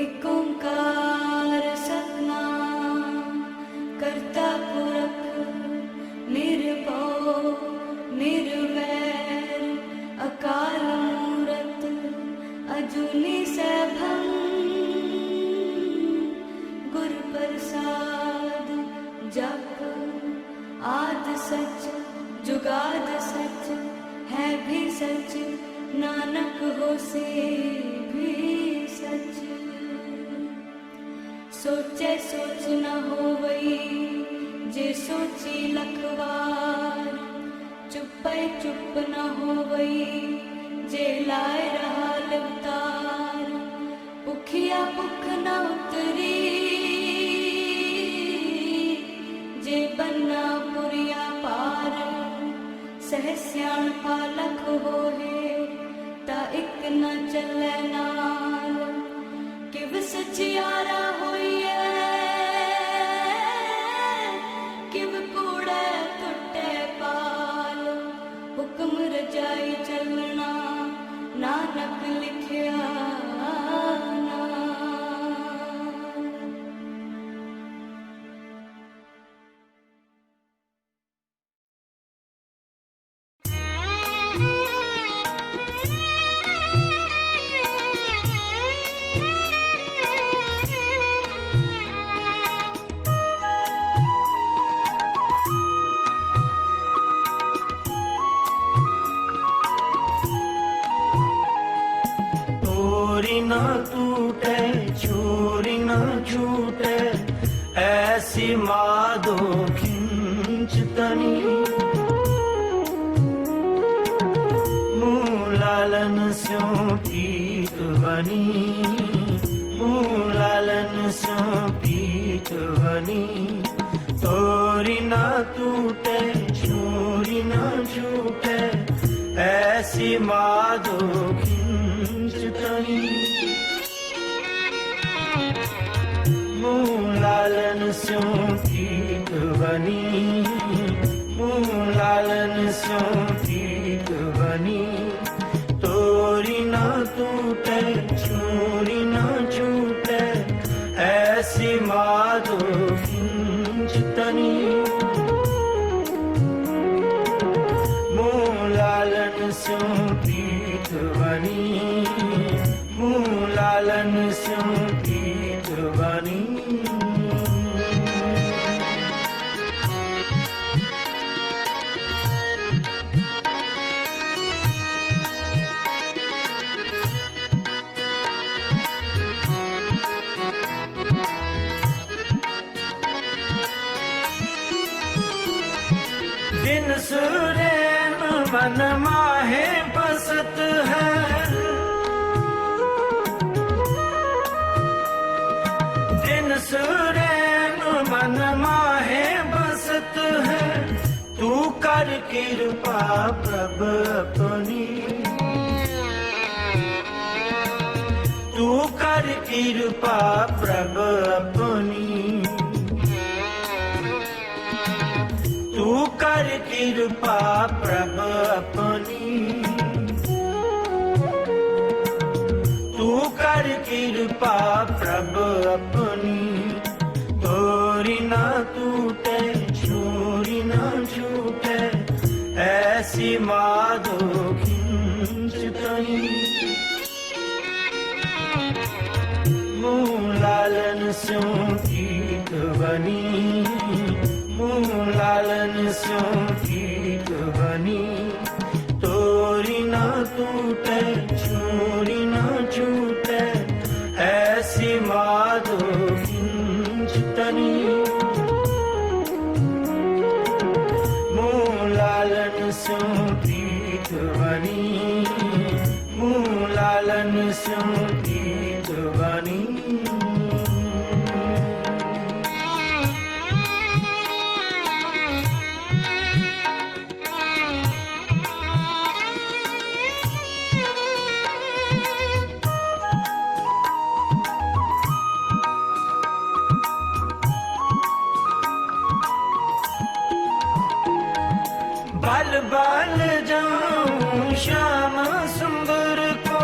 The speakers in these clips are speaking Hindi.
एक ओंकार सतनाम करता पुरख निर्भव निर्वैर अकाल मूरत अजूनी सैभं गुर प्रसाद जप आद सच जुगाद सच है भी सच नानक होसे भी सच। सोचे सोच न होवई जे सोची लखवार चुपै चुप न होवई जे लाए रहा अवतार भुखिया भुख न उतरी जे बन्ना पुरिया पार सह सियाणपा लख होए ता इक न चलै नाल किव सचियारा होइए किव कूड़े टुटे पाल हुक्म रजाई चलना नानक लिखिया न टूटे चोरी न छूटे ऐसी माधो खिंचतनी मूलालन स्यों पीत बनी मूलालन स्यों पीत बनी तोरी न टूटे चोरी न छूटे ऐसी माधो खिंचतनी मूलालन स्यों पीत बनी मूलालन स्यों पीत बनी तोरी न टूटे चोरी न छूटे ऐसी माधो खिंचतनी मूलालन स्यों पीत बनी मूलालन स्यों पीत बनी। दिन सुरैन मन माहे बसत है दिन सुरैन मन माहे बसत है तू कर कृपा प्रभ अपनी तू कर कृपा प्रभ अपनी तू कर कृपा प्रभ अपनी तू कर कृपा प्रभ अपनी तोरी न टूटे चोरी न छूटे ऐसी माधो खिंचतनी मूलालन स्यों पीत बनी मूलालन स्यों पीत बनी तोरी न टूटे चोरी न छूटे ऐसी माधो खिंचतनी मूलालन स्यों पीत बनी मूलालन स्यों पीत बनी। बल बल जाऊं श्याम सुंदर को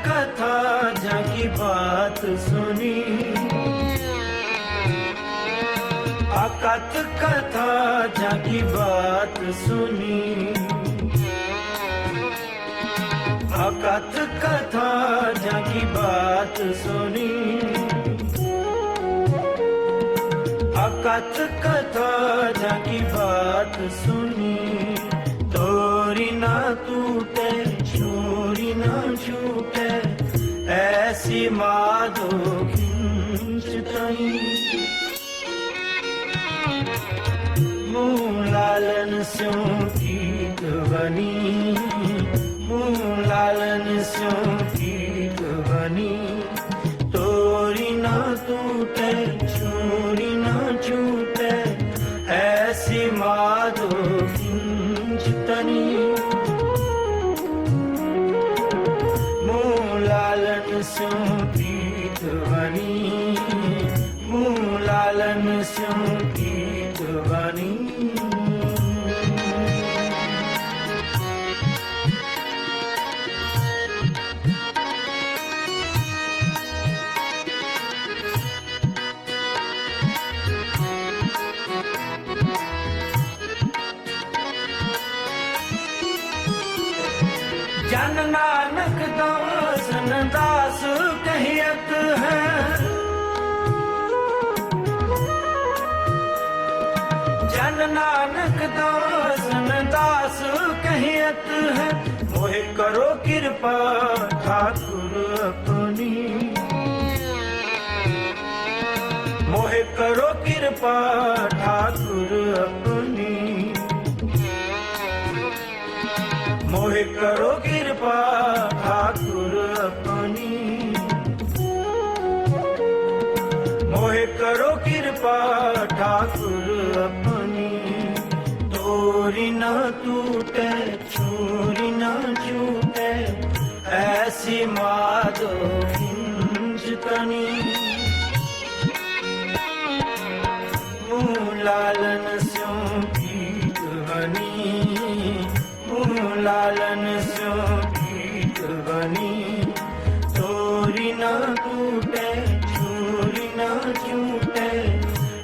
कथा जाकी बात सुनी, अकथ कथा जाकी बात सुनी, अकथ कथा जाकी बात सुनी, अकथ कथा जाकी बात सुनी। तोरी ना टूटे छोरी ना छूटे, ऐसी माधो खिंचतई। मुँह लालन स्यों गीत बनी, मुँह लालन स्यों गीत बनी। तोरी ना टूटे छोरी ना छूटे, ऐसी माधो खिंचतनी। मुँह लालन स्यों गीत बनी, मुँह लालन स्यों गीत बनी। जन नानक दासन दास कहियत है, जन नानक दासन दास कहियत है। मोहे करो कृपा ठाकुर अपनी, मोहे करो कृपा ठाकुर अपनी। मोहे करो कृपा ठाकुर अपनी, मोहे करो कृपा ठाकुर अपनी। तोरी न टूटे छोरी न छूटे, ऐसी माधो खिंचतनी। मुँह लालन स्यों गीत बनी, मुँह लालन स्यों गीत बनी। तोरी न टूटे छोरी न छूटे,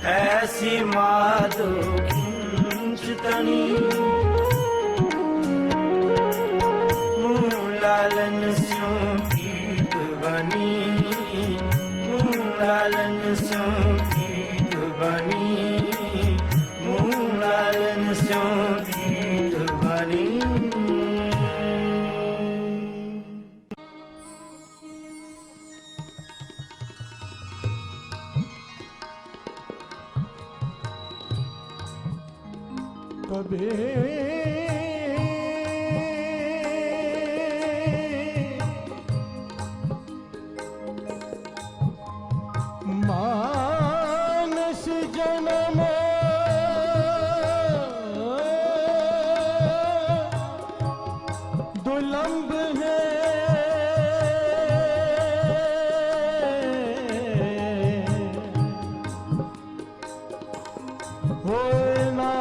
ऐसी माधो खिंचतनी। मुँह लालन स्यों गीत बनी, मुँह लालन स्यों गीत बनी, मुँह लालन स्यों गीत बनी। कबीर मानस जन्म दुलंब है, होए ना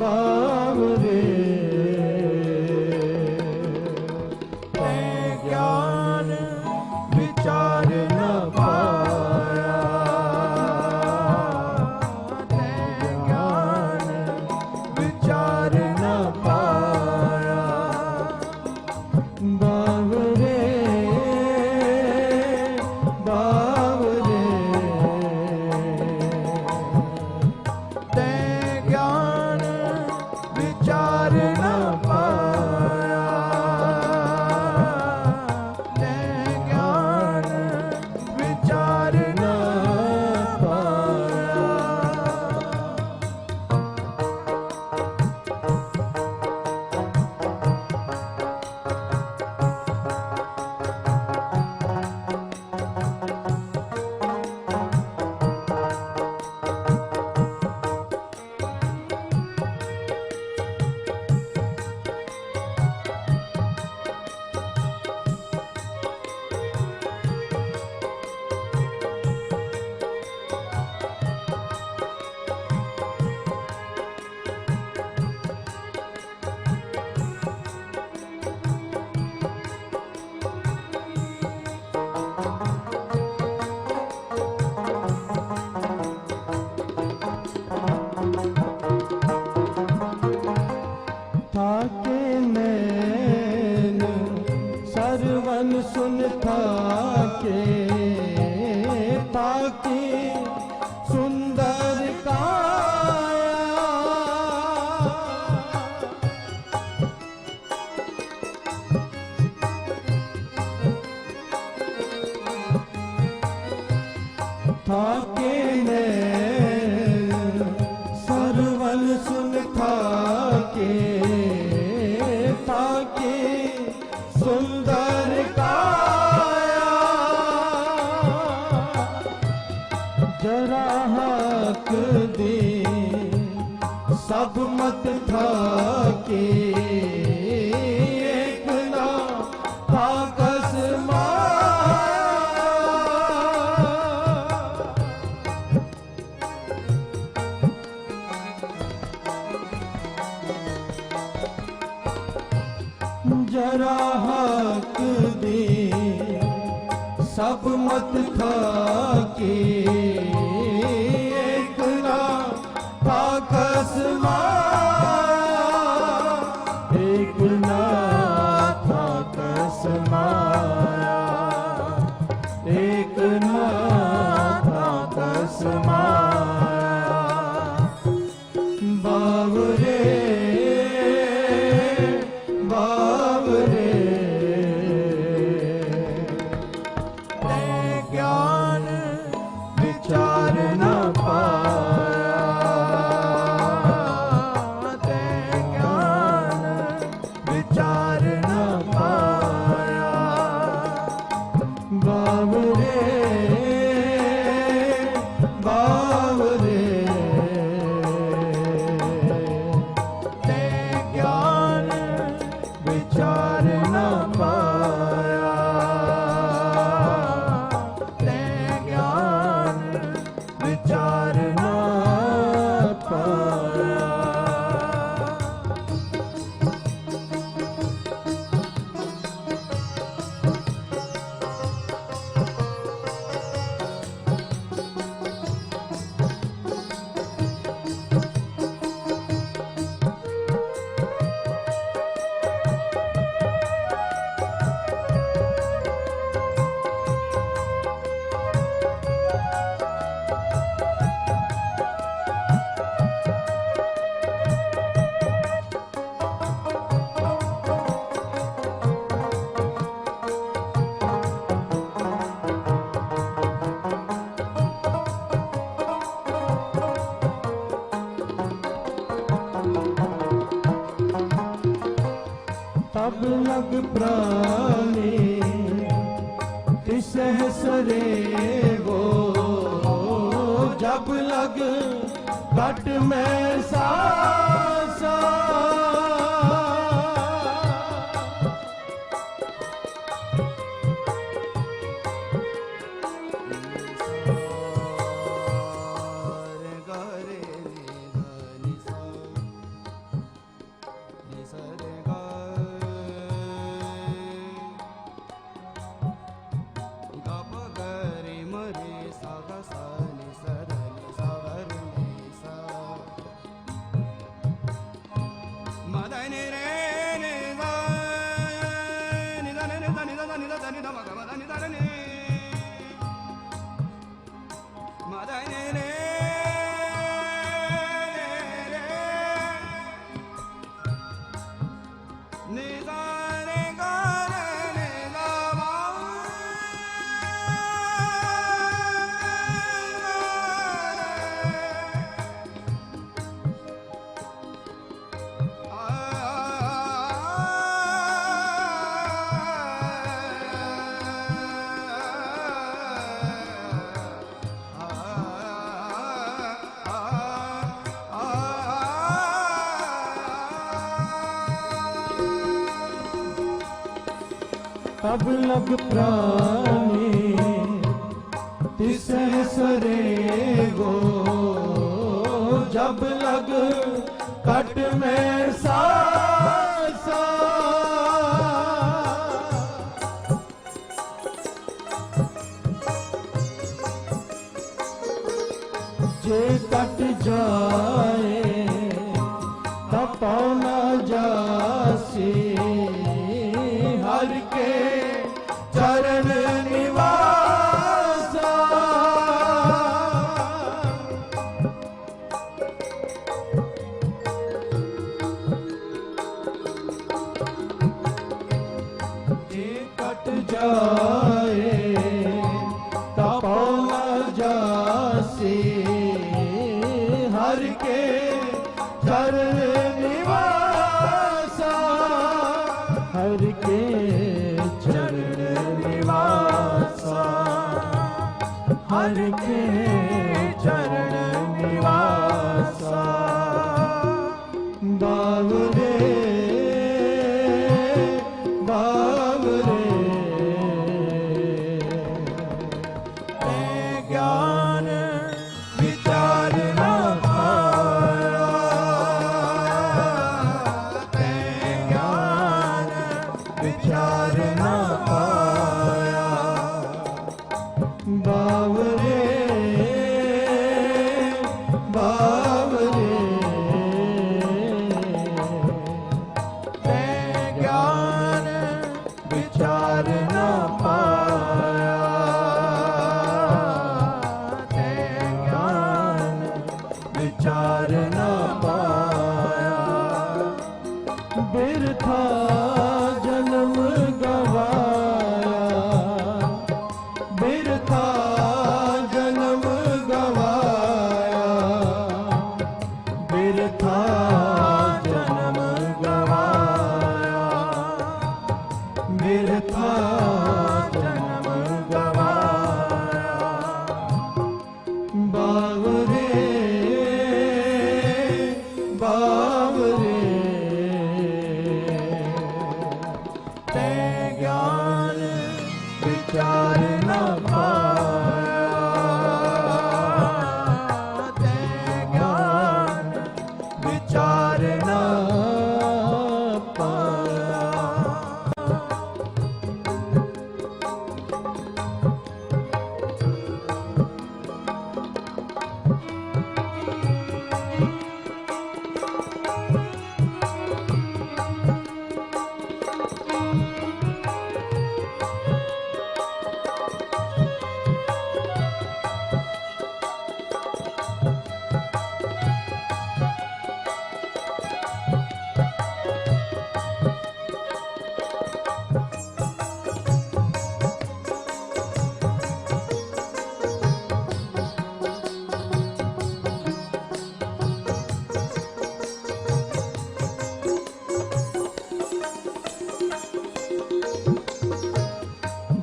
बावरे तैं ज्ञान विचार न पाया, तैं ज्ञान विचार न पाया। बावरे बावरे तैं ज्ञान विचार न पाया, तैं ज्ञान विचार न पाया। थाके नैन सरवन सुन थाके, ताकी सुंदर काया। थाके नैन सरवन सुन थाके, ताके सुंदर काया। जरा हक दे सब मत थाके, एक ना थाकस माया। जरा हक दे सब मत थाके, एक ना थाकस माया, एक ना थाकस माया, एक ना थाकस माया। बावरे बावरे तैं ज्ञान विचार न पाया, तैं ज्ञान विचार न पाया। बावरे बावरे तैं ज्ञान विचार न पाया, तैं ज्ञान विचार न पाया। तब लग प्राणी तिसहसरे वो, जब लग घट में सासा। तब लग प्राणी तिसै सरे गो जब लग कट में सासा जे कट जाए तब न जासी हर के चरण निवासा जे कट जाए तब न जासी हर के चरण निवासा हर के चरण निवासा हर के चरण निवासा बावरे बावरे ज्ञान विचार न पाया ज्ञान विचार न पाया बावरे बावरे ज्ञान विचार न पाया ज्ञान विचार न पाया बिरथा जन्म गवाया बिरथा जन्म गवाया बिरथा जन्म गवाया बिरथा जन्म गवाया बावरे बावरे ते ज्ञान विचार न पाया ते ज्ञान विचार न पाया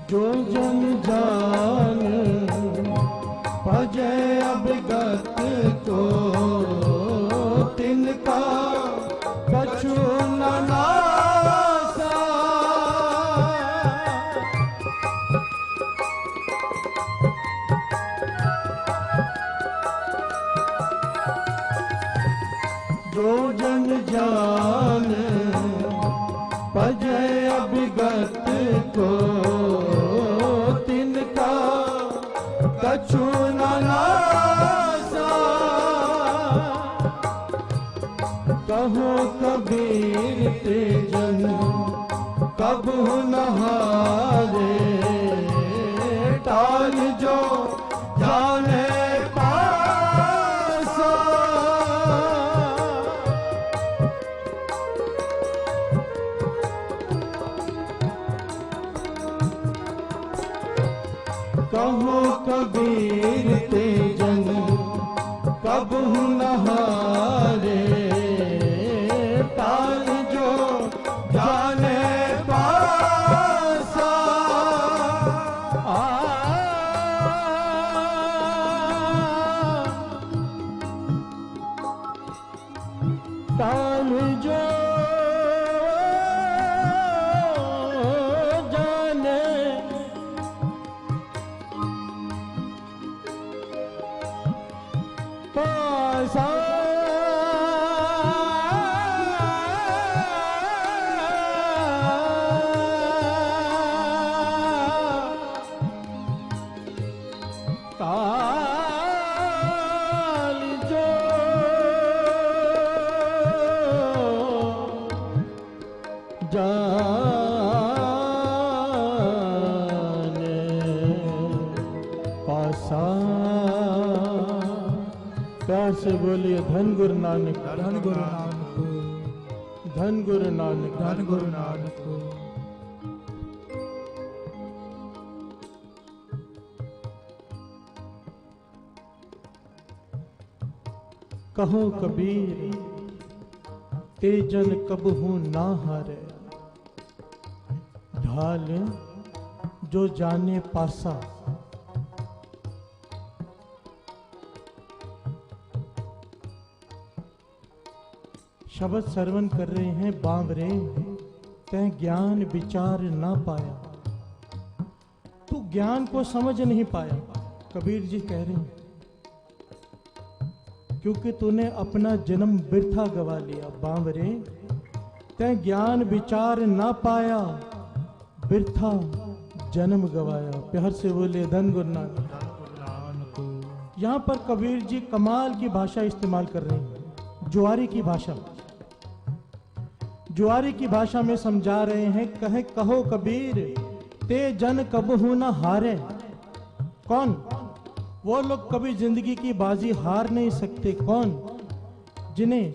जो जन जान भजे अभिगत को तिनका कछु न नासा जो जन जान भजे अभिगत को तिनका कछु न नासा कहो कबीर ते जन कबहु न हारे टाल जो जाने पासा कहो कबीर ते जन कबहु न हारे ताल जो जाने पासा ताल जो जाने बोलिए धन गुरु नानक, धन गुरु नानक, धन गुरु नानक, धन गुरु नानक। कहो कबीर तेजन कबहू ना हारे, ढाल जो जाने पासा। शब्द श्रवण कर रहे हैं बांवरे, तै ज्ञान विचार ना पाया। तू ज्ञान को समझ नहीं पाया, कबीर जी कह रहे हैं, क्योंकि तूने अपना जन्म बिरथा गवा लिया। बांवरे तै ज्ञान विचार ना पाया, बिरथा जन्म गवाया। प्यार से बोले धन गुरु नानक। यहां पर कबीर जी कमाल की भाषा इस्तेमाल कर रहे हैं, जुआरी की भाषा। जुआरी की भाषा में समझा रहे हैं, कहो कबीर ते जन कबहू न हारे। कौन? वो लोग कभी जिंदगी की बाजी हार नहीं सकते। कौन? जिन्हें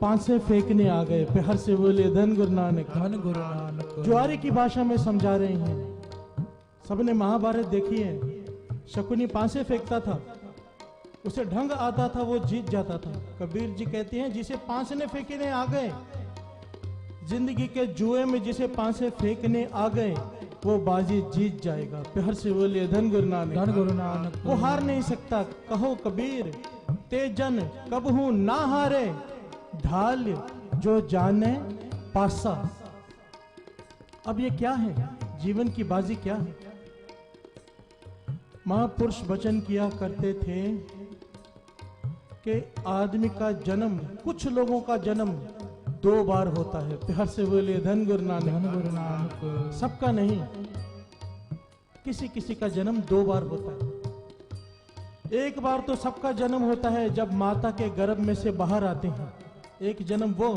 पांसे फेंकने आ गए। प्यार से बोले धन गुरु नानक, धन गुरु नानक। जुआरी की भाषा में समझा रहे हैं। सबने महाभारत देखी है, शकुनी पांसे फेंकता था, उसे ढंग आता था, वो जीत जाता था। कबीर जी कहते हैं, जिसे पांसे फेंकने आ गए, जिंदगी के जुए में जिसे पांसे फेंकने आ गए, वो बाजी जीत जाएगा। प्यार से बोलिए धन गुरु नानक, धन गुरु नानक। वो हार नहीं सकता। कहो कबीर ते जन कबहू ना हारे, ढाल जो जाने पासा। अब ये क्या है? जीवन की बाजी क्या है? महापुरुष वचन किया करते थे कि आदमी का जन्म, कुछ लोगों का जन्म 2 बार होता है। प्यार से बोलिए धन गुरु नानक, धन गुरु नानक। सबका नहीं, किसी किसी का जन्म 2 बार होता है। एक बार तो सबका जन्म होता है जब माता के गर्भ में से बाहर आते हैं, एक जन्म वो।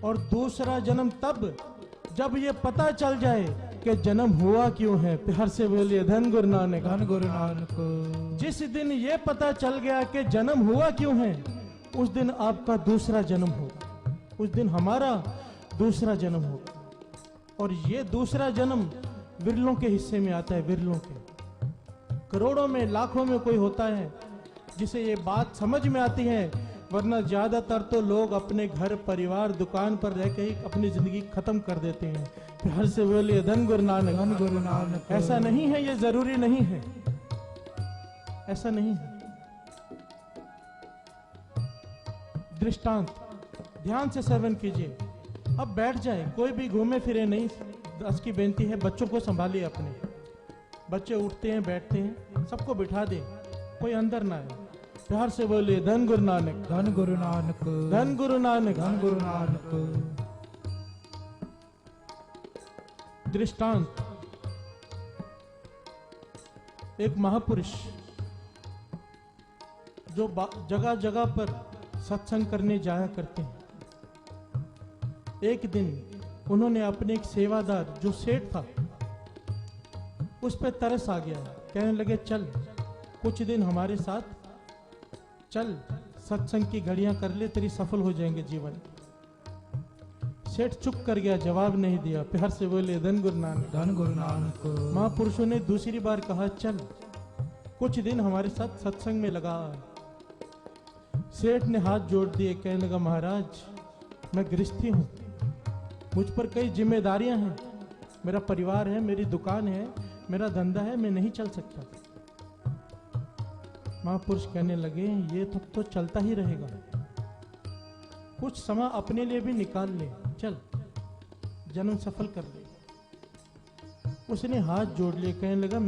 और दूसरा जन्म तब जब ये पता चल जाए कि जन्म हुआ क्यों है। प्यार से बोलिए धन गुरु नानक, धन गुरु नानक। जिस दिन ये पता चल गया कि जन्म हुआ क्यों है, उस दिन आपका दूसरा जन्म होगा, उस दिन हमारा दूसरा जन्म होगा। और ये दूसरा जन्म विरलों के हिस्से में आता है, विरलों के। करोड़ों में, लाखों में कोई होता है जिसे ये बात समझ में आती है, वरना ज्यादातर तो लोग अपने घर परिवार दुकान पर रह के ही अपनी जिंदगी खत्म कर देते हैं। प्यार से बोलिए धन गुरु नानक, धन गुरु नानक। ऐसा नहीं है, ये जरूरी नहीं है, ऐसा नहीं है। दृष्टांत ध्यान से श्रवण कीजिए। अब बैठ जाए, कोई भी घूमे फिरे नहीं। दास की बेनती है, बच्चों को संभालिए अपने। बच्चे उठते हैं, बैठते हैं, सबको बिठा दे, कोई अंदर ना आए। प्यार से बोलिए धन गुरु नानक, धन गुरु नानक। धन गुरु नानक, धन गुरु नानक। दृष्टांत, एक महापुरुष जो जगह जगह पर सत्संग करने जाया करते हैं। एक दिन उन्होंने अपने एक सेवादार जो सेठ था, उस पर तरस आ गया। कहने लगे, चल कुछ दिन हमारे साथ चल, सत्संग की घड़ियां कर ले, तेरी सफल हो जाएंगे जीवन। सेठ चुप कर गया, जवाब नहीं दिया। प्यार से बोले धन गुरु नानक, धन गुरु नानक। महापुरुषों ने दूसरी बार कहा, चल कुछ दिन हमारे साथ सत्संग में लगा। सेठ ने हाथ जोड़ दिए, कहने लगा, महाराज मैं गृहस्थी हूं, मुझ पर कई जिम्मेदारियां हैं, मेरा परिवार है, मेरी दुकान है, मेरा धंधा है, मैं नहीं चल सकता। महापुरुष कहने लगे, ये तो चलता ही रहेगा, कुछ समय अपने लिए भी निकाल ले, चल जन्म सफल कर ले। उसने हाथ जोड़ लिए, कहने लगा,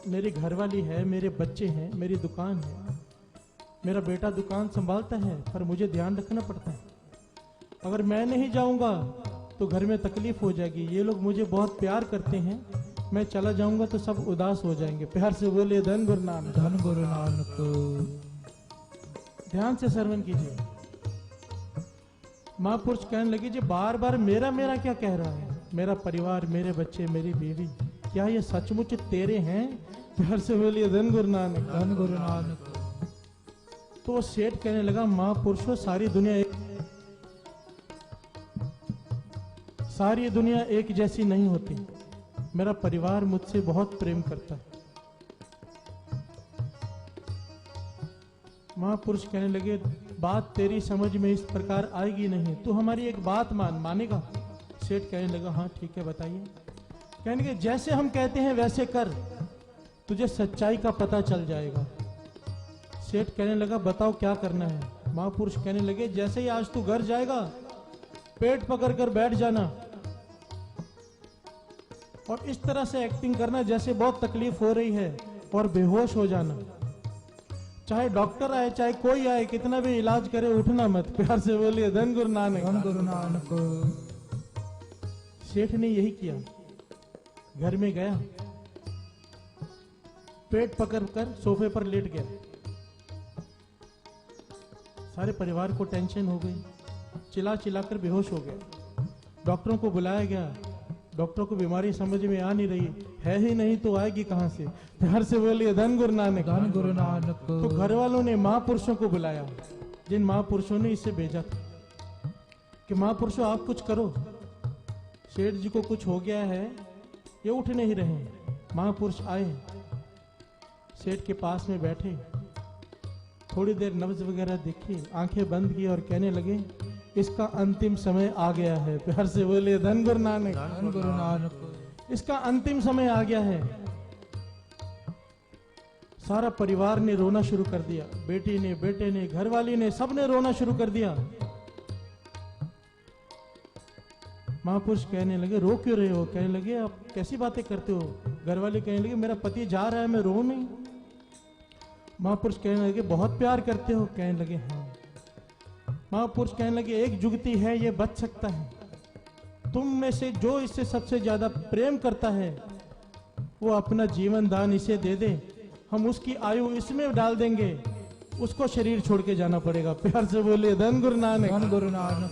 मेरी घरवाली है, मेरे बच्चे हैं, मेरी दुकान है, मेरा बेटा दुकान संभालता है, पर मुझे ध्यान रखना पड़ता है। अगर मैं नहीं जाऊंगा तो घर में तकलीफ हो जाएगी, ये लोग मुझे बहुत प्यार करते हैं, मैं चला जाऊंगा तो सब उदास हो जाएंगे। प्यार से बोले धन गुरु नानक, धन गुरु नानक। ध्यान से श्रवण कीजिए। महापुरुष कहने लगे, जी बार बार मेरा मेरा क्या कह रहा है, मेरा परिवार, मेरे बच्चे, मेरी बीवी, क्या ये सचमुच तेरे हैं? प्यार से बोलिए धन गुरु नानक, धन गुरु नानक। तो वो सेठ कहने लगा, महापुरुषों सारी दुनिया एक जैसी नहीं होती। मेरा परिवार मुझसे बहुत प्रेम करता है। महापुरुष कहने लगे, बात तेरी समझ में इस प्रकार आएगी नहीं, तू हमारी एक बात मानेगा? सेठ कहने लगा, हाँ ठीक है बताइए। कहने लगे, जैसे हम कहते हैं वैसे कर, तुझे सच्चाई का पता चल जाएगा। सेठ कहने लगा, बताओ क्या करना है? महापुरुष कहने लगे, जैसे ही आज तू घर जाएगा पेट पकड़कर बैठ जाना और इस तरह से एक्टिंग करना जैसे बहुत तकलीफ हो रही है और बेहोश हो जाना। चाहे डॉक्टर आए चाहे कोई आए, कितना भी इलाज करे, उठना मत। प्यार से बोलिए धन गुरु नानक। धन गुरु नानक। सेठ ने यही किया। घर में गया, पेट पकड़कर सोफे पर लेट गया। सारे परिवार को टेंशन हो गई, चिल्ला चिल्लाकर बेहोश हो गया। डॉक्टरों को बुलाया गया। डॉक्टर को बीमारी समझ में आ नहीं रही, है ही नहीं तो आएगी कहां से? प्यार से बोलिए धन गुरु नानक। धन गुरु नानक। तो घर वालों ने महापुरुषों को बुलाया, जिन महापुरुषों ने इसे भेजा था कि महापुरुषों आप कुछ करो, सेठ जी को कुछ हो गया है, ये उठ नहीं रहे। महापुरुष आए, सेठ के पास में बैठे, थोड़ी देर नब्ज वगैरह देखी, आंखें बंद की और कहने लगे, इसका अंतिम समय आ गया है। प्यार से बोलिए धन गुरु नानक। धन गुरु नानक। इसका अंतिम समय आ गया है। सारा परिवार ने रोना शुरू कर दिया, बेटी ने, बेटे ने, घरवाली ने, सबने रोना शुरू कर दिया। महापुरुष कहने लगे, रो क्यों रहे हो? कहने लगे, आप कैसी बातें करते हो? घरवाले कहने लगे, मेरा पति जा रहा है, मैं रो नहीं। महापुरुष कहने लगे, बहुत प्यार करते हो? कहने लगे, हाँ। महापुरुष कहने लगे, एक जुगती है, ये बच सकता है। तुम में से जो इससे सबसे ज्यादा प्रेम करता है वो अपना जीवन दान इसे दे दे, हम उसकी आयु इसमें डाल देंगे, उसको शरीर छोड़ के जाना पड़ेगा। प्यार से बोलिए धन गुरु नानक। धन गुरु नानक।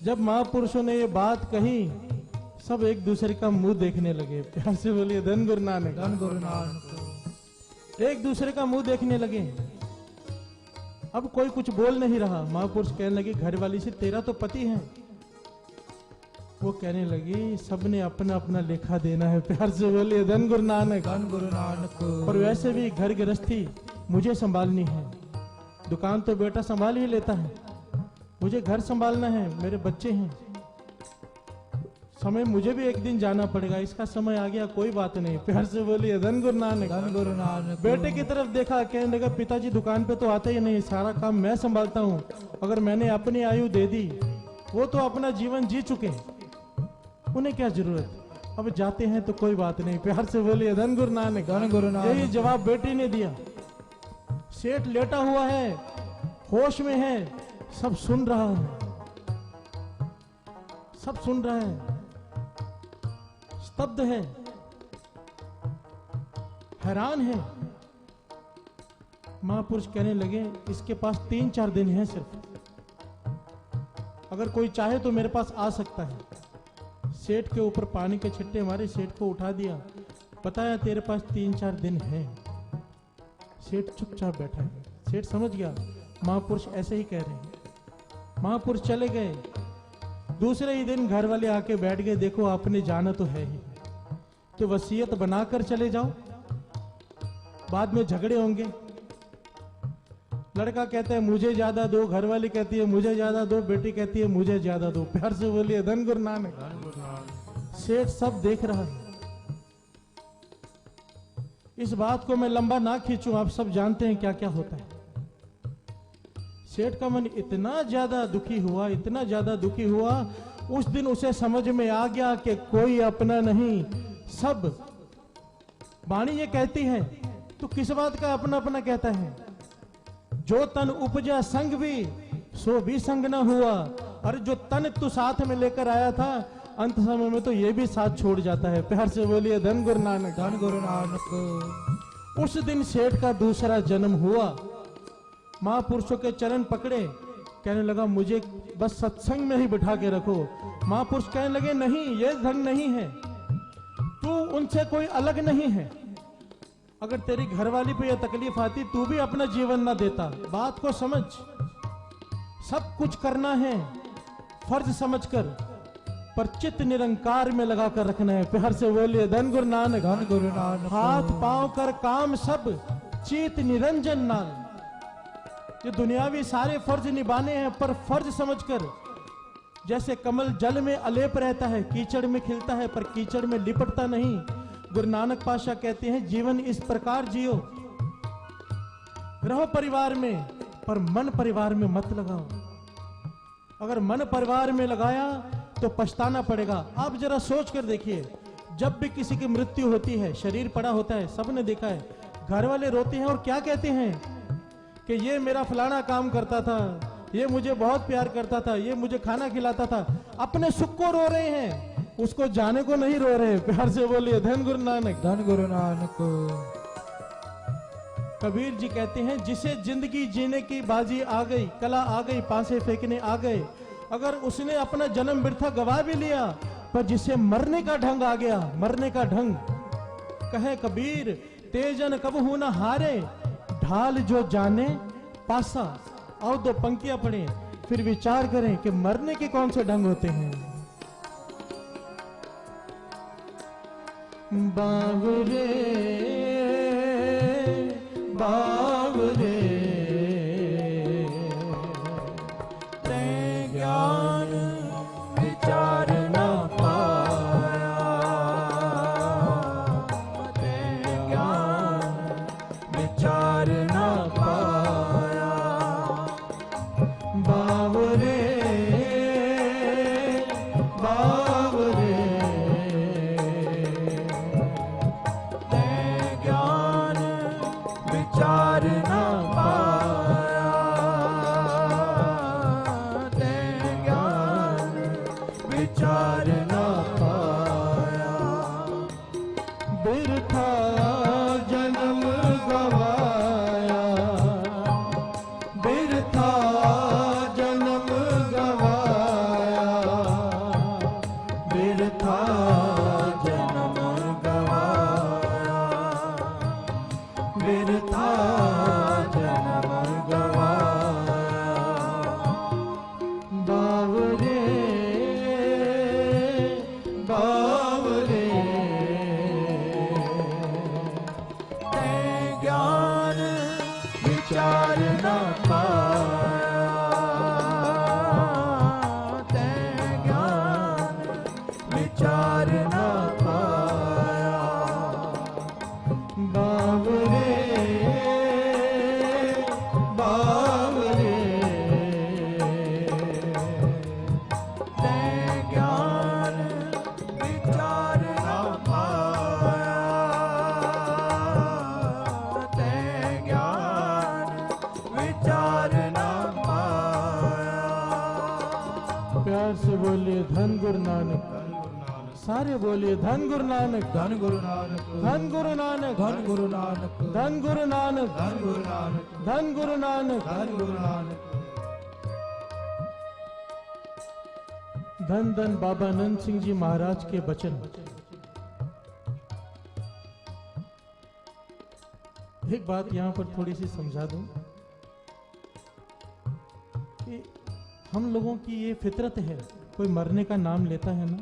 जब महापुरुषों ने ये बात कही, सब एक दूसरे का मुंह देखने लगे। प्यार से बोलिए धन गुरु नानक। धन गुरु नानक। एक दूसरे का मुंह देखने लगे। अब कोई कुछ बोल नहीं रहा। महापुरुष कहने लगे, घरवाली से, तेरा तो पति है। वो कहने लगी, सबने अपना अपना लेखा देना है। प्यार से बोलिए धन गुरु नानक। धन गुरु नानक। और वैसे भी घर गृहस्थी मुझे संभालनी है, दुकान तो बेटा संभाल ही लेता है, मुझे घर संभालना है, मेरे बच्चे हैं, समय मुझे भी एक दिन जाना पड़ेगा, इसका समय आ गया, कोई बात नहीं। प्यार से बोलिए धन गुरु नानक। धन गुरु नानक। बेटे की तरफ देखा, कहने लगा, पिताजी दुकान पे तो आते ही नहीं, सारा काम मैं संभालता हूँ, अगर मैंने अपनी आयु दे दी, वो तो अपना जीवन जी चुके, उन्हें क्या जरूरत, अब जाते हैं तो कोई बात नहीं। प्यार से बोलिए धन गुरु नानक। धन गुरु नानक। यही जवाब बेटी ने दिया। सेठ लेटा हुआ है, होश में है, सब सुन रहा है, सब सुन रहा है, स्तब्ध है, हैरान है। महापुरुष कहने लगे, इसके पास 3-4 दिन है सिर्फ, अगर कोई चाहे तो मेरे पास आ सकता है। सेठ के ऊपर पानी के छिट्टे मारे, सेठ को उठा दिया, बताया तेरे पास 3-4 दिन है। सेठ चुपचाप बैठा है। सेठ समझ गया महापुरुष ऐसे ही कह रहे हैं। महापुरुष चले गए। दूसरे ही दिन घर वाले आके बैठ गए, देखो आपने जाना तो है ही, तो वसीयत बनाकर चले जाओ, बाद में झगड़े होंगे। लड़का कहता है मुझे ज्यादा दो, घरवाली कहती है मुझे ज्यादा दो, बेटी कहती है मुझे ज्यादा दो। प्यार से बोलिए धन गुरु नानक। सेठ सब देख रहा है। इस बात को मैं लंबा ना खींचूं, आप सब जानते हैं क्या क्या होता है। सेठ का मन इतना ज्यादा दुखी हुआ, इतना ज्यादा दुखी हुआ, उस दिन उसे समझ में आ गया कि कोई अपना नहीं, सब। वाणी ये कहती है तो किस बात का अपना अपना कहता है, जो तन उपजा संग भी सो भी संग न हुआ। और जो तन तू साथ में लेकर आया था, अंत समय में तो ये भी साथ छोड़ जाता है। प्यार से बोलिए धन गुरु नानक। धन गुरु नानक। उस दिन सेठ का दूसरा जन्म हुआ। महापुरुषों के चरण पकड़े, कहने लगा मुझे बस सत्संग में ही बिठा के रखो। महापुरुष कहने लगे नहीं, ये ढंग नहीं है, तू उनसे कोई अलग नहीं है, अगर तेरी घरवाली पे यह तकलीफ आती तू भी अपना जीवन ना देता। बात को समझ, सब कुछ करना है फर्ज समझकर, पर चित्त निरंकार में लगा कर रखना है। प्यार से बोलिए धन गुरु नानक। धन गुरु नानक। हाथ पांव कर काम सब चित निरंजन नाल। ये दुनियावी सारे फर्ज निभाने हैं, पर फर्ज समझकर। जैसे कमल जल में अलेप रहता है, कीचड़ में खिलता है, पर कीचड़ में लिपटता नहीं। गुरु नानक पातशाह कहते हैं जीवन इस प्रकार जियो, रहो परिवार में, पर मन परिवार में मत लगाओ। अगर मन परिवार में लगाया तो पछताना पड़ेगा। आप जरा सोच कर देखिए, जब भी किसी की मृत्यु होती है, शरीर पड़ा होता है, सबने देखा है, घर वाले रोते हैं और क्या कहते हैं कि ये मेरा फलाना काम करता था, ये मुझे बहुत प्यार करता था, ये मुझे खाना खिलाता था। अपने सुख को रो रहे हैं, उसको जाने को नहीं रो रहे। प्यार से बोलिए धन गुरु नानक। धन गुरु नानक। कबीर जी कहते हैं जिसे जिंदगी जीने की बाजी आ गई, कला आ गई, पासे फेंकने आ गए। अगर उसने अपना जन्म वृथा गवा भी लिया, पर जिसे मरने का ढंग आ गया, मरने का ढंग, कहे कबीर तेजन कबहू न हारे, ढाल जो जाने पासा। और दो पंक्तियां पढ़े, फिर विचार करें कि मरने के कौन से ढंग होते हैं। बावरे बावरे ते ज्ञान विचार न पाया, ते ज्ञान विचार न पाया। बावरे बावरे विचार न पाया, ते ज्ञान विचार न पाया। बिरथा जन्म गवाया, बिरथा जन्म गवाया, बिरथा जन्म गवाया, बिरथा जन्म गवाया। बावरे बावरे ते ज्ञान विचार न पाया, ते ज्ञान विचार न पाया। बावरे बावरे ते ज्ञान विचार न पाया, ते ज्ञान विचार न पाया। प्यार से बोलिए धन गुरु नानक। सारे बोलिए धन गुरु नानक। धन गुरु नानक। धन गुरु नानक। धन गुरु नानक। धन गुरु नानक। धन गुरु नानक। धन गुरु नानक। धन गुरु नानक। धन धन बाबा नंद सिंह जी महाराज के वचन। एक बात यहां पर थोड़ी सी समझा दूं कि हम लोगों की ये फितरत है, कोई मरने का नाम लेता है ना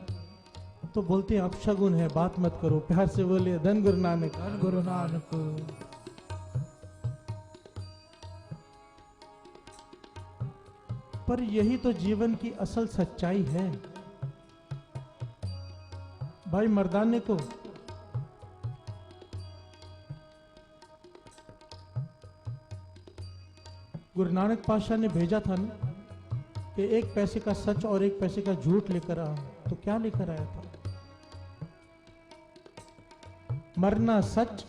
तो बोलते हैं अपशगुन है, बात मत करो। प्यार से बोलिए धन गुरु नानक। धन गुरु नानक। पर यही तो जीवन की असल सच्चाई है भाई मर्दाने को। गुरु नानक पातशाह ने भेजा था ना कि एक पैसे का सच और एक पैसे का झूठ लेकर आ, तो क्या लेकर आया था? मरना सच,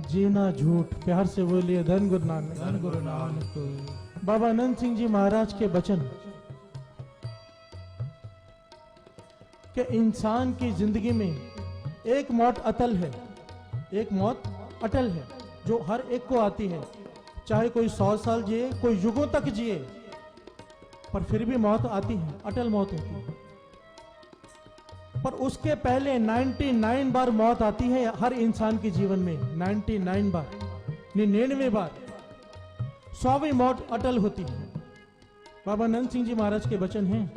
जीना झूठ। प्यार से बोलिए धन गुरु नानक। धन गुरु नानक। बाबा नंद सिंह जी महाराज के वचन कि इंसान की जिंदगी में एक मौत अटल है, एक मौत अटल है जो हर एक को आती है, चाहे कोई 100 साल जिए, कोई युगों तक जिए, पर फिर भी मौत आती है, अटल मौत होती है। पर उसके पहले 99 बार मौत आती है हर इंसान के जीवन में। 99 बार, 99 बार 100वीं मौत अटल होती है। बाबा नंद सिंह जी महाराज के वचन हैं,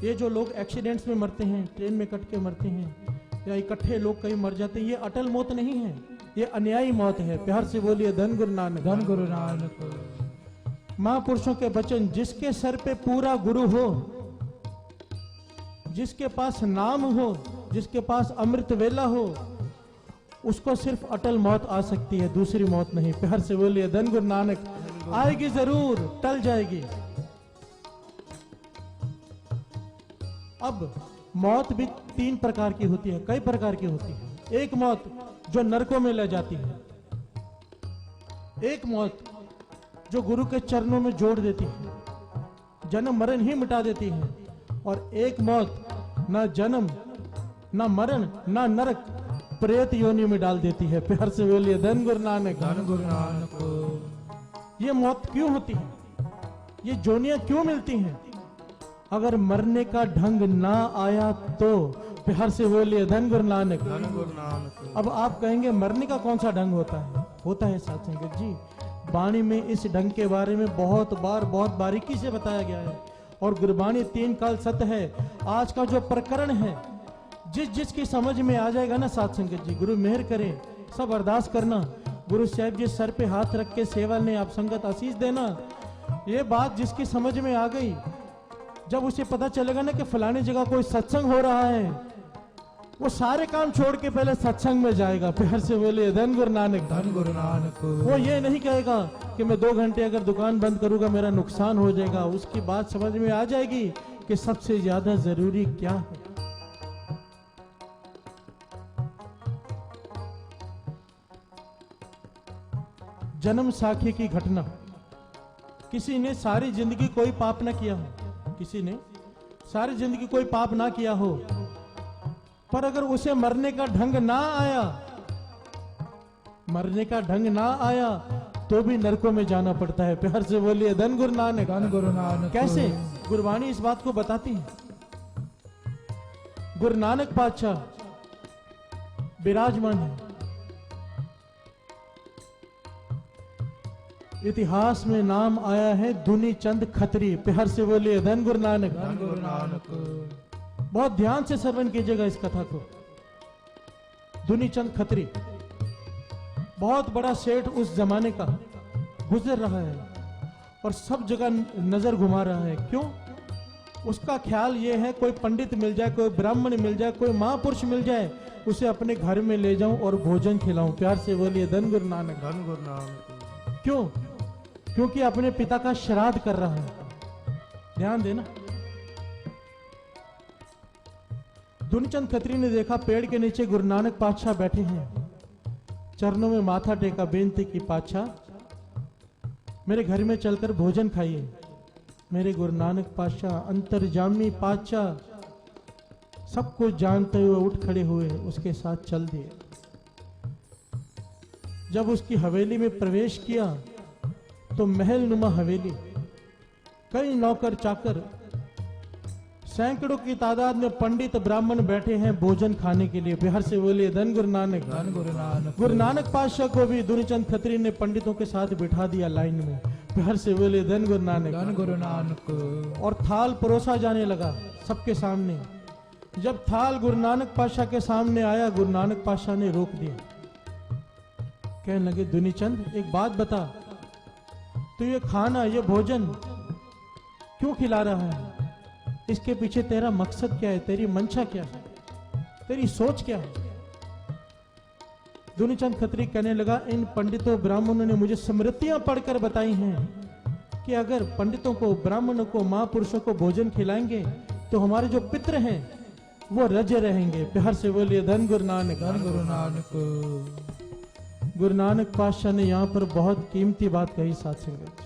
ये जो लोग एक्सीडेंट्स में मरते हैं, ट्रेन में कट के मरते हैं, या इकट्ठे लोग कहीं मर जाते हैं, ये अटल मौत नहीं है, ये अन्यायी मौत है। प्यार से बोलिए धन गुरु नानक। धन गुरु नानक। महापुरुषों के वचन, जिसके सर पे पूरा गुरु हो, जिसके पास नाम हो, जिसके पास अमृत वेला हो, उसको सिर्फ अटल मौत आ सकती है, दूसरी मौत नहीं। प्यार से बोलिए धन गुरु नानक। आएगी जरूर, टल जाएगी। अब मौत भी 3 प्रकार की होती है, कई प्रकार की होती है। एक मौत जो नरकों में ले जाती है, एक मौत जो गुरु के चरणों में जोड़ देती है, जन्म मरण ही मिटा देती है, और एक मौत ना जन्म ना मरण ना नरक, प्रेत योनि में डाल देती है। प्यार से बोलिए धन गुरु नानक। धन गुरु नानक। ये मौत क्यों होती है, ये जोनियां क्यों मिलती हैं? अगर मरने का ढंग ना आया तो। प्यार से बोलिए धन गुरु नानक। धन गुरु नानक। अब आप कहेंगे मरने का कौन सा ढंग होता है? होता है साथ संगत जी, वाणी में इस ढंग के बारे में बहुत बार बहुत बारीकी से बताया गया है, और गुरबाणी 3 काल सत्य है। आज का जो प्रकरण है, जिसकी समझ में आ जाएगा ना साथ संगत जी, गुरु मेहर करे, सब अरदास करना, गुरु साहब जी सर पे हाथ रख के सेवा ने आप संगत आशीष देना। ये बात जिसकी समझ में आ गई, जब उसे पता चलेगा ना कि फलाने जगह कोई सत्संग हो रहा है, वो सारे काम छोड़ के पहले सत्संग में जाएगा। प्यार से बोले धन गुरु नानक। धन गुरु नानक। वो ये नहीं कहेगा कि मैं 2 घंटे अगर दुकान बंद करूंगा मेरा नुकसान हो जाएगा। उसकी बात समझ में आ जाएगी कि सबसे ज्यादा जरूरी क्या है। जन्म साखी की घटना, किसी ने सारी जिंदगी कोई पाप ना किया हो, किसी ने सारी जिंदगी कोई पाप ना किया हो, पर अगर उसे मरने का ढंग ना आया, मरने का ढंग ना आया तो भी नरकों में जाना पड़ता है। प्यार से बोलिए धन गुरु नानक। धन गुरु नानक। कैसे? गुरबाणी इस बात को बताती है। गुरु नानक पातशाह विराजमान है, इतिहास में नाम आया है दुनी चंद खत्री। प्यार से बोलिए धन गुरु नानक। धन गुरु नानक। बहुत ध्यान से श्रवण कीजिएगा इस कथा को। दुनी चंद खत्री बहुत बड़ा सेठ उस जमाने का गुजर रहा है, और सब जगह नजर घुमा रहा है। क्यों? उसका ख्याल ये है कोई पंडित मिल जाए, कोई ब्राह्मण मिल जाए, कोई महापुरुष मिल जाए, उसे अपने घर में ले जाऊं और भोजन खिलाऊं। प्यार से बोलिए धन गुरु नानक। धन गुरु नानक। क्यों? क्योंकि अपने पिता का श्राद्ध कर रहा है। ध्यान देना। दुनीचंद खत्री ने देखा पेड़ के नीचे गुरु नानक पातशाह बैठे हैं, चरणों में माथा टेका, बेनती की, पातशाह मेरे घर में चलकर भोजन खाइए। मेरे गुरु नानक पातशाह अंतर्जामी पातशाह सब कुछ जानते हुए उठ खड़े हुए, उसके साथ चल दिए। जब उसकी हवेली में प्रवेश किया तो महल नुमा हवेली, कई नौकर चाकर, सैकड़ों की तादाद में पंडित ब्राह्मण बैठे हैं भोजन खाने के लिए। बिहार से बोलिए धन गुरु नानक। धन गुरु नानक। गुरु नानक पातशाह को भी दुनीचंद खत्री ने पंडितों के साथ बिठा दिया लाइन में। बिहार से बोलिए धन गुरु नानक। धन गुरु नानक। और थाल परोसा जाने लगा सबके सामने। जब थाल गुरु नानक पातशाह के सामने आया, गुरु नानक पातशाह ने रोक दिया। कहने लगे, दुनीचंद एक बात बता, तू ये खाना, ये भोजन क्यों खिला रहा है? इसके पीछे तेरा मकसद क्या है? तेरी मंशा क्या है? तेरी सोच क्या है? दुनीचंद खत्री कहने लगा, इन पंडितों ब्राह्मणों ने मुझे स्मृतियां पढ़कर बताई हैं कि अगर पंडितों को, ब्राह्मणों को, महापुरुषों को भोजन खिलाएंगे तो हमारे जो पितृ हैं वो रजे रहेंगे। प्यार से बोलिए धन गुरु नानक। धन गुरु नानक। गुरु नानक पातशाह ने यहाँ पर बहुत कीमती बात कही साथ संगत।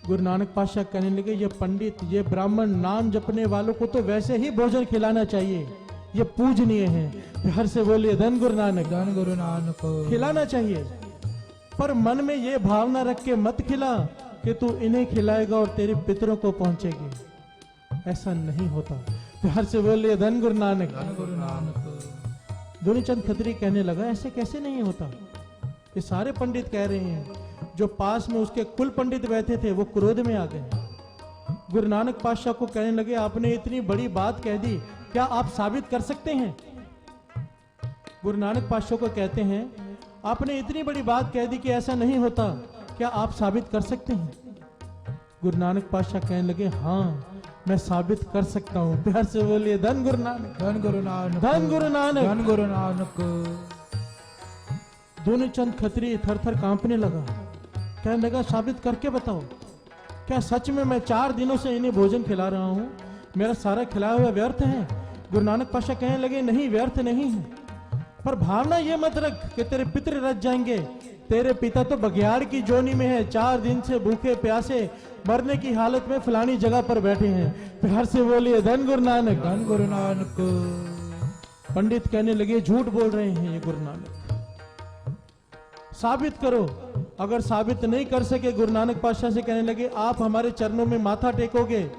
गुरु नानक पातशाह कहने लगे, ये पंडित, ये ब्राह्मण, नाम जपने वालों को तो वैसे ही भोजन खिलाना चाहिए, ये पूजनीय है। प्यार से बोलिए धन गुरु नानक। धन गुरु नानक। खिलाना चाहिए, पर मन में ये भावना रख के मत खिला कि तू इन्हें खिलाएगा और तेरे पितरों को पहुंचेगी। ऐसा नहीं होता। प्यार से बोलिए धन गुरु नानक। धन गुरु नानक। दुनीचंद खत्री कहने लगा ऐसे कैसे नहीं होता, ये सारे पंडित कह रहे हैं। जो पास में उसके कुल पंडित बैठे थे वो क्रोध में आ गए। गुरु नानक पातशाह को कहने लगे आपने इतनी बड़ी बात कह दी, क्या आप साबित कर सकते हैं? गुरु नानक पातशाह को कहते हैं आपने इतनी बड़ी बात कह दी कि ऐसा नहीं होता, क्या आप साबित कर सकते हैं? गुरु नानक पातशाह कहने लगे हाँ मैं साबित कर सकता हूं। प्यार से बोलिए धन गुरु नानक। धन गुरु नानक। धन गुरु नानक। धन गुरु नानक। दुनीचंद खत्री थर थर कांपने लगा, कहने लगा साबित करके बताओ, क्या सच में मैं 4 दिनों से इन्हें भोजन खिला रहा हूं, मेरा सारा खिलाया हुआ व्यर्थ है? गुरु नानक पातशाह कहने लगे नहीं व्यर्थ नहीं है, पर भावना ये मत रख कि तेरे पितृ रच जाएंगे। तेरे पिता तो बघियाड़ की जोनी में है, 4 दिन से भूखे प्यासे मरने की हालत में फलानी जगह पर बैठे हैं। प्यार से बोलिए धन गुरु नानक। धन गुरु नानक। पंडित कहने लगे झूठ बोल रहे हैं ये गुरु नानक, साबित करो। अगर साबित नहीं कर सके गुरु नानक पातशाह से कहने लगे आप हमारे चरणों में माथा टेकोगे,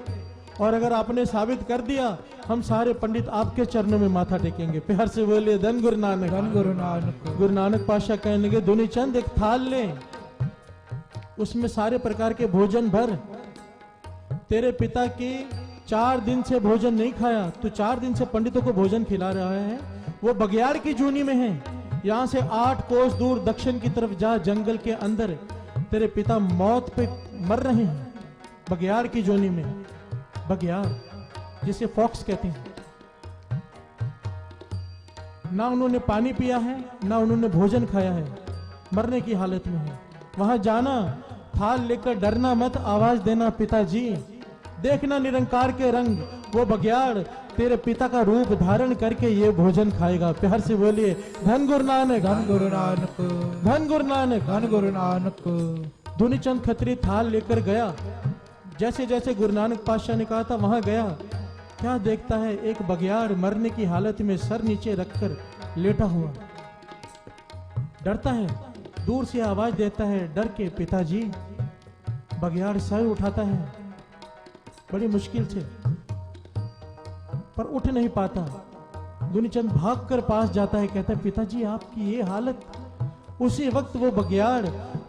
और अगर आपने साबित कर दिया हम सारे पंडित आपके चरणों में माथा टेकेंगे। प्यार से बोलिए धन गुरु नानक। धन गुरु नानक। गुरु नानक पातशाह कहने लगे दुनीचंद एक थाल ले, उसमें सारे प्रकार के भोजन भर। तेरे पिता की 4 दिन से भोजन नहीं खाया, तो 4 दिन से पंडितों को भोजन खिला रहा है। वो बघियाड़ की जूनी में है, यहां से 8 कोस दूर दक्षिण की तरफ जा, जंगल के अंदर तेरे पिता मौत पे मर रहे हैं, बघियाड़ की जोनी में। बघियाड़ जिसे फॉक्स कहते हैं। ना उन्होंने पानी पिया है ना उन्होंने भोजन खाया है, मरने की हालत में है। वहां जाना, थाल लेकर डरना मत, आवाज देना पिताजी, देखना निरंकार के रंग, वो बघियाड़ तेरे पिता का रूप धारण करके ये भोजन खाएगा। प्यार से बोलिए धन गुरु नानक। धन गुरु नानक। धन गुरु नानक। धन गुरु नानक। दुनीचंद खत्री थाल लेकर गया, जैसे जैसे गुरु नानक पातशाह ने कहा था वहां गया। क्या देखता है एक बघियाड़ मरने की हालत में सर नीचे रखकर लेटा हुआ, डरता है, दूर से आवाज देता है डर के पिताजी। बघियाड़ सर उठाता है बड़ी मुश्किल से, पर उठ नहीं पाता। दुनीचंद भागकर पास जाता है, कहता है पिताजी आपकी ये हालत। उसी वक्त वो बघियाड़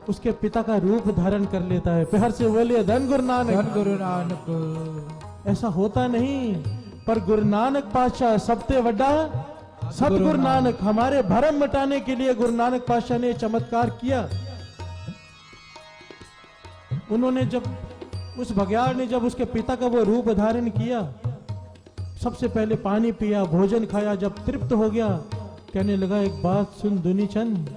उसके पिता का रूप धारण कर लेता है। प्यार से बोलिए धन गुरु नानक। धन गुरु नानक। ऐसा होता नहीं, पर गुरु नानक पातशाह सबसे बड़ा सतगुरु नानक, हमारे भरम मिटाने के लिए गुरु नानक पातशाह ने चमत्कार किया। उन्होंने जब उस बघियाड़ ने जब उसके पिता का वो रूप धारण किया, सबसे पहले पानी पिया, भोजन खाया, जब तृप्त हो गया कहने लगा एक बात सुन दुनीचंद,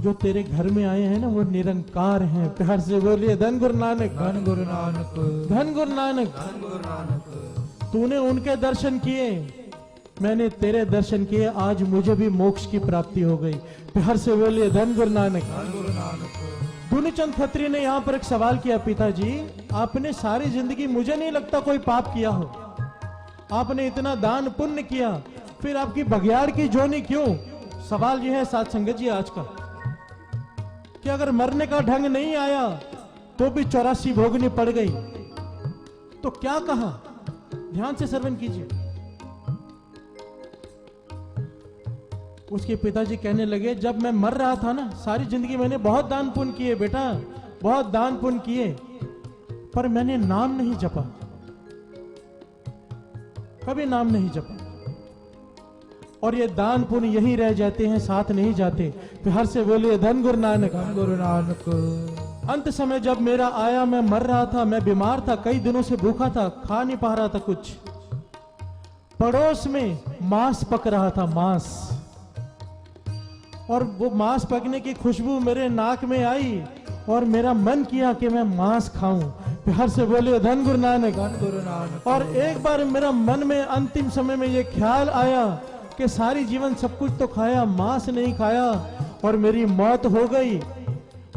जो तेरे घर में आए हैं ना वो निरंकार हैं। प्यार से बोलिए धन गुरु नानक। धन गुरु नानक। धन गुरु नानक। तूने उनके दर्शन किए, मैंने तेरे दर्शन किए, आज मुझे भी मोक्ष की प्राप्ति हो गई। प्यार से बोलिए धन गुरु नानक। धन गुरु नानक। दुनीचंद खत्री ने यहाँ पर एक सवाल किया, पिताजी आपने सारी जिंदगी मुझे नहीं लगता कोई पाप किया हो, आपने इतना दान पुण्य किया, फिर आपकी बघियाड़ की जोनी क्यों? सवाल यह है साथ संगत जी आज का, कि अगर मरने का ढंग नहीं आया तो भी 84 भोगनी पड़ गई, तो क्या कहा? ध्यान से श्रवण कीजिए। उसके पिताजी कहने लगे जब मैं मर रहा था ना, सारी जिंदगी मैंने बहुत दान पुण्य किए बेटा, बहुत दान पुण्य किए, पर मैंने नाम नहीं जपा, कभी नाम नहीं जपा, और ये दान पुण्य यही रह जाते हैं, साथ नहीं जाते। प्यार से बोलिए धन गुरु नानक। धन गुरु नानक। अंत समय जब मेरा आया, मैं मर रहा था, मैं बीमार था, कई दिनों से भूखा था, खा नहीं पा रहा था कुछ, पड़ोस में मांस पक रहा था, मांस, और वो मांस पकने की खुशबू मेरे नाक में आई और मेरा मन किया कि मैं मांस खाऊं। प्यार से बोलिए धन गुरु नानक। धन गुरु नानक। और एक बार मेरा मन में अंतिम समय में ये ख्याल आया कि सारी जीवन सब कुछ तो खाया, मांस नहीं खाया, और मेरी मौत हो गई,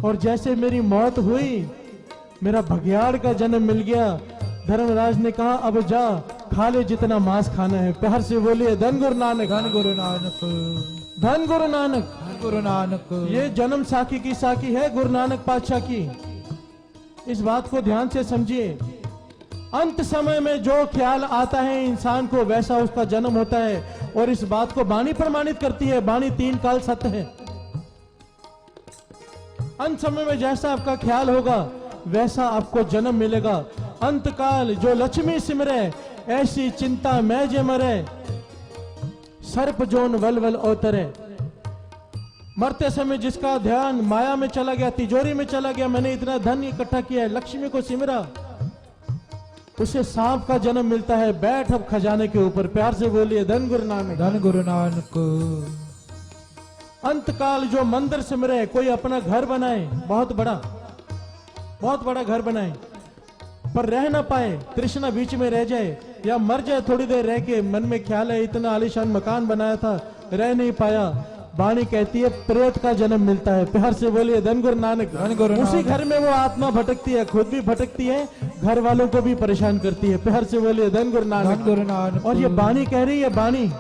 और जैसे मेरी मौत हुई मेरा बघियाड़ का जन्म मिल गया। धर्मराज ने कहा अब जा खा ले जितना मांस खाना है। प्यार से बोलिए धन गुरु नानक। धन गुरु नानक। धन गुरु नानक। धन गुरु नानक। ये जन्म साखी की साखी है गुरु नानक पातशाह की, इस बात को ध्यान से समझिए। अंत समय में जो ख्याल आता है इंसान को वैसा उसका जन्म होता है। और इस बात को वाणी प्रमाणित करती है। वाणी 3 काल सत्य है। अंत समय में जैसा आपका ख्याल होगा वैसा आपको जन्म मिलेगा। अंत काल जो लक्ष्मी सिमरे ऐसी चिंता मैं जे मरे, सर्प जोन वल अवतरे। मरते समय जिसका ध्यान माया में चला गया, तिजोरी में चला गया, मैंने इतना धन इकट्ठा किया है, लक्ष्मी को सिमरा, उसे सांप का जन्म मिलता है। बैठ अब खजाने के ऊपर, प्यार से बोलिए धन गुरु नानक। धन गुरु नानक। अंत काल जो मंदिर सिमरे, कोई अपना घर बनाए बहुत बड़ा घर बनाए पर रह ना पाए, तृष्णा बीच में रह जाए या मर जाए थोड़ी देर रह के, मन में ख्याल है इतना आलीशान मकान बनाया था रह नहीं पाया, वाणी कहती है प्रेत का जन्म मिलता है। प्यार से बोलिए धन गुरु नानक। धन गुरु नानक। उसी घर में वो आत्मा भटकती है, खुद भी भटकती है, घर वालों को भी परेशान करती है। प्यार से बोलिए धन गुरु धन नानक। गुरु नानक। और ये वाणी कह रही है, वाणी,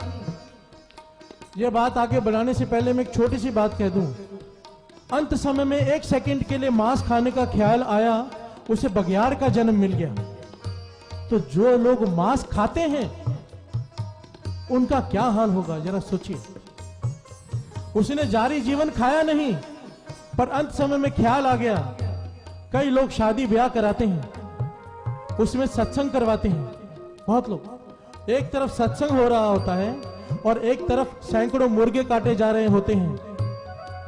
ये बात आगे बढ़ाने से पहले मैं एक छोटी सी बात कह दूं। अंत समय में 1 सेकंड के लिए मांस खाने का ख्याल आया, उसे बघियार का जन्म मिल गया। तो जो लोग मांस खाते हैं उनका क्या हाल होगा जरा सोचिए। उसने जारी जीवन खाया नहीं, पर अंत समय में ख्याल आ गया। कई लोग शादी ब्याह कराते हैं, उसमें सत्संग करवाते हैं। बहुत लोग, एक तरफ सत्संग हो रहा होता है और एक तरफ सैकड़ों मुर्गे काटे जा रहे होते हैं।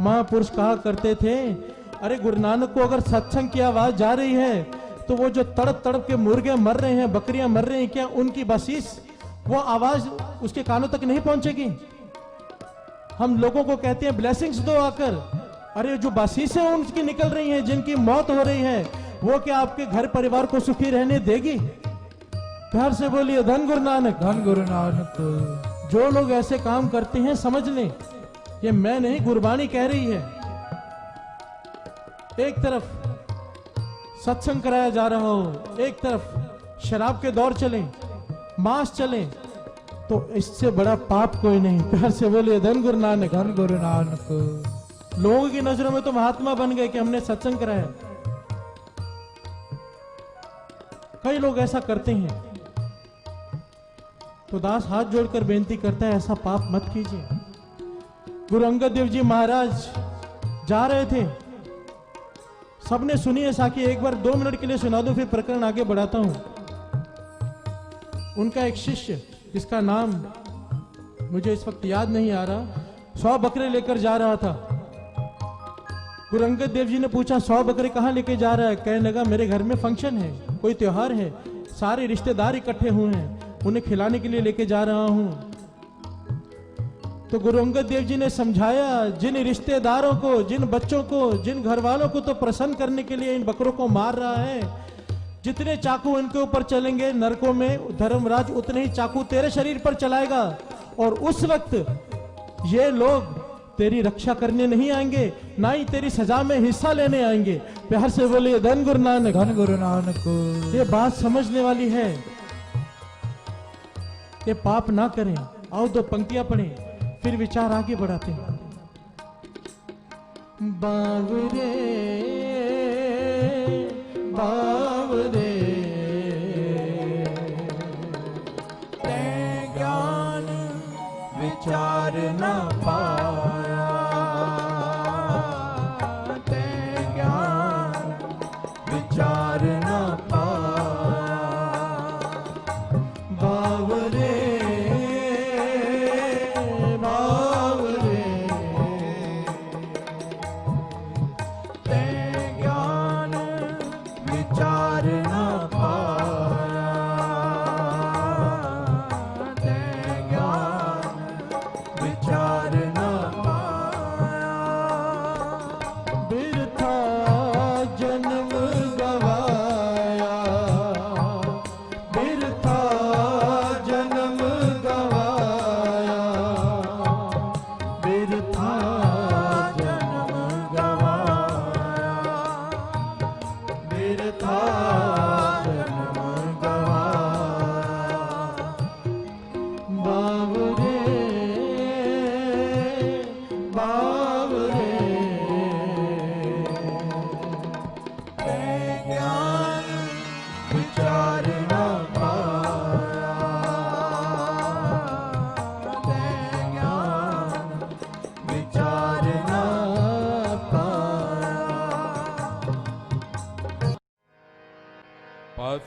महापुरुष कहा करते थे, अरे गुरु नानक को अगर सत्संग की आवाज जा रही है तो वो जो तड़प तड़प के मुर्गे मर रहे हैं, बकरियां मर रही हैं, क्या उनकी बसीस, वो आवाज उसके कानों तक नहीं पहुंचेगी? हम लोगों को कहते हैं ब्लेसिंग्स दो आकर, अरे जो बसीसें उनकी निकल रही हैं, जिनकी मौत हो रही है, वो क्या आपके घर परिवार को सुखी रहने देगी? प्यार से बोलिए धन गुरु नानक। धन गुरु नानक। जो लोग ऐसे काम करते हैं समझ लें, ये मैं नहीं, गुरबानी कह रही है। एक तरफ सत्संग कराया जा रहा हो, एक तरफ शराब के दौर चले, मांस चले, तो इससे बड़ा पाप कोई नहीं। प्यार से बोलिए धन गुरु नानक। धन गुरु नानक। लोगों की नजरों में तो महात्मा बन गए कि हमने सत्संग कराया। कई लोग ऐसा करते हैं, तो दास हाथ जोड़कर बेनती करता है ऐसा पाप मत कीजिए। गुरु अंगद देव जी महाराज जा रहे थे, सबने सुनी है साखी, एक बार 2 मिनट के लिए सुना दो फिर प्रकरण आगे बढ़ाता हूं। उनका एक शिष्य जिसका नाम मुझे इस वक्त याद नहीं आ रहा, 100 बकरे लेकर जा रहा था। गुरु अंगद देव जी ने पूछा 100 बकरे कहां लेके जा रहा है? कहने लगा मेरे घर में फंक्शन है, कोई त्योहार है, सारे रिश्तेदार इकट्ठे हुए हैं, उन्हें खिलाने के लिए लेके जा रहा हूं। तो गुरु अंगद देव जी ने समझाया, जिन रिश्तेदारों को, जिन बच्चों को, जिन घर वालों को तो प्रसन्न करने के लिए इन बकरों को मार रहा है, जितने चाकू इनके ऊपर चलेंगे नरकों में, धर्मराज उतने ही चाकू तेरे शरीर पर चलाएगा। और उस वक्त ये लोग तेरी रक्षा करने नहीं आएंगे, ना ही तेरी सजा में हिस्सा लेने आएंगे। प्यार से बोलिए धन गुरु नानक। धन गुरु नानक। ये बात समझने वाली है, ये पाप ना करें। आओ 2 पंक्तियां पढ़ें, फिर विचार आगे बढ़ाते हैं। बावरे बावरे ते ज्ञान विचार न पाया, ते ज्ञान विचार न पाया। बावरे बावरे ते ज्ञान विचार न पाया, ते ज्ञान विचार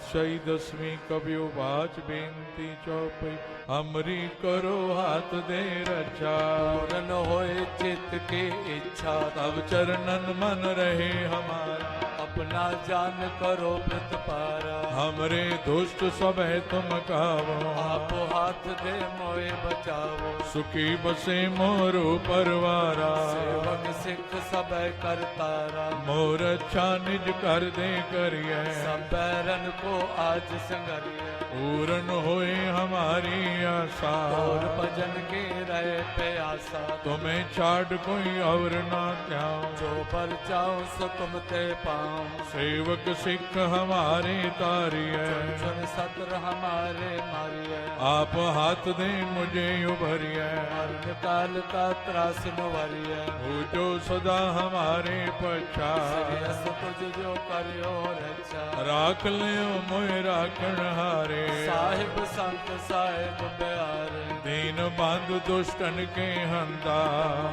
ਪਾਤਸ਼ਾਹੀ ਦਸਵੀਂ ਕਬਿਓ ਬਾਚ ਬੇਨਤੀ ਚੌਪਈ ਅਮਰੀ ਕਰੋ ਹੱਥ ਦੇ ਰੱਛਾ पूरन होए चित्त की इच्छा ਤਬ ਚਰਨਨ ਮਨ ਰਹੇ ਹਮਾਰਾ अपना जान करो प्रतपारा हमरे दुष्ट सब है तुम कावो आप हाथ दे मोए बचावो सुखी बसे मोरो परवारा सेवक सिख सब करतारा मोर अच्छा निज कर दे करिए सब बैरन को आज संगरिए पूरन होए हमारी आशा और भजन के रहे प्यासा तुम्हें छाड़ कोई और ना त्याओ जो पर जाओ सो तुम ते पाओ सेवक सिख हमारे तारिए चुन सतर हमारे मारिए आप हाथ दे मुझे उभरिए मरण काल का त्रास नुवरिए हो जो सदा हमारे पछा श्रेयस तुझ जो करियो रक्षा राख लियो मोय राखण हारे साहिब संत साहिब प्यारे दीन बंधु दुष्टन के हंता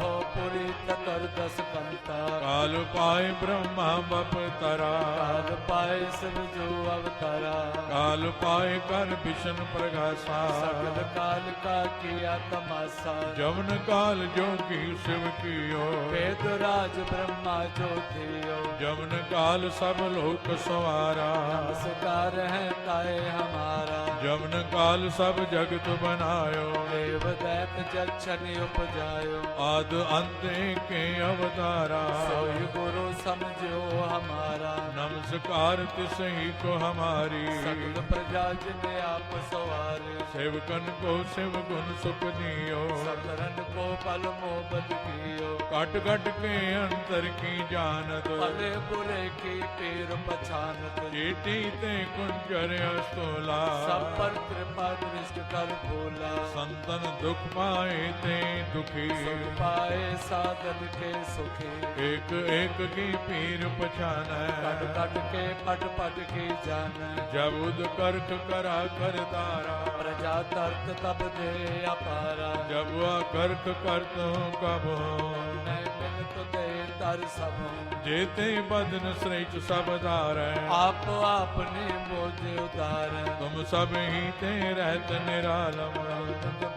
हो पुरी चतुर्दश कंता काल पाए ब्रह्मा बप तरा काल पाए सब जो अवतारा काल पाए कर विष्ण प्रगासा सकल काल का किया तमाशा जवन काल जो की शिव कियो वेद राज ब्रह्मा जो थियो जवन काल सब लोक सवारा नमस्कार है ताए हमारा जवन काल सब जगत बनायो देव दैत जक्षण उपजायो आद अंत के अवतारा सोई गुरु समझो हमारा नमस्कार तिसही को हमारी सकल प्रजा जिने आप सवारे सेवकन को शिव गुण सुख दियो सकरन को पल मोहब्बत कियो कट कट के अंतर की जानत भले बुरे की पीर पछानत चेटी ते कुंजर अस्तोला सब पर कृपा दृष्ट कर भोला संतन दुख पाए ते दुखी सुख पाए साधन के सुखी एक एक की पीर पछान कट कट के पट पट की जान जब उद करख करा कर तारा प्रजा तर्क तब दे अपारा जब वह करख करत हूँ कब हो नहीं मिल तो दे तर सब जेते बदन श्रेष्ठ सब धार आप आपने बोझ उतार तुम सब ही ते रहत निरालम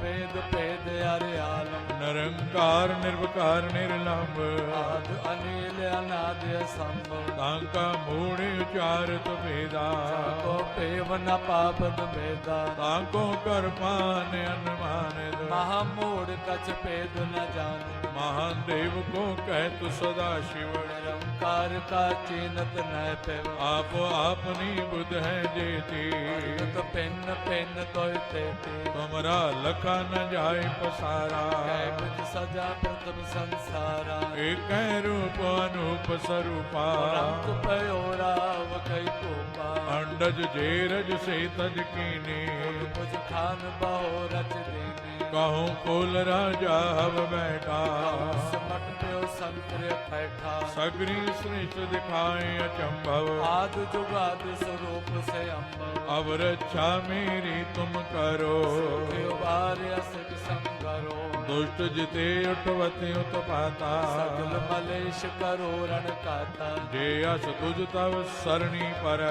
भेद भेद अरे आलम निरंकार निर्विकार निर्लंब आद अनिल अनाद संभव तांका मूढ़ उचारत भेदा को पेव न पावन भेदा तांको कर पान अनुमान महामूढ़ कछ भेद न जान महान देव को कहत सदा शिव निरंकार का चीनत न पेव आप आपनी बुध है जेती तो पेन पेन तो तेती तुमरा लखा न जाय पसारा कैबज सजा प्रथम संसारा एक रूप अनूप स्वरूपा रंग पयोराव कई कोपा अंडज जेरज से तज कीने मुझ खान बहो रच देने कहूँ कुल राजा हव बैठा समट प्यो संकर बैठा सगरी श्रेष्ठ दिखाए अचंभव आद जुगाद स्वरूप से अम्ब अब रक्षा मेरी तुम करो सिख संगरो दुष्ट जिते उठवते उत्पाता सगल मलेश करो रण काता जे अस तुझ तव सरणी पर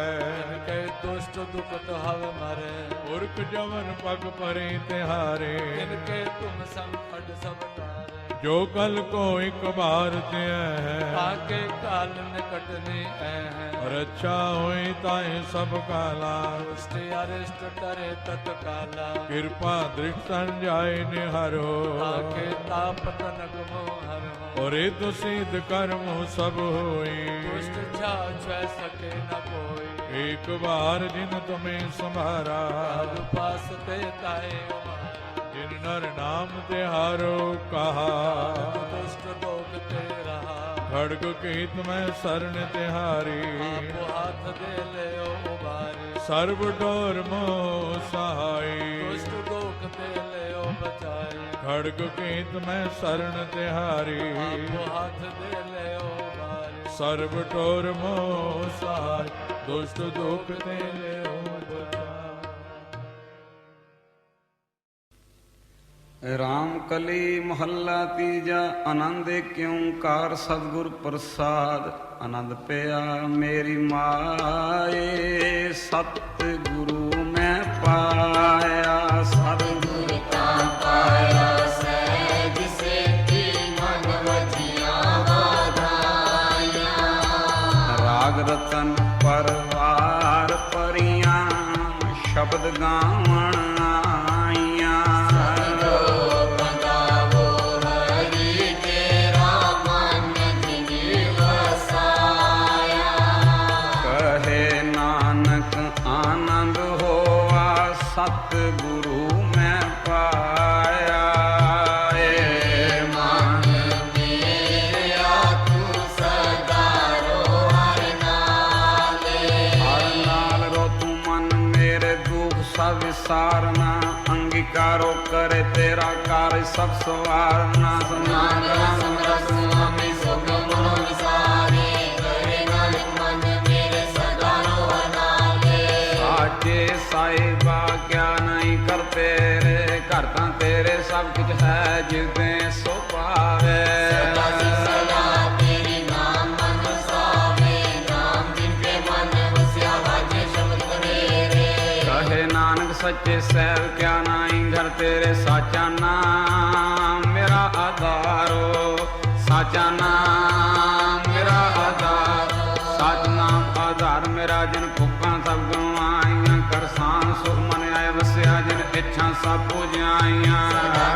के दुष्ट दुखत हव मरे उर्क जवन पग परे तिहारे इनके तुम संकट सब तारे जो कल को एक बार ते है आके काल निकटने है रक्षा होई ताए सब काला दुष्ट अरिष्ट करे तत्काला कृपा दृष्ट जाय निहरो आके ताप तनक मोहर और तो सिद्ध कर्म सब होई दुष्ट छा सके न कोई एक बार जिन तुम्हें संभारा काल पास ते ताए उमारा जिन नर नाम तिहारो कहा दुष्ट लोग ते रहा खड़ग कीत में शरण तिहारी आप हाथ दे ले उबारी सर्व डोर मोह सहाई दुष्ट लोग ते ले बचाई खड़ग कीत में शरण तिहारी आप हाथ दे ले उबारी सर्व डोर मोह सहाय दुष्ट दुख ते ले ਰਾਮ ਕਲੀ ਮਹੱਲਾ ਤੀਜਾ। ਆਨੰਦ ਏਕ ਓੰਕਾਰ ਸਤਿਗੁਰ ਪ੍ਰਸਾਦ। ਆਨੰਦ ਪਿਆ ਮੇਰੀ ਮਾਏ, ਸਤਿਗੁਰੂ ਮੈਂ ਪਾਇਆ। ਸਤਿਗੁਰ ਤਾਂ ਪਾਇਆ ਸਹਿਜ ਸੇਤੀ, ਮਨ ਵਜੀਆਂ ਵਾਧਾਈਆਂ। ਰਾਗ ਰਤਨ ਪਰਵਾਰ ਪਰੀਆਂ, ਸ਼ਬਦ ਗਾਵਣ ਆਈਆਂ। ਕਹੇ ਨਾਨਕ ਆਨੰਦ ਹੋਆ, ਸਤਿਗੁਰੂ ਮੈਂ ਪਾਇਆ। ਏ ਮਨ ਮੇਰਿਆ ਤੂੰ ਸਦਾ ਰੋ ਹਰ ਨਾਲੇ। ਹਰ ਨਾਲ ਰੋ ਤੂੰ ਮਨ ਮੇਰੇ, ਦੁਖ ਸਭ ਵਿਸਾਰਨਾ। ਅੰਗੀਕਾਰੋ ਕਰੇ ਤੇਰਾ ਕਾਰਜ ਸਭ ਸਵਾਰਨਾ। ਸਮਾਨ ਕਰਾਂ ਸਮਰਸ ਸੁਆਮੀ ਸੁਖ ਮਨੋ ਵਿਸਾਰੇ। ਕਰੇ ਨਾਨਕ ਮਨ ਮੇਰੇ ਸਦਾ ਰੋ ਹਰ ਨਾਲੇ। ਸਾਚੇ ਸਾਹਿਬਾ ਕਿਆ ਨਹੀਂ ਕਰ ਤੇਰੇ, ਘਰ ਤਾਂ ਤੇਰੇ ਸਭ ਕੁਝ ਹੈ ਜਿਵੇਂ ਸੋ ਪਾਵੇ। ਸਦਾ ਸਦਾ ਤੇਰੀ ਨਾਮ ਮਨ ਵਸਾਵੇ, ਨਾਮ ਜਿਨ ਕੇ ਮਨ ਵਸਿਆ ਵਾਜੇ ਸ਼ਬਦ ਕਬੀਰੇ। ਕਹੇ ਨਾਨਕ ਸੱਚੇ ਸਹਿਬ ਕਿਆ ਨਾਹੀ ਘਰ ਤੇਰੇ, ਸਾਚਾ ਨਾਮ ਮੇਰਾ ਆਧਾਰੋ। ਸਾਚਾ ਨਾਮ ਮੇਰਾ ਆਧਾਰ, ਸਚ ਨਾਮ ਆਧਾਰ ਮੇਰਾ। ਜਿਨ ਭੁੱਖਾਂ ਸਭ ਗਵਾਈਆਂ, ਕਰਸਾਨ ਸੁਖ ਮਨ ਆਏ ਵਸਿਆ। ਜਿਨ ਇੱਛਾ ਸਭ ਪੁਜਾਈਆਂ,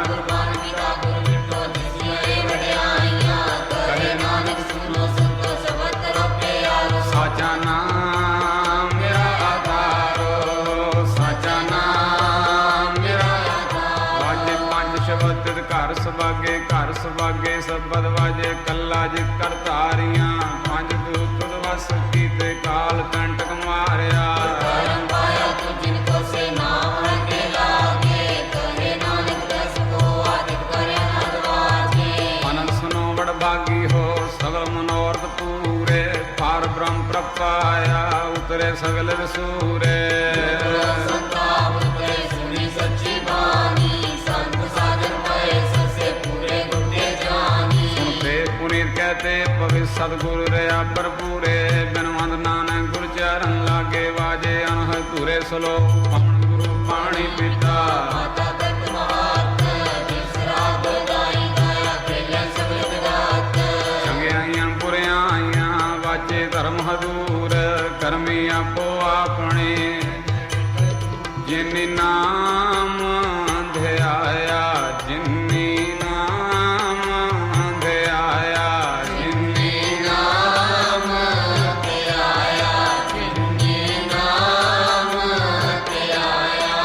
ਗੁਰਬਾਣੀ ਦਾ ਗੁਰ ਮਿਟੋ ਦਿਸਿਆ ਵਡਿਆਈਆਂ। ਕਹੇ ਨਾਨਕ ਸੁਣੋ ਸੰਤੋ ਸ਼ਬਦ ਕਰੋ ਪਿਆਰੋ। ਸਾਚਾ ਨਾਮ ਮੇਰਾ ਆਧਾਰੋ, ਸਾਚਾ ਨਾਮ ਮੇਰਾ ਆਧਾਰ। ਵਾਜੇ ਪੰਜ ਸ਼ਬਦ ਘਰ ਸੁਭਾਗੇ, ਘਰ ਸੁਭਾਗੇ ਸ਼ਬਦ ਵਾਜੇ। ਕੱਲਾ ਜਿ ਕਰ ਧਾਰੀਆਂ, ਪੰਜ ਦੂਤ ਵਸ ਕੀਤੇ। ਕਾਲ ਕੰਟਕ ਮਾਰਿਆ, ਕਰਮ ਪਾਇਆ ਤੂੰ ਜਿਨ ਕੋ ਸੇ ਨਾਮ ਰੰਗੇ ਲਾਗੇ। ਕਹੇ ਨਾਨਕ ਦਸ ਕੋ ਆਦਿਕ ਕਰਿਆ ਨਦਵਾਜੇ। ਆਨੰਦ ਸੁਨੋ ਬੜ ਭਾਗੀ ਹੋ, ਸਗਲ ਮਨੋਰਥ ਪੂਰੇ। ਪਾਰ ਬ੍ਰਹਮ ਪ੍ਰਪਾਇਆ, ਉਤਰੇ ਸਗਲ ਵਿਸੂਰੇ। ਸੰਤਾਪ ਉਤਰੇ ਸੁਣੀ ਸੱਚੀ ਬਾਣੀ, ਸੰਤ ਸਾਜਨ ਪਏ ਸਸੇ ਪੂਰੇ ਗੁੱਟੇ ਜਾਨੀ। ਸੁਨਤੇ ਪੁਨੀਤ ਕਹਤੇ ਪਵਿੱਤ ਸਤਿਗੁਰ ਰਿਆ ਭਰਪੂਰੇ। ਬਿਨਵੰਦ ਨਾਨਕ ਗੁਰ ਚਰਨ ਲਾਗੇ, ਵਾਜੇ ਅਨਹਦ ਧੂਰੇ। ਸਲੋ ਪਵਨ ਗੁਰੂ ਪਾਣੀ ਪੀਤਾ, ਮਾਤਾ ਪਿਤ ਮਹਾਤ। ਜਿਸ ਰਾਗ ਗਾਈ ਗਾਇਆ ਖੇਲੇ ਸਗਲ ਜਗਤ। ਚੰਗਿਆਈਆਂ ਬੁਰਿਆਂ ਆਈਆਂ, ਵਾਜੇ ਧਰਮ ਹਦੂਰ। ਕਰਮੀ ਆਪੋ ਆਪਣੇ, ਜਿਨਿ ਨਾਮ ਧਿਆਇਆ। ਜਿਨਿ ਨਾਮ ਧਿਆਇਆ, ਜਿਨਿ ਨਾਮ ਧਿਆਇਆ, ਜਿਨਿ ਨਾਮ ਧਿਆਇਆ।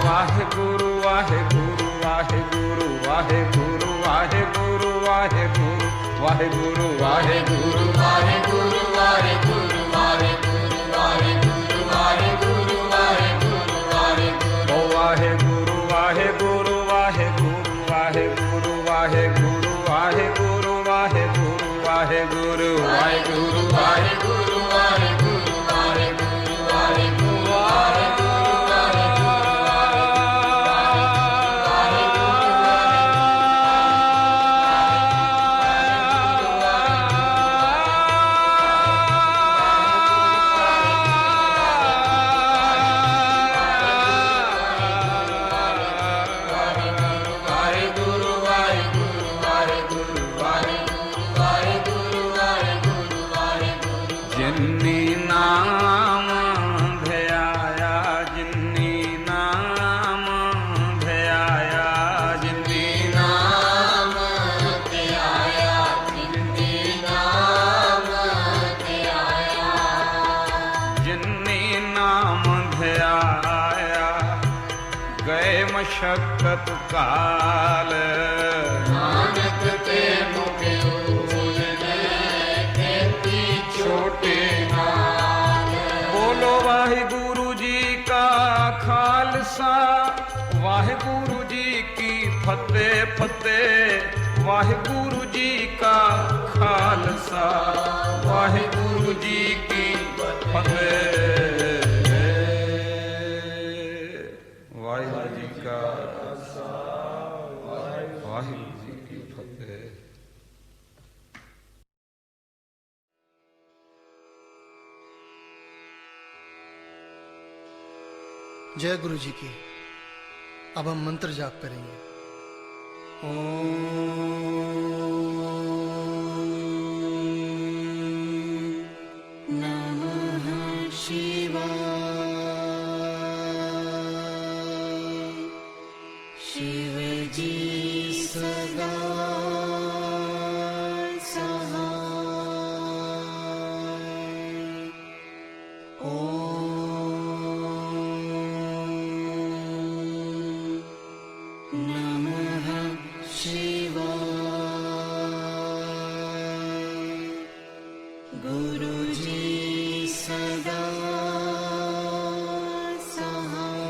ਵਾਹਿਗੁਰੂ ਵਾਹਿਗੁਰੂ ਵਾਹਿਗੁਰੂ ਵਾਹਿਗੁਰੂ ਵਾਹਿਗੁਰੂ ਵਾਹਿਗੁਰੂ ਵਾਹਿਗੁਰੂ ਵਾਹਿਗੁਰੂ ਵਾਹਿਗੁਰੂ ਵਾਹਿਗੁਰੂ ਵਾਹਿਗੁਰੂ ਵਾਹਿਗੁਰੂ ਵਾਹਿਗੁਰੂ ਵਾਹਿਗੁਰੂ ਵਾਹਿਗੁਰੂ ਵਾਹਿਗੁਰੂ। ਓ ਵਾਹਿਗੁਰੂ ਵਾਹਿਗੁਰੂ ਵਾਹਿਗੁਰੂ ਵਾਹਿਗੁਰੂ ਵਾਹਿਗੁਰੂ ਵਾਹਿਗੁਰੂ ਵਾਹਿਗੁਰੂ ਵਾਹਿਗੁਰੂ ਵਾਹਿਗੁਰੂ ਵਾਹਿਗੁਰੂ ਵਾਹਿਗੁਰੂ ਵਾਹਿਗੁਰੂ ਵਾਹਿਗੁਰੂ ਵਾਹਿਗੁਰੂ। ਜਿਨਿ ਨਾਮ ਧਿਆਇਆ, ਜਿਨਿ ਨਾਮ ਧਿਆਇਆ, ਜਿਨਿ ਨਾਮ ਧਿਆਇਆ, ਜਿਨਿ ਨਾਮ ਧਿਆਇਆ, ਜਿਨਿ ਨਾਮ ਧਿਆਇਆ। ਗਏ ਮਸ਼ਕਤ ਕਾਲ, ਨਾਨਕ ਤੇ ਮੁਖ ਛੋਟੇ ਨਾਲ। ਬੋਲੋ ਵਾਹਿਗੁਰੂ ਜੀ ਕਾ ਖਾਲਸਾ, ਵਾਹਿਗੁਰੂ ਜੀ ਕੀ ਫਤਿਹ ਫਤਿਹ। ਵਾਹਿਗੁਰੂ ਜੀ ਕਾ ਖਾਲਸਾ, ਵਾਹਿਗੁਰੂ ਜੀ ਕੀ ਫਤਿਹ। ਵਾਹਿਗੁਰੂ ਜੀ ਕਾ ਖਾਲਸਾ। जय गुरु जी की। अब हम मंत्र जाप करेंगे। नमः शिवाय। शिव जी सदा सहाय। नमः शिवाय। गुरुजी सदा सहाय।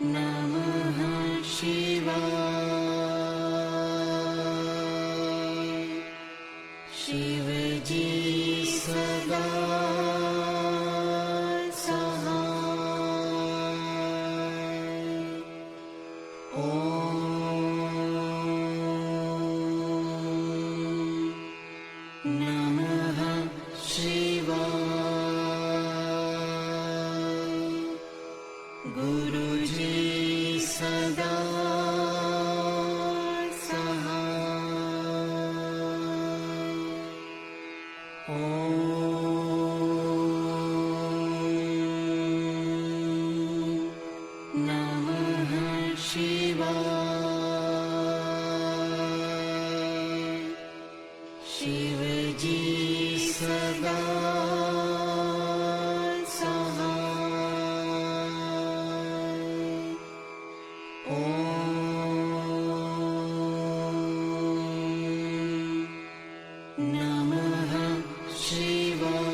नमः शिवाय। शिव जी सदा सहाय। नमः शिवाय। गुरुजी सदा नमः शिवाय। शिव जी सदा सहाय। नमः शिवाय।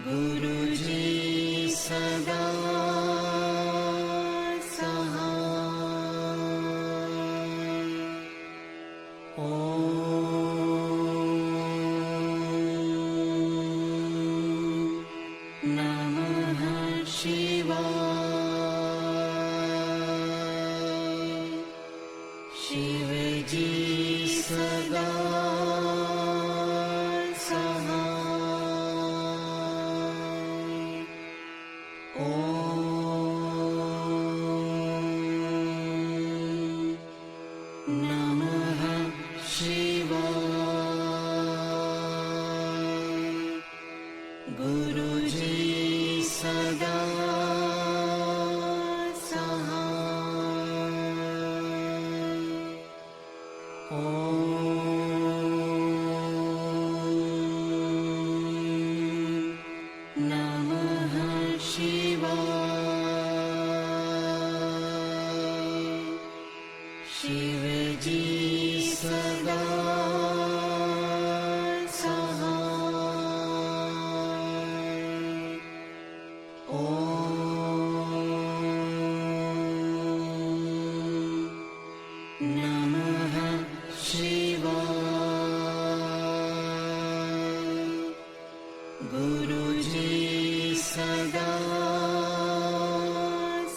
गुरुजी सदा सहाय। नमः शिवाय। शिव जी सदा सहाय। नमः शिवाय। गुरुजी सदा सहाय। नमः शिवाय। शिव जी सदा सहाय। नमः शिवाय। गुरुजी सदा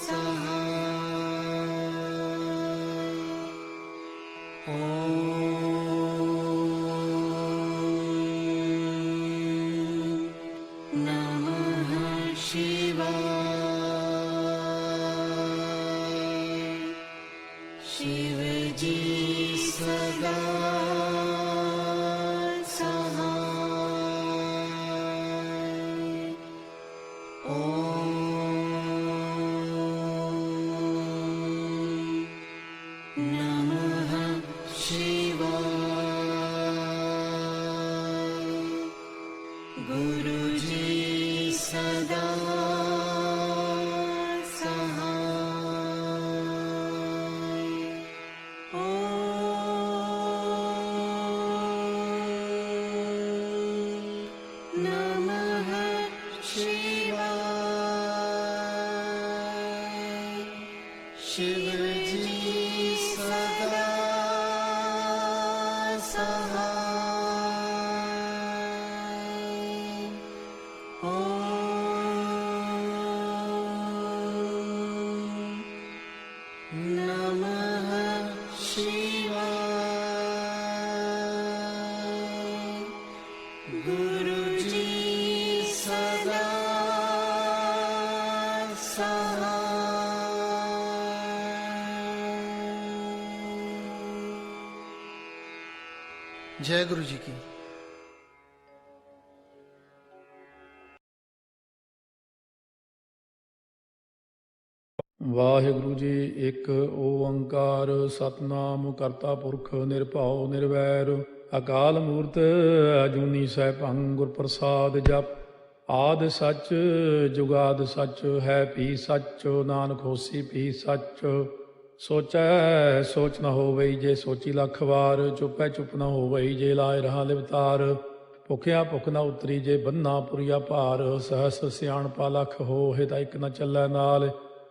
सहाय। नमः शिवाय। शिव जी सदा सहाय। नमः शिवाय। गुरुजी सदा सहाय। नमः शिवाय। शिव जी सदा सहाय। नमः जय गुरु जी की। ਵਾਹਿਗੁਰੂ ਜੀ ਇੱਕ ਓੰਕਾਰ ਸਤਨਾਮ ਕਰਤਾ ਪੁਰਖ ਨਿਰਭਉ ਨਿਰਵੈਰ ਅਕਾਲ ਮੂਰਤ ਅਜੂਨੀ ਸੈਭੰ ਗੁਰ ਪ੍ਰਸਾਦ ਜਪ ਆਦਿ ਸੱਚ ਜੁਗਾਦ ਸੱਚ ਹੈ ਭੀ ਸੱਚ ਨਾਨਕ ਹੋਸੀ ਭੀ ਸੱਚ ਸੋਚੈ ਸੋਚ ਨ ਹੋਵਈ ਜੇ ਸੋਚੀ ਲੱਖ ਵਾਰ ਚੁੱਪੈ ਚੁੱਪ ਨ ਹੋਵਈ ਜੇ ਲਾਇ ਰਹਾ ਲਿਵਤਾਰ ਭੁਖਿਆ ਭੁਖ ਨ ਉਤਰੀ ਜੇ ਬੰਨਾ ਪੁਰੀਆ ਭਾਰ ਸਹਸ ਸਿਆਣਪਾ ਲਖ ਹੋਏ ਤਾਂ ਇੱਕ ਨ ਚੱਲੈ ਨਾਲ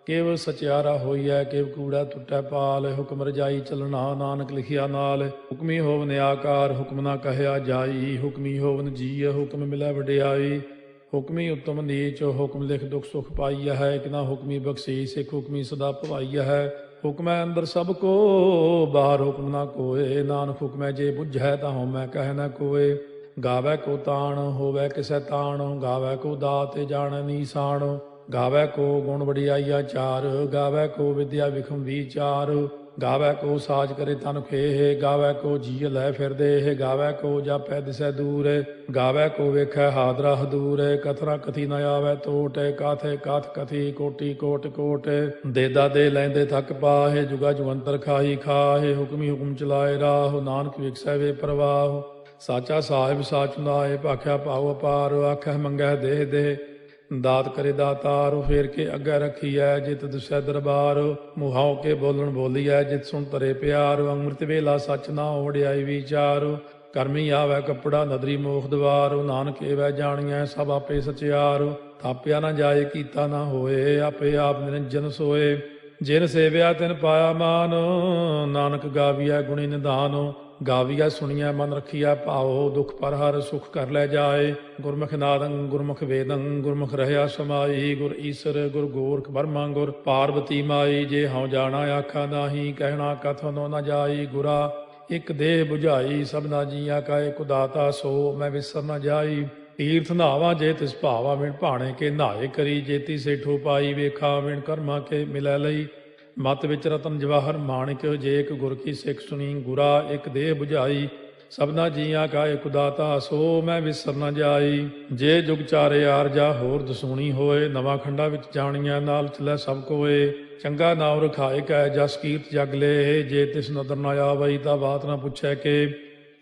ਕੇਵ ਸਚਿਆਰਾ ਹੋਈਐ ਕੇਵ ਕੂੜਾ ਟੁੱਟੈ ਪਾਲ ਹੁਕਮ ਰਜਾਈ ਚੱਲਣਾ ਨਾਨਕ ਲਿਖਿਆ ਨਾਲ ਹੁਕਮੀ ਹੋਵਨ ਆਕਾਰ ਹੁਕਮ ਨਾ ਕਹਿਆ ਜਾਈ ਹੁਕਮੀ ਹੋਵਨ ਜੀ ਹੁਕਮ ਮਿਲੈ ਵਡਿਆਈ ਹੁਕਮੀ ਉਤਮ ਨੀਚ ਹੁਕਮ ਲਿਖ ਦੁਖ ਸੁਖ ਪਾਈਆ ਹੈ ਇੱਕ ਨਾ ਹੁਕਮੀ ਬਖਸ਼ੀਸ ਇੱਕ ਹੁਕਮੀ ਸਦਾ ਭਵਾਈਆ ਹੈ ਹੁਕਮੈ ਅੰਦਰ ਸਭ ਕੋ ਬਾਹਰ ਹੁਕਮ ਨਾ ਕੋਏ ਨਾਨਕ ਹੁਕਮੈ ਜੇ ਬੁਝੈ ਤਾਂ ਹਉਮੈ ਕਹਿ ਨਾ ਕੋਏ ਗਾਵੈ ਕੋ ਤਾਣ ਹੋਵੈ ਕਿਸੈ ਤਾਣ ਗਾਵੈ ਕੋ ਦਾਤ ਜਾਣੈ ਨੀਸਾਨ ਗਾਵੈ ਕੋ ਗੁਣ ਵਡਿਆਈਆ ਚਾਰ ਗਾਵੈ ਕੋ ਵਿਦਿਆ ਵਿਖਮ ਵਿਚਾਰ ਗਾਵੈ ਕੋ ਸਾਜ ਕਰੇ ਤਨ ਖੇਹ ਗਾਵੈ ਕੋ ਜੀ ਲੈ ਫਿਰਦੇ ਗਾਵੈ ਕੋ ਜਾਪੈ ਦਿਸੈ ਦੂਰ ਗਾਵੈ ਕੋ ਵੇਖੈ ਹਾਦਰਾ ਹਦੂਰ ਕਥਨਾ ਕਥੀ ਨ ਆਵੈ ਟੋਟ ਕਾਥੇ ਕਾਥ ਕਥੀ ਕੋਟੀ ਕੋਟ ਕੋਟ ਦੇਦਾ ਦੇ ਲੈਂਦੇ ਥੱਕ ਪਾਹੇ ਜੁਗਾ ਜੁਗੰਤਰ ਖਾਹੀ ਖਾਹੇ ਹੁਕਮੀ ਹੁਕਮ ਚਲਾਏ ਰਾਹ ਨਾਨਕ ਵਿਖਸੈ ਵੇ ਪ੍ਰਵਾਹ ਸਾਚਾ ਸਾਹਿਬ ਸਾਚ ਨਾਏ ਭਾਖਿਆ ਭਾਉ ਅਪਾਰ ਆਖੈ ਮੰਗੈ ਦੇਹ ਦੇ ਦਾਤ ਕਰੇ ਦਾਤਾਰ ਫੇਰ ਕੇ ਅੱਗੇ ਰੱਖੀਐ ਜਿਤ ਦੁਸੈ ਦਰਬਾਰ ਮੁਹਾਉ ਕੇ ਬੋਲਣ ਬੋਲੀਐ ਜਿਤ ਸੁਣ ਤਰੇ ਪਿਆਰ ਅੰਮ੍ਰਿਤ ਵੇਲਾ ਸੱਚ ਨਾ ਓੜਿਆਈ ਵਿਚਾਰ ਕਰਮੀ ਆਵੈ ਕੱਪੜਾ ਨਦਰੀ ਮੋਖ ਦਵਾਰ ਨਾਨਕ ਏਵੈ ਜਾਣੀਐ ਸਭ ਆਪੇ ਸਚਿਆਰ ਥਾਪਿਆ ਨਾ ਜਾਏ ਕੀਤਾ ਨਾ ਹੋਏ ਆਪੇ ਆਪ ਨਿਰੰਜਨ ਸੋਏ ਜਿਨ ਸੇਵਿਆ ਤਿਨ ਪਾਇਆ ਮਾਨ ਨਾਨਕ ਗਾਵੀਐ ਗੁਣੀ ਨਿਧਾਨ ਗਾਵੀਐ ਸੁਣੀਐ ਮਨ ਰਖੀਐ ਭਾਉ ਦੁਖ ਪਰ ਹਰ ਸੁਖ ਕਰ ਲੈ ਜਾਏ ਗੁਰਮੁਖ ਨਾਦੰ ਗੁਰਮੁਖ ਵੇਦੰ ਗੁਰਮੁਖ ਰਹਿਆ ਸਮਾਈ ਗੁਰ ਈਸਰ ਗੁਰ ਗੋਰਖ ਬਰਮਾ ਗੁਰ ਪਾਰਵਤੀ ਮਾਈ ਜੇ ਹਉ ਜਾਣਾ ਆਖਾ ਨਾਹੀ ਕਹਿਣਾ ਕਥਨੋ ਨ ਜਾਈ ਗੁਰਾ ਇਕ ਦੇਹ 부ਝਾਈ ਸਭਨਾ ਜੀਆਂ ਕਾ ਇਕ ਦਾਤਾ ਸੋ ਮੈਂ ਵਿਸਰ ਨ ਜਾਈ ਤੀਰਥ ਨਾਵਾਂ ਜੇ ਤਿਸ ਭਾਵਾ ਵਿਣ ਭਾਣੇ ਕੇ ਨਹਾਏ ਕਰੀ ਜੇਤੀ ਸੇਠੋ ਪਾਈ ਵੇਖਾ ਵਿਣ ਕਰਮਾ ਕੇ ਮਿਲੈ ਲਈ ਮਤ ਵਿੱਚ ਰਤਨ ਜਵਾਹਰ ਮਾਣਿਕ ਜੇ ਇੱਕ ਗੁਰ ਕੀ ਸਿੱਖ ਸੁਣੀ ਗੁਰਾ ਇੱਕ ਦੇਹ 부ਝਾਈ ਸਭਨਾ ਜੀਆਂ ਕਾ ਇਕ ਦਾਤਾ ਸੋ ਮੈਂ ਵਿਸਰ ਨ ਜਾਈ ਜੇ ਜੁਗ ਚਾਰੇ ਆਰਜਾ ਹੋਰ ਦਸੂਣੀ ਹੋਏ ਨਵਾਂ ਖੰਡਾ ਵਿੱਚ ਜਾਣੀਆਂ ਨਾਲ ਚਲੈ ਸਭ ਕੋਏ ਚੰਗਾ ਨਾਮ ਰਖਾਏ ਕੈ ਜਸ ਕੀਰਤ ਜਗ ਲੇ ਜੇ ਤਿਸ ਨਦਰ ਨ ਆਵਈ ਤਾਂ ਬਾਤ ਨਾ ਪੁੱਛੈ ਕੇ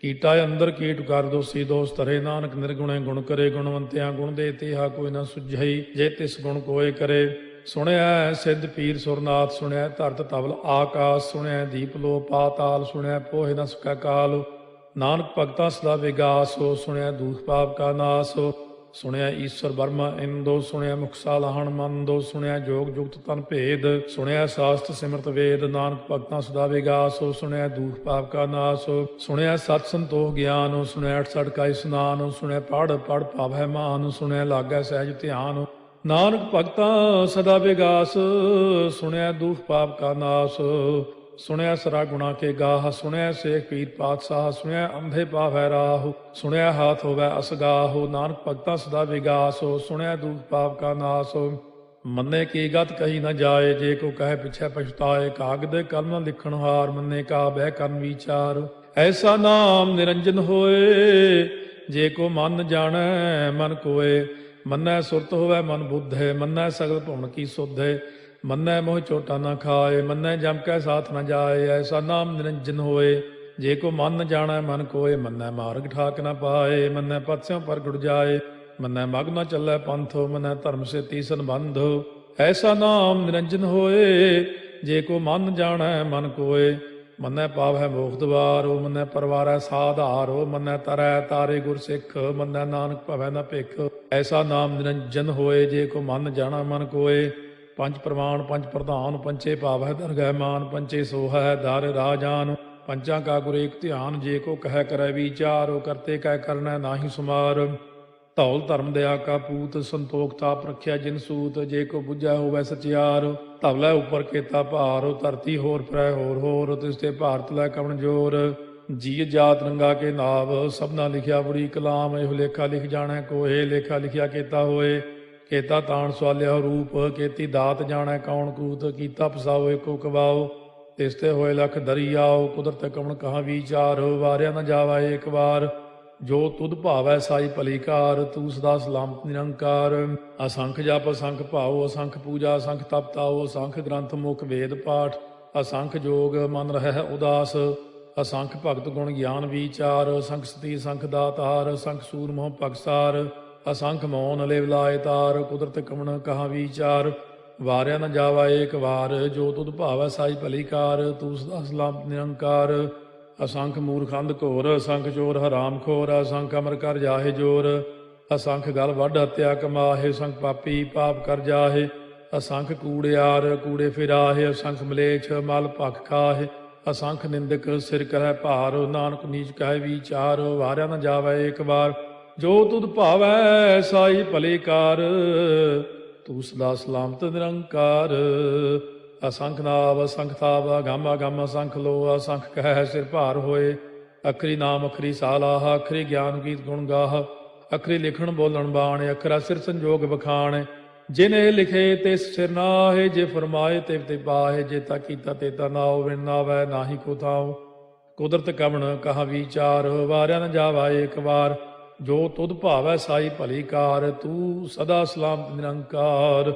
ਕੀਟਾ ਅੰਦਰ ਕੀਟ ਕਰ ਦੋਸੀ ਦੋਸ ਧਰੇ ਨਾਨਕ ਨਿਰਗੁਣੇ ਗੁਣ ਕਰੇ ਗੁਣਵੰਤਿਆਂ ਗੁਣ ਦੇ ਤੇਹਾ ਕੋਈ ਨਾ ਸੁਝਈ ਜੇ ਤਿਸ ਗੁਣ ਕੋਏ ਕਰੇ ਸੁਣਿਆ ਸਿੱਧ ਪੀਰ ਸੁਰਨਾਥ ਸੁਣਿਆ ਧਰਤ ਤਵਲ ਆਕਾਸ਼ ਸੁਣਿਆ ਦੀਪ ਲੋ ਪਾਤਾਲ ਸੁਣਿਆ ਪੋਹਿ ਨ ਸਕੈ ਕਾਲ ਨਾਨਕ ਭਗਤਾਂ ਸਦਾ ਵਿਗਾਸੋ ਸੁਣਿਆ ਦੂਖ ਪਾਪ ਕਾ ਨਾਸ ਸੁਣਿਆ ਈਸ਼ਵਰ ਬਰਮਾ ਇੰਦੋ ਸੁਣਿਆ ਮੁਖਸਾ ਲਾਹਣ ਮੰਦੋ ਸੁਣਿਆ ਜੋਗ ਜੁਗਤ ਤਨ ਭੇਦ ਸੁਣਿਆ ਸਾਸਤ ਸਿਮਰਤ ਵੇਦ ਨਾਨਕ ਭਗਤਾਂ ਸਦਾ ਵਿਗਾਸੋ ਸੁਣਿਆ ਦੂਖ ਪਾਪ ਕਾ ਨਾਸ ਸੁਣਿਆ ਸਤ ਸੰਤੋਖ ਗਿਆਨ ਸੁਣਿਆ 68 ਕਾ ਇਸਨਾਨ ਸੁਣਿਆ ਪੜ ਪੜ ਪਾਵੈ ਮਾਨ ਸੁਣਿਆ ਲਾਗੈ ਸਹਿਜ ਧਿਆਨ ਨਾਨਕ ਭਗਤਾਂ ਸਦਾ ਵਿਗਾਸ ਸੁਣਿਆ ਦੁਖ ਪਾਪ ਕਾ ਨਾਸ ਸੁਣਿਆ ਸਰਾ ਗੁਣਾ ਕੇ ਗਾਹ ਸੁਣਿਆ ਸੇਖ ਪੀਰ ਪਾਤਸ਼ਾਹ ਸੁਣਿਆ ਅੰਧੇ ਪਾਵੈ ਰਾਹ ਸੁਣਿਆ ਹਾਥ ਹੋਵੈ ਅਸਗਾਹ ਨਾਨਕ ਭਗਤਾਂ ਸਦਾ ਵਿਗਾਸ ਸੁਣਿਆ ਦੁਖ ਪਾਪ ਕਾ ਨਾਸ ਮੰਨੇ ਕੀ ਗਤ ਕਹੀ ਨ ਜਾਏ ਜੇ ਕੋ ਕਹੇ ਪਿਛੈ ਪਛਤਾਏ ਕਾਗਦ ਕਲਮ ਲਿਖਣ ਹਾਰ ਮੰਨੇ ਕਾ ਬਹਿ ਕਰਨ ਵਿਚਾਰ ਐਸਾ ਨਾਮ ਨਿਰੰਜਨ ਹੋਏ ਜੇ ਕੋ ਮਨ ਜਾਣੈ ਮਨ ਕੋਏ ਮੰਨੈ ਸੁਰਤ ਹੋਵੈ ਮਨ ਬੁੱਧ ਹੈ ਮੰਨੈ ਸਗਲ ਭੁਵਨ ਕੀ ਸੁਧ ਹੈ ਮੰਨੈ ਮੋਹ ਚੋਟਾ ਨਾ ਖਾਏ ਮੰਨੈ ਜਮ ਕੈ ਸਾਥ ਨ ਜਾਏ ਐਸਾ ਨਾਮ ਨਿਰੰਜਨ ਹੋਏ ਜੇ ਕੋ ਮਨ ਜਾਣੈ ਮਨ ਕੋਏ ਮੰਨੈ ਮਾਰਗ ਠਾਕ ਨ ਪਾਏ ਮੰਨੈ ਪਤਸਿਓ ਪ੍ਰਗਟ ਜਾਏ ਮੰਨੈ ਮਗ ਨ ਚੱਲੈ ਪੰਥ ਮੰਨੈ ਧਰਮ ਸੇ ਤੀਸਨ ਬੰਧ ਐਸਾ ਨਾਮ ਨਿਰੰਜਨ ਹੋਏ ਜੇ ਕੋ ਮਨ ਜਾਣੈ ਮਨ ਕੋਏ ਮੰਨੈ ਪਾਵੈ ਮੋਖ ਦਵਾਰੋ ਮੰਨੈ ਪਰਵਾਰੈ ਸਾਧਾਰੋ ਮੰਨੈ ਤਰੈ ਤਾਰੇ ਗੁਰ ਸਿੱਖ ਮੰਨੈ ਨਾਨਕ ਭਵੈ ਨ ਭਿਖ ਐਸਾ ਨਾਮ ਨਿਰੰਜਨ ਹੋਏ ਜੇ ਕੋ ਮਨ ਜਾਣਾ ਮਨ ਕੋਏ ਪੰਜ ਪ੍ਰਮਾਣ ਪੰਜ ਪ੍ਰਧਾਨ ਪੰਚੇ ਭਾਵੈ ਦਰਗਹਿ ਮਾਨ ਪੰਚੇ ਸੋਹੈ ਦਰ ਰਾਜਾਨ ਪੰਚਾਂ ਕਾ ਗੁਰ ਏਕ ਧਿਆਨ ਜੇ ਕੋ ਕਹਿ ਕਰੈ ਵਿਚਾਰੋ ਕਰਤੇ ਕਹਿ ਕਰਨੈ ਨਾਹੀ ਸੁਮਾਰ ਧੌਲ ਧਰਮ ਦਇਆ ਕਾ ਪੂਤ ਸੰਤੋਖ ਤਾਪ ਰਖਿਆ ਜਿਨ ਸੂਤ ਜੇ ਕੋ ਬੁੱਝੈ ਹੋਵੈ ਸਚਿਆਰ ਧਵਲੇ ਉੱਪਰ ਕੀਤਾ ਭਾਰ ਧਰਤੀ ਹੋਰ ਪਰੈ ਹੋਰ ਤਿਸ ਤੇ ਭਾਰਤ ਲੈ ਕਵਣ ਜੋਰ ਜੀ ਜਾਤ ਰੰਗਾ ਕੇ ਨਾਵ ਸਭਨਾ ਲਿਖਿਆ ਬੁੜੀ ਕਲਾਮ ਇਹੋ ਲੇਖਾ ਲਿਖ ਜਾਣੈ ਕੋਏ ਲੇਖਾ ਲਿਖਿਆ ਕੀਤਾ ਹੋਏ ਕੀਤਾ ਤਾਣ ਸਵਾਲਿਆ ਰੂਪ ਕੀਤੀ ਦਾਤ ਜਾਣੈ ਕੌਣ ਕੂਤ ਕੀਤਾ ਫਸਾਓ ਏਕੋ ਕਵਾਓ ਤਿਸ ਤੇ ਹੋਏ ਲਖ ਦਰਿਆਓ, ਕੁਦਰਤ ਕਵਣ ਕਹਾ ਵਿਚਾਰ, ਵਾਰਿਆ ਨ ਜਾਵਾ ਏਕ ਵਾਰ, ਜੋ ਤੁਧ ਭਾਵੈ ਸਾਈ ਭਲੀ ਕਾਰ, ਤੂੰ ਸਦਾ ਸਲਾਮਤ ਨਿਰੰਕਾਰ। ਅਸੰਖ ਜਪ ਅਸੰਖ ਭਾਉ, ਅਸੰਖ ਪੂਜਾ ਅਸੰਖ ਤਪ ਤਾਉ, ਅਸੰਖ ਗ੍ਰੰਥ ਮੁਖ ਵੇਦ ਪਾਠ, ਅਸੰਖ ਜੋਗ ਮਨ ਰਹਿ ਉਦਾਸ, ਅਸੰਖ ਭਗਤ ਗੁਣ ਗਿਆਨ ਵਿਚਾਰ, ਅਸੰਖ ਸਤੀ ਅਸੰਖ ਦਾਤਾਰ, ਅਸੰਖ ਸੂਰ ਮੋਹ ਭਗਸਾਰ, ਅਸੰਖ ਮੋਨ ਲਿਵ ਲਾਇ ਤਾਰ, ਕੁਦਰਤ ਕਵਣ ਕਹਾ ਵਿਚਾਰ, ਵਾਰਿਆ ਨ ਜਾਵਾ ਏਕ ਵਾਰ, ਜੋ ਤੁਧ ਭਾਵੈ ਸਾਈ ਭਲੀ ਕਾਰ, ਤੂੰ ਸਦਾ ਸਲਾਮਤ ਨਿਰੰਕਾਰ। ਅਸੰਖ ਮੂਰਖੰਦ ਘੋਰ, ਅਸੰਖ ਚੋਰ ਹਰਾਮ ਖੋਰ, ਅਸੰਖ ਅਮਰ ਕਰ ਜਾਹੇ ਜੋਰ, ਅਸੰਖ ਗਲ ਵੱਢ ਹੱਤਿਆ ਕਮਾਹੇ, ਅਸੰਖ ਪਾਪੀ ਪਾਪ ਕਰ ਜਾਹੇ, ਅਸੰਖ ਕੂੜਿਆਰ ਕੂੜੇ ਫਿਰਾਹੇ, ਅਸੰਖ ਮਲੇਛ ਮਲ ਭਖ ਖਾਹੇ, ਅਸੰਖ ਨਿੰਦਕ ਸਿਰ ਕਰੈ ਭਾਰ, ਨਾਨਕ ਨੀਚ ਕਹਿ ਵਿਚਾਰ, ਵਾਰਿਆ ਨ ਜਾਵੈ ਏਕ ਵਾਰ, ਜੋ ਤੁਧ ਭਾਵੈ ਸਾਈ ਭਲੀ ਕਾਰ, ਤੂੰ ਸਦਾ ਸਲਾਮਤ ਨਿਰੰਕਾਰ। ਅਸੰਖ ਨਾਵ ਅਸੰਖ ਥਾਵ, ਅਗੰਮ ਅਗੰਮ ਅਸੰਖ ਲੋ, ਅਸੰਖ ਕਹਿ ਸਿਰ ਭਾਰ ਹੋਏ, ਅਖਰੀ ਨਾਮ ਅਖਰੀ ਸਾਲਾਹ, ਅਖਰੀ ਗਿਆਨ ਗੀਤ ਗੁਣ ਗਾਹ, ਅਖਰੀ ਲਿਖਣ ਬੋਲਣ ਬਾਣ, ਅਖਰਾ ਸਿਰ ਸੰਜੋਗ ਬਖਾਣ, ਜਿਨੇ ਲਿਖੇ ਤਿਸ ਸਿਰ ਨਾਹੇ, ਜੇ ਫਰਮਾਏ ਤਿਵ ਤੇ ਪਾਹੇ, ਜੇ ਤਾ ਕੀਤਾ ਤੇ ਤਾ ਨਾਉ, ਵਿਣ ਨਾਵੈ ਨਾਹੀ ਕੋ ਥਾਉ, ਕੁਦਰਤ ਕਵਣ ਕਹਾ ਵਿਚਾਰ, ਵਾਰਿਆ ਨ ਜਾਵਾ ਏਕ ਵਾਰ, ਜੋ ਤੁਧ ਭਾਵੈ ਸਾਈ ਭਲੀ ਕਾਰ, ਤੂੰ ਸਦਾ ਸਲਾਮਤ ਨਿਰੰਕਾਰ।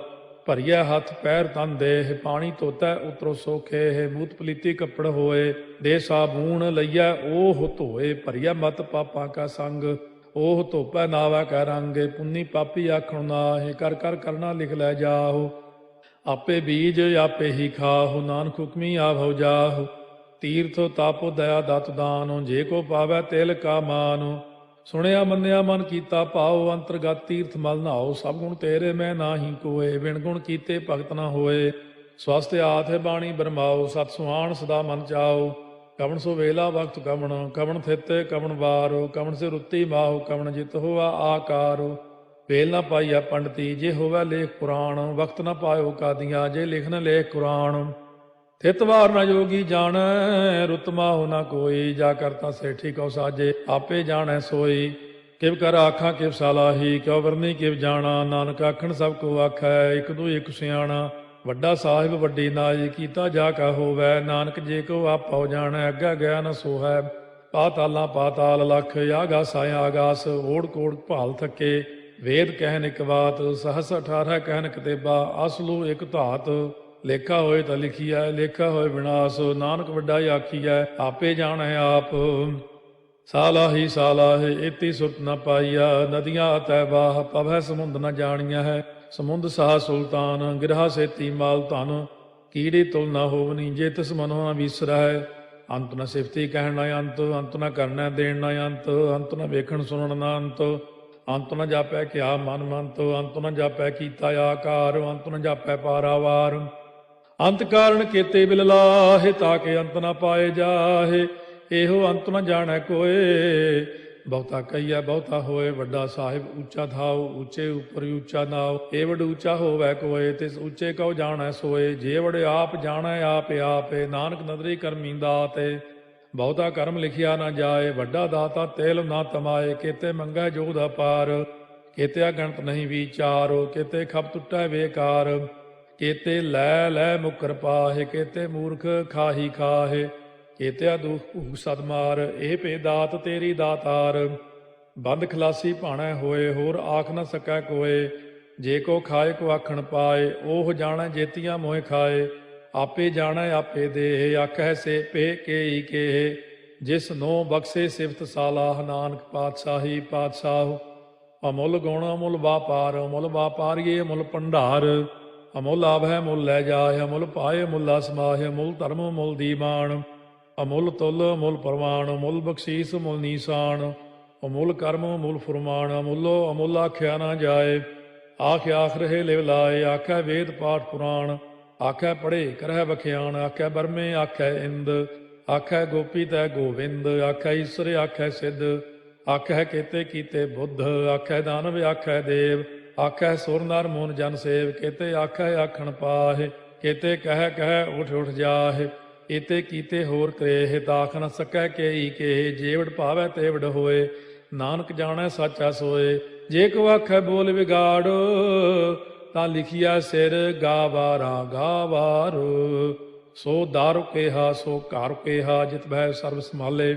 ਭਰੀਐ ਹੱਥ ਪੈਰ ਤਨ ਦੇਹ, ਪਾਣੀ ਧੋਤੈ ਉਤਰੋ ਸੋਖੇ, ਮੂਤ ਪਲੀਤੀ ਕੱਪੜ ਹੋਏ, ਦੇ ਸਾਬੂਣ ਲਈਐ ਓਹ ਧੋਏ, ਭਰੀਐ ਮਤ ਪਾਪਾਂ ਕਾ ਸੰਗ, ਓਹ ਧੋਪੈ ਨਾਵੈ ਕੈ ਰੰਗੇ, ਪੁੰਨੀ ਪਾਪੀ ਆਖਣ ਨਾਹੇ, ਕਰ ਕਰ ਕਰਨਾ ਲਿਖ ਲੈ ਜਾਹੋ, ਆਪੇ ਬੀਜ ਆਪੇ ਹੀ ਖਾਹੋ, ਨਾਨਕ ਹੁਕਮੀ ਆਭਉ ਜਾਹੋ, ਤੀਰਥ ਤਪ ਦਇਆ ਦਤ ਦਾਨ, ਜੇ ਕੋ ਪਾਵੈ ਤਿਲ ਕਾ ਮਾਨ, ਸੁਣਿਆ ਮੰਨਿਆ ਮਨ ਕੀਤਾ ਭਾਉ, ਅੰਤਰਗਤ ਤੀਰਥ ਮਲ ਨਹਾਉ, ਸਭ ਗੁਣ ਤੇਰੇ ਮੈਂ ਨਾਹੀ ਕੋਏ, ਵਿਣ ਗੁਣ ਕੀਤੇ ਭਗਤ ਨਾ ਹੋਏ, ਸਵਸਤ ਆਥ ਹੈ ਬਾਣੀ ਬਰਮਾਓ, ਸਤ ਸੁਹਾਣ ਸਦਾ ਮਨ ਚਾਓ, ਕਵਣ ਸੋ ਵੇਲਾ ਵਕਤ ਕਵਣ, ਕਵਣ ਥਿਤ ਕਵਣ ਵਾਰੋ, ਕਵਣ ਸੇ ਰੁੱਤੀ ਮਾਹੋ, ਕਵਣ ਜਿਤ ਹੋਵਾ ਆਕਾਰੋ, ਵੇਲ ਨਾ ਪਾਈਆ ਪੰਡਤੀ, ਜੇ ਹੋਵੇ ਲੇਖ ਪੁਰਾਣ, ਵਕਤ ਨਾ ਪਾਇਓ ਕਾਦੀਆਂ, ਜੇ ਲਿਖਨ ਲੇਖ ਕੁਰਾਨ, ਥਿਤ ਵਾਰ ਨਾ ਜੋਗੀ ਜਾਣੈ, ਰੁੱਤ ਮਾਹੁ ਨਾ ਕੋਈ, ਜਾ ਕਰਤਾ ਸੇਠੀ ਕਉ ਸਾਜੇ, ਆਪੇ ਜਾਣੈ ਸੋਈ, ਕਿਵ ਕਰ ਆਖਾਂ ਕਿਵ ਸਾਲਾਹੀ, ਕਿਉ ਵਰਨੀ ਕਿਵ ਜਾਣਾ, ਨਾਨਕ ਆਖਣ ਸਭ ਕੋ ਆਖੈ, ਇਕ ਦੂ ਇਕ ਸਿਆਣਾ, ਵੱਡਾ ਸਾਹਿਬ ਵੱਡੀ ਨਾਈ, ਕੀਤਾ ਜਾ ਕਾ ਹੋਵੈ, ਨਾਨਕ ਜੇ ਕੋ ਆਪਉ ਜਾਣੈ, ਅੱਗਾ ਗਿਆ ਨ ਸੋਹੈ, ਪਾਤਾਲਾਂ ਪਾਤਾਲ ਲਖ, ਆਗਾਸਾਂ ਆਗਾਸ, ਓੜ ਕੋੜ ਭਾਲ ਥੱਕੇ, ਵੇਦ ਕਹਿਨ ਇਕ ਬਾਤ, ਸਹਸ 18 ਕਹਿਨ ਕਤੇਬਾ, ਅਸਲੂ ਇਕ ਧਾਤ, ਲੇਖਾ ਹੋਏ ਤਾਂ ਲਿਖੀਐ, ਲੇਖਾ ਹੋਏ ਵਿਨਾਸ਼, ਨਾਨਕ ਵੱਡਾ ਆਖੀਐ, ਆਪੇ ਜਾਣੈ ਆਪ, ਸਾਲਾਹੀ ਸਾਲਾਹੇ ਇਤੀ ਸੁਰਤ ਨ ਪਾਈਆ, ਨਦੀਆਂ ਅਤੈ ਬਾਹ, ਪਵੈ ਸਮੁੰਦ ਨ ਜਾਣੀਆਂ ਹੈ, ਸਮੁੰਦ ਸਾਹ ਸੁਲਤਾਨ, ਗਿਰਹਾ ਸੇਤੀ ਮਾਲ ਧਨ, ਕੀੜੀ ਤੁਲ ਨ ਹੋਵਨੀ, ਜੇ ਤਿਸ ਮਨੋ ਨ ਵਿਸਰੈ, ਅੰਤ ਨ ਸਿਫਤੀ ਕਹਿਣ ਨ ਅੰਤ, ਅੰਤ ਨ ਕਰਨਾ ਦੇਣ ਨ ਅੰਤ, ਅੰਤ ਨ ਵੇਖਣ ਸੁਣਨ ਨ ਅੰਤ, ਅੰਤ ਨ ਜਾਪੈ ਕਿਆ ਮਨ ਮੰਤ, ਅੰਤ ਨ ਜਾਪੈ ਕੀਤਾ ਆਕਾਰ, ਅੰਤ ਨ ਜਾਪੈ ਪਾਰਾਵਾਰ, ਅੰਤ ਕਾਰਨ ਕੀਤੇ ਬਿਲ ਲਾਹੇ, ਤਾਕੇ ਅੰਤ ਨ ਪਾਏ ਜਾਹੇ, ਇਹੋ ਅੰਤ ਨ ਜਾਣੈ ਕੋਏ, ਬਹੁਤਾ ਕਹੀਐ ਬਹੁਤਾ ਹੋਏ, ਵੱਡਾ ਸਾਹਿਬ ਉੱਚਾ ਥਾਉ, ਉੱਚੇ ਉੱਪਰ ਉੱਚਾ ਨਾਉ, ਏ ਵਡ ਉੱਚਾ ਹੋਵੈ ਕੋਏ, ਤਿਸ ਉੱਚੇ ਕਉ ਜਾਣੈ ਸੋਏ, ਜੇ ਵਡ ਆਪ ਜਾਣੈ ਆਪੇ ਆਪੇ, ਨਾਨਕ ਨਦਰੀ ਕਰਮੀ ਦਾਤੇ, ਬਹੁਤਾ ਕਰਮ ਲਿਖਿਆ ਨਾ ਜਾਏ, ਵੱਡਾ ਦਾਤਾ ਤੇਲ ਨਾ ਤਮਾਏ, ਕੀਤੇ ਮੰਗੈ ਜੋਗ ਦਾ ਪਾਰ, ਕੀਤੇ ਅਗਣਤ ਨਹੀਂ ਵਿਚਾਰੋ, ਕੀਤੇ ਖਪ ਟੁੱਟੈ ਵੇਕਾਰ, ਕੀਤੇ ਲੈ ਲੈ ਮੁਕਰ ਪਾਹੇ, ਕੀਤੇ ਮੂਰਖ ਖਾਹੀ ਖਾਹੇ, ਕੀਤੇ ਦੁਖ ਭੂਖ ਸਦ ਮਾਰ, ਇਹ ਭੇ ਦਾਤ ਤੇਰੀ ਦਾਤਾਰ, ਬੰਦ ਖਲਾਸੀ ਭਾਣੈ ਹੋਏ, ਹੋਰ ਆਖ ਨ ਸਕੈ ਕੋਏ, ਜੇ ਕੋ ਖਾਏ ਕੋ ਆਖਣ ਪਾਏ, ਉਹ ਜਾਣੈ ਜੇਤੀਆਂ ਮੋਹਿ ਖਾਏ, ਆਪੇ ਜਾਣੈ ਆਪੇ ਦੇ, ਆਖੈ ਸੇ ਪੇ ਕੇਈ ਕੇ, ਜਿਸ ਨੋ ਬਖਸ਼ੇ ਸਿਫਤ ਸਾਲਾਹ, ਨਾਨਕ ਪਾਤਸ਼ਾਹੀ ਪਾਤਸ਼ਾਹ, ਅਮੁੱਲ ਗੁਣ ਅਮੁੱਲ ਵਾਪਾਰ, ਅਮੁੱਲ ਵਾਪਾਰੀਏ ਅਮੁੱਲ ਭੰਡਾਰ, ਅਮੁੱਲ ਆਭੈ ਮੁੱਲ ਲੈ ਜਾਏ, ਅਮੁੱਲ ਪਾਏ ਮੁੱਲਾ ਸਮਾਹੇ, ਅਮੁੱਲ ਧਰਮ ਮੁੱਲ ਦੀਵਾਨ, ਅਮੁੱਲ ਤੁਲ ਅਮੁੱਲ ਪ੍ਰਵਾਨ, ਅਮੁੱਲ ਬਖਸ਼ੀਸ ਮੁੱਲ ਨੀਸਾਨ, ਅਮੁੱਲ ਕਰਮ ਮੁੱਲ ਫੁਰਮਾਨ, ਅਮੁੱਲੋ ਅਮੁੱਲ ਆਖਿਆ ਨਾ ਜਾਏ, ਆਖ ਆਖ ਰਹੇ ਲਿਵ ਲਾਏ, ਆਖੈ ਵੇਦ ਪਾਠ ਪੁਰਾਣ, ਆਖੈ ਪੜ੍ਹੇ ਕਰਹਿ ਬਖਿਆਣ, ਆਖੈ ਬਰਮੇ ਆਖੈ ਇੰਦ, ਆਖੈ ਗੋਪੀ ਤੈ ਗੋਵਿੰਦ, ਆਖੈ ਈਸਰ ਆਖੈ ਸਿੱਧ, ਆਖੈ ਕੀਤੇ ਕੀਤੇ ਬੁੱਧ, ਆਖੈ ਦਾਨਵ ਆਖੈ ਦੇਵ, ਆਖੈ ਸੁਰ ਨਰ ਮੂਨ ਜਨ ਸੇਵ, ਕੀਤੇ ਆਖੈ ਆਖਣ ਪਾਹੇ, ਕੀਤੇ ਕਹਿ ਕਹਿ ਉਠ ਉਠ ਜਾਹੇ, ਇਤੇ ਕੀਤੇ ਹੋਰ ਕਰੇ, ਤਾਖ ਨ ਸਕੈ ਕੇਈ ਕੇ, ਜੇਵੜ ਭਾਵੈ ਤੇਵੜ ਹੋਏ, ਨਾਨਕ ਜਾਣੈ ਸਾਚਾ ਸੋਏ, ਜੇ ਕੋ ਆਖੈ ਬੋਲ ਵਿਗਾੜ, ਤਾਂ ਲਿਖਿਆ ਸਿਰ ਗਾਵਾਰਾ ਗਾਵਾਰ, ਸੋ ਦਾਰੂ ਕੇਹਾ ਸੋ ਘਰ ਕੇਹਾ ਜਿਤ ਭੈ ਸਰਬ ਸੰਭਾਲੇ।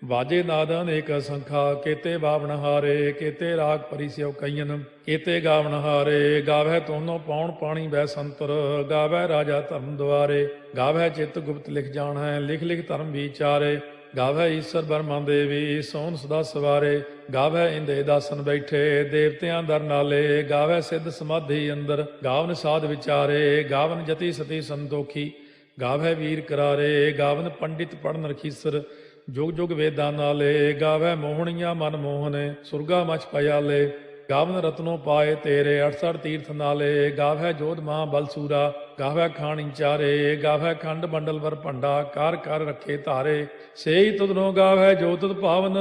ਵਾਜੇ ਨਾਦ ਅਨੇਕ ਸੰਖਾ ਕੇਤੇ ਬਾਵਨ ਹਾਰੇ ਕੇਤੇ ਰਾਗ ਪਰਿਸਿਓ ਕਈਨ ਕੇਤੇ ਗਾਵਨ ਹਾਰੇ। ਗਾਵੈ ਤੋਨੋ ਪੌਣ ਪਾਣੀ ਬੈ ਸੰਤਰ ਗਾਵੈ ਰਾਜਾ ਧਰਮ ਦੁਆਰੇ। ਗਾਵੈ ਚਿਤ ਗੁਪਤ ਲਿਖ ਜਾਣੈ ਲਿਖ ਲਿਖ ਧਰਮ ਵਿਚਾਰੇ। ਗਾਵੈ ਈਸ਼ਰ ਬਰਮਾ ਦੇਵੀ ਸੋਨ ਸਦਾ ਸਵਾਰੇ। ਗਾਵੈ ਇੰਦੇ ਦਾਸਨ ਬੈਠੇ ਦੇਵਤਿਆਂ ਦਰ ਨਾਲੇ। ਗਾਵੈ ਸਿੱਧ ਸਮਾਧੀ ਅੰਦਰ ਗਾਵਨ ਸਾਧ ਵਿਚਾਰੇ। ਗਾਵਨ ਜਤੀ ਸਤੀ ਸੰਤੋਖੀ ਗਾਵੈ ਵੀਰ ਕਰਾਰੇ। ਗਾਵਨ ਪੰਡਿਤ ਪੜਨ ਰਖੀਸਰ ਜੁਗ ਜੁਗ ਵੇਦਾਂ ਨਾਲੇ। ਗਾਵੈ ਮੋਹਣੀਆਂ ਮਨ ਮੋਹਨ ਸੁਰਗਾ ਮਚ ਪਿਆਲੇ। ਗਾਵਨ ਰਤਨੋ ਪਾਏ ਤੇਰੇ 68 ਤੀਰਥ ਨਾਲੇ। ਗਾਵੈ ਜੋਧ ਮਹਾ ਬਲਸੂਰਾ ਗਾਵੈ ਖਾਣੀ ਚਾਰੇ। ਗਾਵੈ ਖੰਡ ਮੰਡਲ ਵਰ ਭੰਡਾ ਕਰ ਕਰ ਰੱਖੇ ਧਾਰੇ। ਸੇਈ ਤੁਧਨੋ ਗਾਵੈ ਜੋ ਤੁਧ ਭਾਵਨ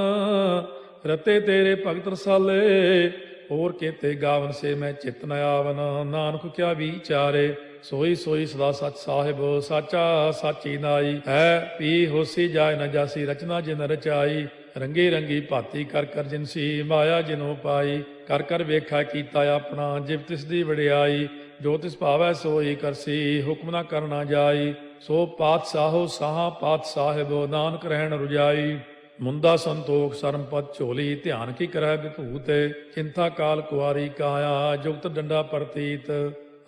ਰਤੇ ਤੇਰੇ ਭਗਤ ਰਸਾਲੇ। ਹੋਰ ਕੇਤੇ ਗਾਵਨ ਸੇ ਮੈਂ ਚਿਤ ਨ ਆਵਨ ਨਾਨਕ ਕਿਆ ਵਿਚਾਰੇ। ਸੋਈ ਸੋਈ ਸਦਾ ਸਚ ਸਾਹਿਬ ਸਾਚਾ ਸਾਚੀ ਨਾਈ ਹੈ। ਪੀ ਹੋਸੀ ਜਾਏ ਨ ਜਾਸੀ ਰਚਨਾ ਜਿਨ ਰਚਾਈ। ਰੰਗੇ ਰੰਗੀ ਭਾਤੀ ਕਰ ਕਰ ਜਿਨਸੀ ਮਾਇਆ ਜਿਨੋ ਪਾਈ। ਕਰ ਕਰ ਵੇਖਾ ਕੀਤਾ ਆਪਣਾ ਜਿਵ ਤਿਸ ਦੀ ਵਡਿਆਈ। ਜੋ ਤਿਸ ਭਾਵੈ ਸੋਈ ਕਰਸੀ ਹੁਕਮ ਨਾ ਕਰਨਾ ਜਾਈ। ਸੋ ਪਾਤਸ਼ਾਹੋ ਸਾਹਾ ਪਾਤ ਸਾਹਿਬ ਨਾਨਕ ਰਹਿਣ ਰੁਜਾਈ। ਮੁੰਦਾ ਸੰਤੋਖ ਸਰਮਪਦ ਝੋਲੀ ਧਿਆਨ ਕੀ ਕਰੈ ਵਿਭੂਤ। ਚਿੰਤਾ ਕਾਲ ਕੁਆਰੀ ਕਾਇਆ ਜੁਗਤ ਡੰਡਾ ਪ੍ਰਤੀਤ।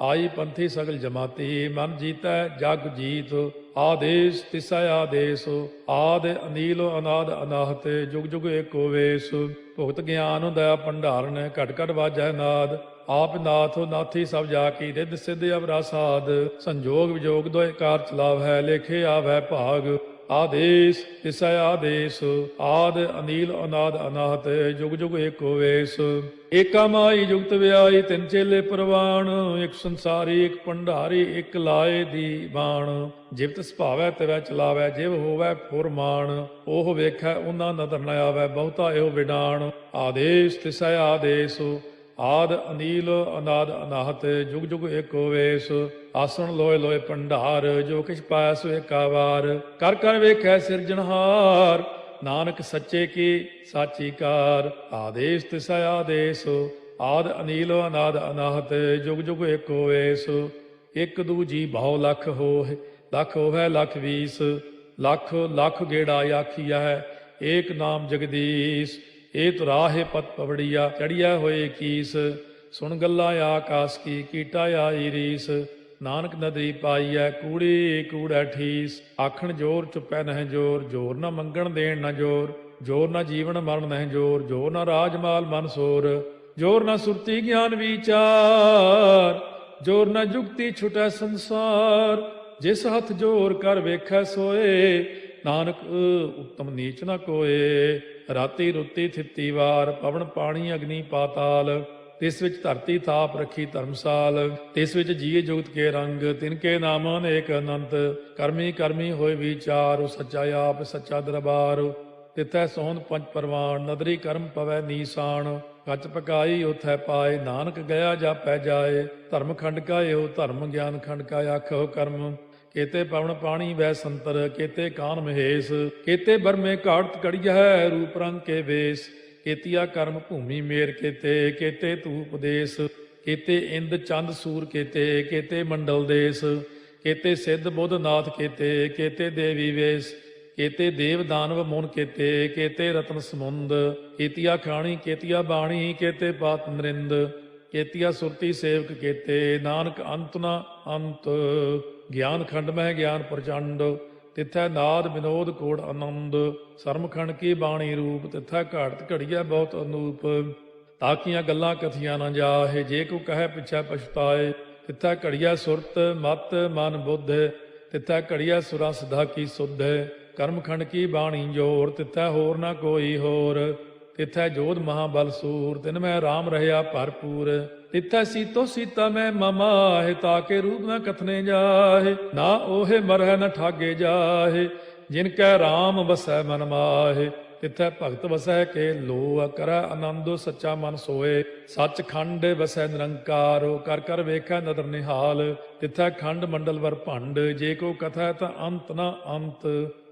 ਆਈ ਪੰਥੀ ਸਗਲ ਜਮਾਤੀ ਮਨ ਜੀਤੈ ਜਗ ਜੀਤ। ਆਦੇਸ਼ ਤਿਸੈ ਆਦੇਸ਼ ਆਦ ਅਨੀਲ ਅਨਾਦ ਅਨਾਹਤ ਜੁਗ ਜੁਗ ਏਕੋ ਵੇਸ। ਭੁਗਤ ਗਿਆਨ ਦਇਆ ਭੰਡਾਰਨ ਘਟ ਘਟ ਵਾਜੈ ਨਾਦ। ਆਪ ਨਾਥ ਨਾਥੀ ਸਭ ਜਾ ਕੀ ਰਿੱਧ ਸਿੱਧ ਅਵਰਾ ਸਾਧ। ਸੰਜੋਗ ਵਿਜੋਗ ਦੋਇ ਕਾਰ ਚਲਾਵੈ ਲੇਖੇ ਆਵੈ ਭਾਗ। ਆਦੇਸ਼ ਤਿਸੈ ਆਦੇਸ਼ ਆਦ ਅਨੀਲ ਅਨਾਦ ਅਨਾਹਤ ਜੁਗ ਜੁਗ ਏਕੋ ਵੇਸ। ਏਕਾ ਮਾਈ ਜੁਗਤ ਵਿਆਈ ਤਿੰਨ ਚੇਲੇ ਪ੍ਰਵਾਣ। ਇੱਕ ਸੰਸਾਰੀ ਇੱਕ ਭੰਡਾਰੀ ਇੱਕ ਲਾਏ ਦੀ ਬਾਣ। ਜਿਵ ਤਿਸ ਭਾਵੈ ਤਿਵੈ ਚਲਾਵੈ ਜਿਵ ਹੋਵੈ ਫੁਰਮਾਨ। ਉਹ ਵੇਖੈ ਉਹਨਾਂ ਨਦਰ ਨ ਆਵੈ ਬਹੁਤਾ ਇਹੋ ਵਿਡਾਣ। ਆਦੇਸ਼ ਤਿਸੈ ਆਦੇਸ਼ ਆਦ ਅਨੀਲ ਅਨਾਦ ਅਨਾਹਤ ਜੁਗ ਜੁਗ ਏਕੋ ਵੇਸ। ਆਸਣ ਲੋਏ ਲੋਏ ਭੰਡਾਰ ਜੋ ਕਿਛ ਪਾਇਆ ਸੋ ਏਕਾ ਵਾਰ। ਕਰ ਕਰ ਵੇਖੈ ਸਿਰਜਣਹਾਰ ਨਾਨਕ ਸੱਚੇ ਕੀ ਸਾਚੀ ਕਾਰ। ਆਦੇਸ਼ ਤਿਸੈ ਆਦੇਸ਼ ਆਦ ਅਨੀਲ ਅਨਾਦ ਅਨਾਹਤ ਜੁਗ ਜੁਗ ਏਕੋ ਵੇਸ। ਇੱਕ ਦੂਜੀ ਬਹੁ ਲੱਖ ਹੋਏ ਲੱਖ ਹੋਵੇ ਲੱਖ 20 ਲੱਖ ਲੱਖ ਗੇੜਾ ਆਖੀਐ ਏਕ ਨਾਮ ਜਗਦੀਸ਼। ਇਹ ਤੁਰਾਹੇ ਪਤ ਪਵੜੀਆ ਚੜੀਆ ਹੋਏ ਕੀਸ। ਸੁਣ ਗੱਲਾਂ ਆਕਾਸ ਕੀ ਕੀਟਾ ਆਈ ਰੀਸ। ਨਾਨਕ ਨਦਰੀ ਪਾਈਐ ਕੂੜੀ ਕੂੜੈ ਠੀਸ। ਆਖਣ ਜੋਰ ਚੁੱਪੈ ਨਹਿ ਜੋਰ ਜੋਰ ਨਾ ਮੰਗਣ ਦੇਣ ਨਾ ਜੋਰ। ਜੋਰ ਨਾ ਜੀਵਨ ਮਰਨ ਨਹਿ ਜੋਰ ਜੋਰ ਨਾ ਰਾਜ ਮਾਲ ਮਨ ਸੋਰ। ਜੋਰ ਨਾ ਸੁਰਤੀ ਗਿਆਨ ਵਿਚਾਰ ਜੋਰ ਨਾ ਜੁਗਤੀ ਛੁਟੈ ਸੰਸਾਰ। ਜਿਸ ਹੱਥ ਜੋਰ ਕਰ ਵੇਖੈ ਸੋਏ ਨਾਨਕ ਉੱਤਮ ਨੀਚ ਨਾ ਕੋਏ। ਰਾਤੀ ਰੁੱਤੀ ਥਿੱਤੀ ਵਾਰ ਪਵਨ ਪਾਣੀ ਅਗਨੀ ਪਾਤਾਲ। ਤਿਸ ਵਿੱਚ ਧਰਤੀ ਥਾਪ ਰੱਖੀ ਧਰਮਸਾਲ। ਤਿਸ ਵਿੱਚ ਜੀਏ ਜੁਗਤ ਕੇ ਰੰਗ ਤਿਨ ਕੇ ਨਾਮ ਅਨੇਕ ਅਨੰਤ। ਕਰਮੀ ਕਰਮੀ ਹੋਏ ਵਿਚਾਰ ਸੱਚਾ ਆਪ ਸੱਚਾ ਦਰਬਾਰ। ਤਿਥੈ ਸੋਹਣ ਪੰਜ ਪਰਵਾਨ ਨਦਰੀ ਕਰਮ ਪਵੈ ਨੀਸਾਨ। ਕੱਚ ਪਕਾਈ ਉਥੈ ਪਾਏ ਨਾਨਕ ਗਿਆ ਜਾਪੈ ਜਾਏ। ਧਰਮ ਖੰਡ ਕਾ ਇਹੋ ਧਰਮ ਗਿਆਨ ਖੰਡ ਕਾ ਆਖੋ ਕਰਮ। ਕੇਤੇ ਪਵਨ ਪਾਣੀ ਵੈ ਸੰਤਰ ਕੇਤੇ ਕਾਨ ਮਹੇਸ਼। ਕੇਤੇ ਬਰਮੇ ਘਾੜਤ ਘੜੀਐ ਰੂਪ ਰੰਗ ਕੇ ਵੇਸ। ਕੇਤੀਆ ਕਰਮ ਭੂਮੀ ਮੇਰ ਕੇਤੇ ਕੇਤੇ ਤੂ ਉਪਦੇਸ਼। ਕੇਤੇ ਇੰਦ ਚੰਦ ਸੂਰ ਕੇਤੇ ਕੇਤੇ ਮੰਡਲ ਦੇਸ। ਕੇਤੇ ਸਿੱਧ ਬੁੱਧ ਨਾਥ ਕੇਤੇ ਕੇਤੇ ਦੇਵੀ ਵੇਸ। ਕੇਤੇ ਦੇਵ ਦਾਨਵ ਮੋਨ ਕੇਤੇ ਕੇਤੇ ਰਤਨ ਸਮੁੰਦ। ਕੇਤੀਆ ਖਾਣੀ ਕੇਤੀਆ ਬਾਣੀ ਕੇਤੇ ਪਾਤ ਨਰਿੰਦ। ਕੇਤੀਆ ਸੁਰਤੀ ਸੇਵਕ ਕੇਤੇ ਨਾਨਕ ਅੰਤ ਨਾ ਅੰਤ। ਗਿਆਨ ਖੰਡ ਮਹਿ ਗਿਆਨ ਪ੍ਰਚੰਡ ਤਿਥੈ ਨਾਦ ਵਿਨੋਦ ਕੋੜ ਆਨੰਦ। ਸਰਮਖੰਡ ਕੀ ਬਾਣੀ ਰੂਪ ਤਿਥੈ ਘਾੜਤ ਘੜੀਐ ਬਹੁਤ ਅਨੂਪ। ਤਾਕੀਆਂ ਗੱਲਾਂ ਕਥੀਆਂ ਨਾ ਜਾਹੇ ਜੇ ਕੋ ਕਹੈ ਪਿਛੈ ਪਛਤਾਏ। ਤਿਥੈ ਘੜੀਐ ਸੁਰਤ ਮਤ ਮਨ ਬੁੱਧ। ਤਿਥੈ ਘੜੀਐ ਸੁਰਾ ਸਿਧਾ ਕੀ ਸੁਧ। ਕਰਮਖੰਡ ਕੀ ਬਾਣੀ ਜੋਰ ਤਿਥੈ ਹੋਰ ਨਾ ਕੋਈ ਹੋਰ। ਤਿਥੈ ਜੋਧ ਮਹਾਬਲ ਸੂਰ ਤਿਨ ਮੈਂ ਰਾਮ ਰਹਿਆ ਭਰਪੂਰ। ਤਿਥੈ ਸੀਤੋ ਸੀਤਾ ਮੈਂ ਮਮਾਹਿ ਤਾਕੇ ਰੂਪ ਨਾ ਕਥਨੇ ਜਾਹੇ। ਨਾ ਓਹੇ ਮਰਹਿ ਨ ਠਾਗੇ ਜਾਹੇ ਜਿਨ ਕੈ ਰਾਮ ਵਸੈ ਮਨ ਮਾਹੇ। ਤਿਥੈ ਭਗਤ ਵਸੈ ਕੇ ਲੋ ਕਰੈ ਆਨੰਦੋ ਸੱਚਾ ਮਨ ਸੋਏ। ਸੱਚ ਖੰਡ ਵਸੈ ਨਿਰੰਕਾਰ ਕਰ ਕਰ ਵੇਖੈ ਨਦਰ ਨਿਹਾਲ। ਤਿਥੈ ਖੰਡ ਮੰਡਲ ਵਰ ਭੰਡ ਜੇ ਕੋ ਕਥੈ ਤਾਂ ਅੰਤ ਨਾ ਅੰਤ।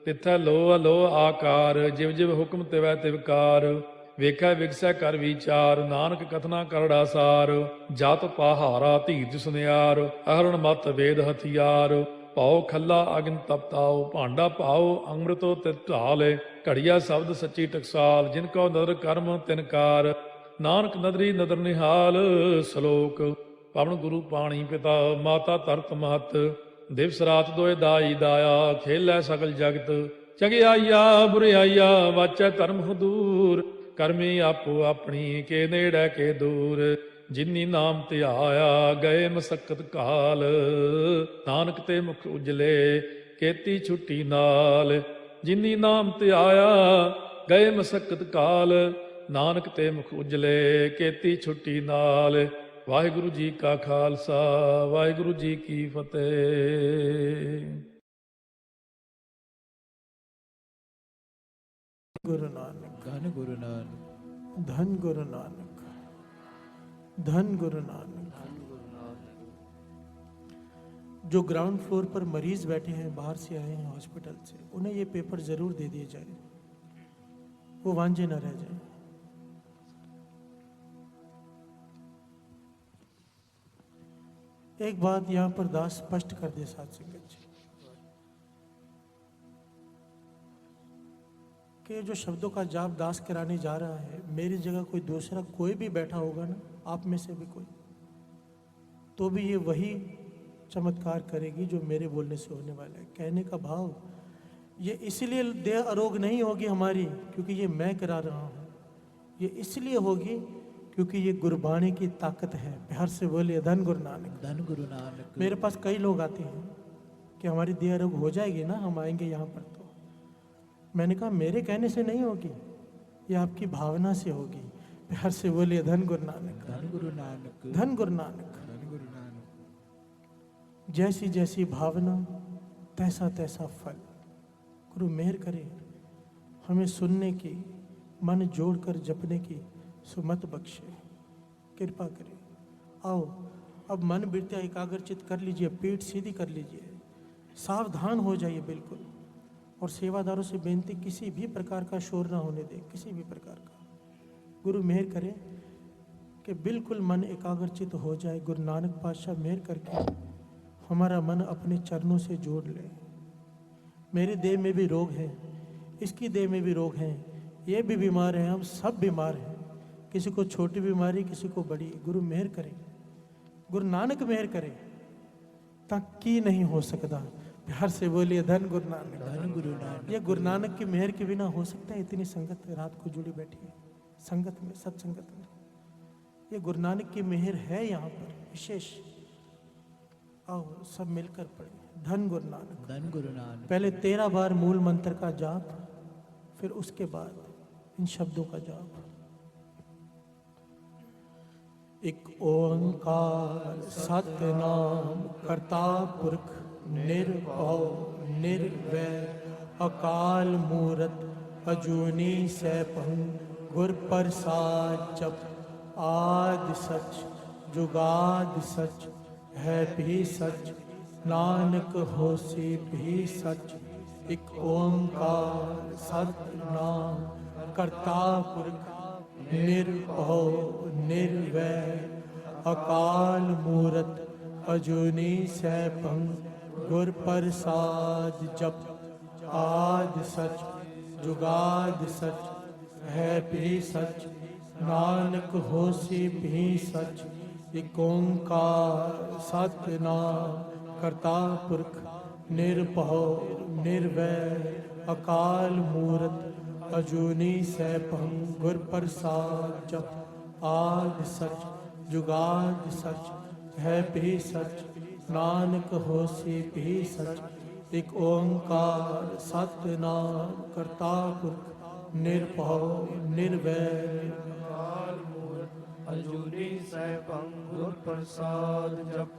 ਤਿਥੈ ਲੋ ਅਲੋ ਆਕਾਰ ਜਿਵ ਜਿਵ ਹੁਕਮ ਤਿਵੈ ਤਿਵਕਾਰ। ਵੇਖੈ ਵਿਗਸੈ ਕਰ ਵਿਚਾਰ ਨਾਨਕ ਕਥਨਾ ਕਰੜਾ ਸਾਰ। ਜਤ ਪਹਾਰਾ ਧੀਰਜ ਸੁਨਿਆਰ ਅਹਰਣ ਮਤ ਵੇਦ ਹਥਿਆਰ। ਪਾਓ ਖੱਲਾ ਅਗਨ ਤਪਤਾਓ ਭਾਂਡਾ ਪਾਓ ਅੰਮ੍ਰਿਤੋ ਤਿਤ ਢਾਲ ਘੜੀਆ ਸ਼ਬਦ ਸੱਚੀ ਟਕਸਾਲ ਜਿਨ ਕੋ ਨਦਰ ਕਰਮ ਤਿਨਕਾਰ ਨਾਨਕ ਨਦਰੀ ਨਦਰ ਨਿਹਾਲ ਸ਼ਲੋਕ ਪਵਨ ਗੁਰੂ ਪਾਣੀ ਪਿਤਾ ਮਾਤਾ ਧਰਤ ਮਹਤ ਦਿਵਸ ਰਾਤ ਦੋਇ ਦਾਈ ਦਾਇਆ ਖੇਲੈ ਸਗਲ ਜਗਤ ਚੰਗਿਆਈਆ ਬੁਰਿਆਈਆ ਵਾਚੈ ਧਰਮ ਹਦੂਰ ਕਰਮੀ ਆਪੋ ਆਪਣੀ ਕੇ ਨੇੜੇ ਕੇ ਦੂਰ ਜਿਨੀ ਨਾਮ ਧਿਆਇਆ ਗਏ ਮਸਕਤ ਕਾਲ ਨਾਨਕ ਤੇ ਮੁਖ ਉਜਲੇ ਕੀਤੀ ਛੁੱਟੀ ਨਾਲ ਜਿਨੀ ਨਾਮ ਧਿਆਇਆ ਗਏ ਮਸਕਤ ਕਾਲ ਨਾਨਕ ਤੇ ਮੁਖ ਉਜਲੇ ਕੀਤੀ ਛੁੱਟੀ ਨਾਲ ਵਾਹਿਗੁਰੂ ਜੀ ਕਾ ਖਾਲਸਾ ਵਾਹਿਗੁਰੂ ਜੀ ਕੀ ਫਤਿਹ। गुरु नानक धन गुरु नानक धन गुरु नानक धन गुरु नानक। जो ग्राउंड फ्लोर पर मरीज बैठे हैं, बाहर से आए हैं हॉस्पिटल से, उन्हें ये पेपर जरूर दे दिए जाए, वो वांझे न रह जाए। एक बात यहां पर दास स्पष्ट कर दे साथ संगत जी कि जो शब्दों का जाप दास कराने जा रहा है, मेरी जगह कोई दूसरा कोई भी बैठा होगा ना, आप में से भी कोई, तो भी ये वही चमत्कार करेगी जो मेरे बोलने से होने वाला है। कहने का भाव ये इसलिए देह अरोग नहीं होगी हमारी क्योंकि ये मैं करा रहा हूँ, ये इसलिए होगी क्योंकि ये गुरबाणी की ताकत है। प्यार से बोलिए धन गुरु नानक। धन गुरु नानक। मेरे पास कई लोग आते हैं कि हमारी देह अरोग हो जाएगी ना, हम आएंगे यहाँ पर, तो मैंने कहा मेरे कहने से नहीं होगी, ये आपकी भावना से होगी। प्यार से बोलिए धन गुरु नानक। धन गुरु नानक। धन गुरु नानक। धन गुरु नानक। जैसी जैसी भावना तैसा तैसा फल। गुरु मेहर करे हमें सुनने की, मन जोड़कर जपने की सुमत बख्शे, कृपा करे। आओ अब मन बिरतिया एकाग्रचित कर लीजिए, पीठ सीधी कर लीजिए, सावधान हो जाइए बिल्कुल। और सेवादारों से बेनती, किसी भी प्रकार का शोर ना होने दे, किसी भी प्रकार का। गुरु मेहर करे कि बिल्कुल मन एकाग्रचित हो जाए। गुरु नानक पातशाह मेहर करके हमारा मन अपने चरणों से जोड़ ले। मेरे देह में भी रोग हैं, इसकी देह में भी रोग हैं, ये भी बीमार हैं, हम सब बीमार हैं, किसी को छोटी बीमारी, किसी को बड़ी। गुरु मेहर करे, गुरु नानक मेहर करे, ताकि नहीं हो सकता। प्यार से बोलिए धन गुरु नानक। धन गुरु नानक। ये गुरु नानक की मेहर के बिना हो सकता है? इतनी संगत रात को जुड़ी बैठी है, संगत में, सत्संगत में। ये गुरु नानक की मेहर है यहाँ पर विशेष। आओ सब मिलकर पढ़े धन गुरु नानक। धन गुरु नानक। पहले 13 बार मूल मंत्र का जाप, फिर उसके बाद इन शब्दों का जाप। एक ओंकार सतनाम करता पुरख निर्भव निर्वैर अकाल मूरत अजूनी सैभं गुर प्रसाद जप। आदि सच जुगाद सच है भी सच, नानक होसी भी सच। एक ओंकार सतनाम करता पुरख निर्भव निर्वैर अकाल मूरत अजूनी सैभं गुर प्रसाद जप। आदि सच जुगाद सच है भी सच, नानक होसी भी सच। एक ओंकार सतनाम करता पुरख निर्भव निर्वैर अकाल मूरत अजूनी सैभं गुर प्रसाद जप। आदि सच जुगाद सच है भी सच, नानक होसी भी सच। एक ओंकार सतनाम करता पुरख निर्भव निर्वैर अजूनी सैभं गुर प्रसाद जप।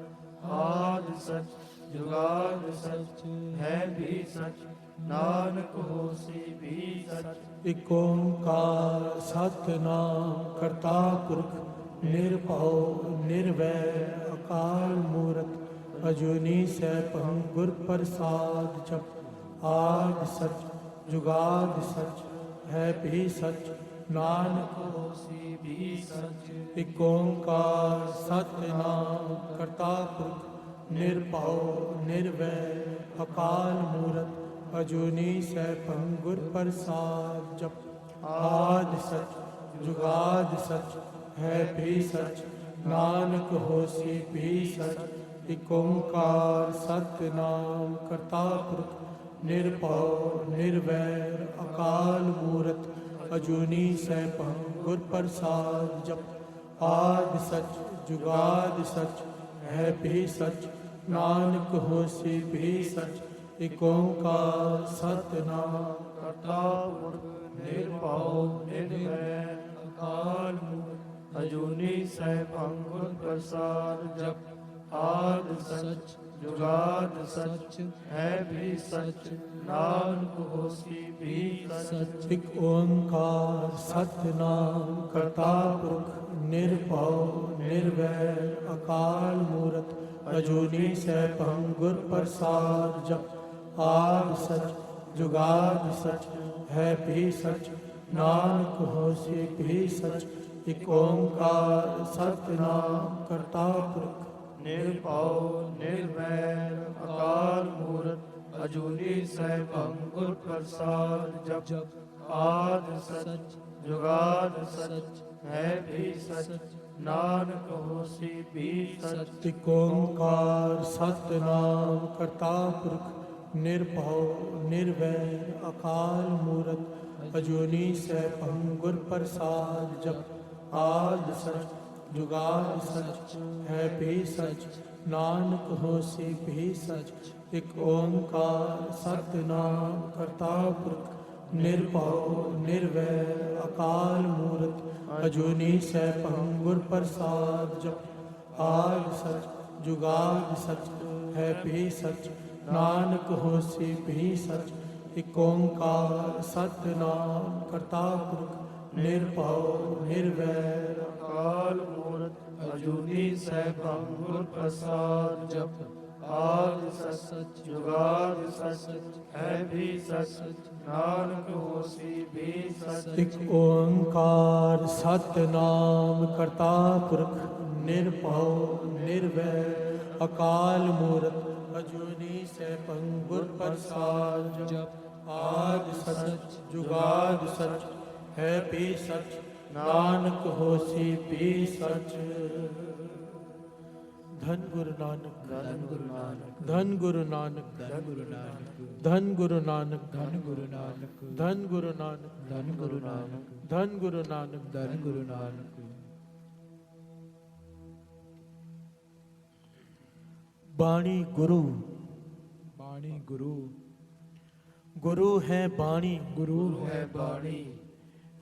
आदि सच जुगाद सच है भी सच, नानक होसी भी सच। एक ओंकार सतनाम करता पुरख निर्भव निर्वैर अकाल मूरत अजूनी सैभं गुर प्रसाद जप। आदि सच जुगाद सच है भी सच, नानक होसी भी सच। एक ओंकार सतनाम करता पुरख ਨਿਰਭਉ ਨਿਰਵੈਰ ਅਕਾਲ ਮੂਰਤ ਅਜੂਨੀ ਸੈਭੰ ਗੁਰ ਪ੍ਰਸਾਦ ਜਪ ਆਦਿ ਸਚ ਜੁਗਾਦਿ ਸਚ ਹੈ ਵੀ ਸਚ ਨਾਨਕ ਹੋਸੀ ਵੀ ਸਚ ਇਕ ਓੰਕਾਰ ਸਤਿਨਾਮ ਕਰਤਾ ਪੁਰਖ ਨਿਰਭਉ ਨਿਰਵੈਰ ਅਕਾਲ ਮੂਰਤ ਅਜੂਨੀ ਸੈਭੰ ਗੁਰ ਪ੍ਰਸਾਦ ਜਪ ਆਦਿ ਸਚ ਜੁਗਾਦਿ ਸਚ ਹੈ ਵੀ ਸਚ ਨਾਨਕ ਹੋਸੀ ਵੀ ਸਚ ਇਕ ਓੰਕਾਰ ਸਤਿਨਾਮ ਕਰਤਾ ਪੁਰਖ ਨਿਰਭਉ ਨਿਰਵੈਰ ਅਕਾਲ ਮੂਰਤ ਅਜੂਨੀ ਸੈਭੰ ਗੁਰ ਪ੍ਰਸਾਦ ਜਪ ਆਦਿ ਸਚ ਜੁਗਾਦ ਸਚ ਹੈ ਵੀ ਸਚ ਨਾਨਕ ਹੋਸੀ ਵੀ ਸਚ ਇਕ ਓੰਕਾਰ ਸਤਿਨਾਮ ਕਰਤਾ ਪੁਰਖ ਨਿਰਭਉ ਨਿਰਵੈਰ ਅਕਾਲ ਮੂਰਤ ਅਜੂਨੀ ਸੈਭੰ ਗੁਰ ਪ੍ਰਸਾਦ ਜਪ ਆਦਿ ਸਚ ਜੁਗਾਦ ਸਚ ਹੈ ਵੀ ਸਚ ਨਾਨਕ ਹੋਸੀ ਵੀ ਸਚ ਇਕ ਓੰਕਾਰ ਸਤਿਨਾਮ ਕਰਤਾ ਪੁਰਖ ਨਿਰਭਉ ਨਿਰਵੈਰ ਅਕਾਲ ਮੂਰਤ ਅਜੂਨੀ ਸੈਭੰ ਗੁਰ ਪ੍ਰਸਾਦ ਜਪ ਆਦਿ ਸਚ ਜੁਗਾਦ ਸਚ ਹੈ ਵੀ ਸਚ ਨਾਨਕ ਹੋਸੀ ਵੀ ਸਚ ਇਕ ਓੰਕਾਰ ਸਤਿਨਾਮ ਕਰਤਾ ਪੁਰਖ ਨਿਰਭਉ ਨਿਰਵੈਰ ਅਕਾਲ ਮੂਰਤ ਅਜੂਨੀ ਸੈਭੰ ਗੁਰ ਪ੍ਰਸਾਦ ਜਪ ਆਦਿ ਸਚ ਜੁਗਾਦ ਸਚ ਹੈ ਵੀ ਸਚ ਨਾਨਕ ਹੋਸੀ ਵੀ ਸਚ ਇਕ ਓੰਕਾਰ ਸਤਿਨਾਮ ਕਰਤਾ ਪੁਰਖ ਨਿਰਭਉ ਨਿਰਵੈਰ ਅਕਾਲ ਮੂਰਤ ਅਜੂਨੀ ਸੈਭੰ ਗੁਰ ਪ੍ਰਸਾਦ ਜਪ ਆਦਿ ਸਚ ਜੁਗਾਦ ਸਚ ਹੈ ਵੀ ਸਚ ਨਾਨਕ ਹੋਸੀ ਵੀ ਸਚ ਇਕ ਓੰਕਾਰ ਸਤਿਨਾਮ ਕਰਤਾ ਪੁਰਖ ਨਿਰਭਉ ਨਿਰਵੈਰ ਅਕਾਲ ਮੂਰਤ ਅਜੂਨੀ ਸੈਭੰ ਗੁਰ ਪ੍ਰਸਾਦ ਜਪ ਆਦਿ ਸਚ ਜੁਗਾਦ ਸਚ ਹੈ ਵੀ ਸਚ ਨਾਨਕ ਹੋਸੀ ਵੀ ਸਚ ਇਕ ਓੰਕਾਰ ਸਤਿਨਾਮ ਕਰਤਾ ਪੁਰਖ ਨਿਰਭਉ ਨਿਰਵੈਰ ਅਕਾਲ ਮੂਰਤ ਅਜੂਨੀ ਸੈਭੰ ਗੁਰ ਪ੍ਰਸਾਦ ਜਪ ਆਦਿ ਸਚ ਜੁਗਾਦ ਸਚ ਹੈ ਵੀ ਸਚ ਨਾਨਕ ਹੋਸੀ ਵੀ ਸਚ ਧੰਨ ਗੁਰੂ ਨਾਨਕ ਧੰਨ ਗੁਰੂ ਨਾਨਕ ਧੰਨ ਗੁਰੂ ਨਾਨਕ ਧੰਨ ਗੁਰੂ ਨਾਨਕ ਧੰਨ ਗੁਰੂ ਨਾਨਕ ਧੰਨ ਗੁਰੂ ਨਾਨਕ ਧੰਨ ਗੁਰੂ ਨਾਨਕ ਧੰਨ ਗੁਰੂ ਨਾਨਕ ਧੰਨ ਗੁਰੂ ਨਾਨਕ ਧੰਨ ਗੁਰੂ ਨਾਨਕ ਬਾਣੀ ਗੁਰੂ ਬਾਣੀ ਗੁਰੂ ਗੁਰੂ ਹੈ ਬਾਣੀ ਗੁਰੂ ਹੈ ਬਾਣੀ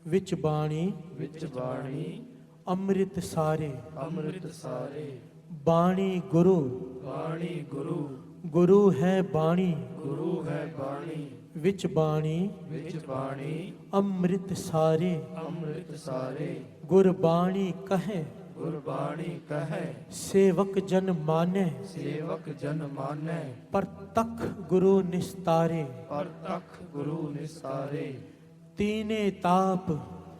ਵਿੱਚ ਬਾਣੀ ਵਿੱਚ ਬਾਣੀ ਅੰਮ੍ਰਿਤ ਸਾਰੇ ਅੰਮ੍ਰਿਤ ਸਾਰੇ ਬਾਣੀ ਗੁਰੂ ਬਾਣੀ ਗੁਰੂ ਗੁਰੂ ਹੈ ਬਾਣੀ ਗੁਰੂ ਹੈ ਬਾਣੀ ਵਿੱਚ ਬਾਣੀ ਵਿੱਚ ਬਾਣੀ ਅੰਮ੍ਰਿਤ ਸਾਰੇ ਅੰਮ੍ਰਿਤ ਸਾਰੇ ਗੁਰਬਾਣੀ ਕਹੈ ਗੁਰਬਾਣੀ ਕਹੈ ਸੇਵਕ ਜਨ ਮਾਨੈ ਸੇਵਕ ਜਨ ਮਾਨੈ ਪ੍ਰਤੱਖ ਗੁਰੂ ਨਿਸਤਾਰੇ ਪ੍ਰਤੱਖ ਗੁਰੂ ਨਿਸਤਾਰੇ ਤੀਨੇ ਤਾਪ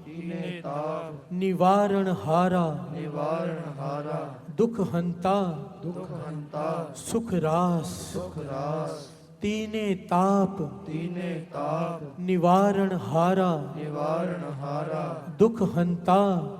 ਤੀਨੇ ਤਾਪ ਨਿਵਾਰਣ ਹਾਰਾ ਨਿਵਾਰਣ ਹਾਰਾ ਦੁਖ ਹੰਤਾ ਦੁਖ ਹੰਤਾ ਸੁਖ ਰਾਸ ਸੁਖ ਰਾਸ ਤੀਨੇ ਤਾਪ ਤੀਨੇ ਤਾਪ ਨਿਵਾਰਣ ਹਾਰਾ ਨਿਵਾਰਣ ਹਾਰਾ ਦੁਖ ਹੰਤਾ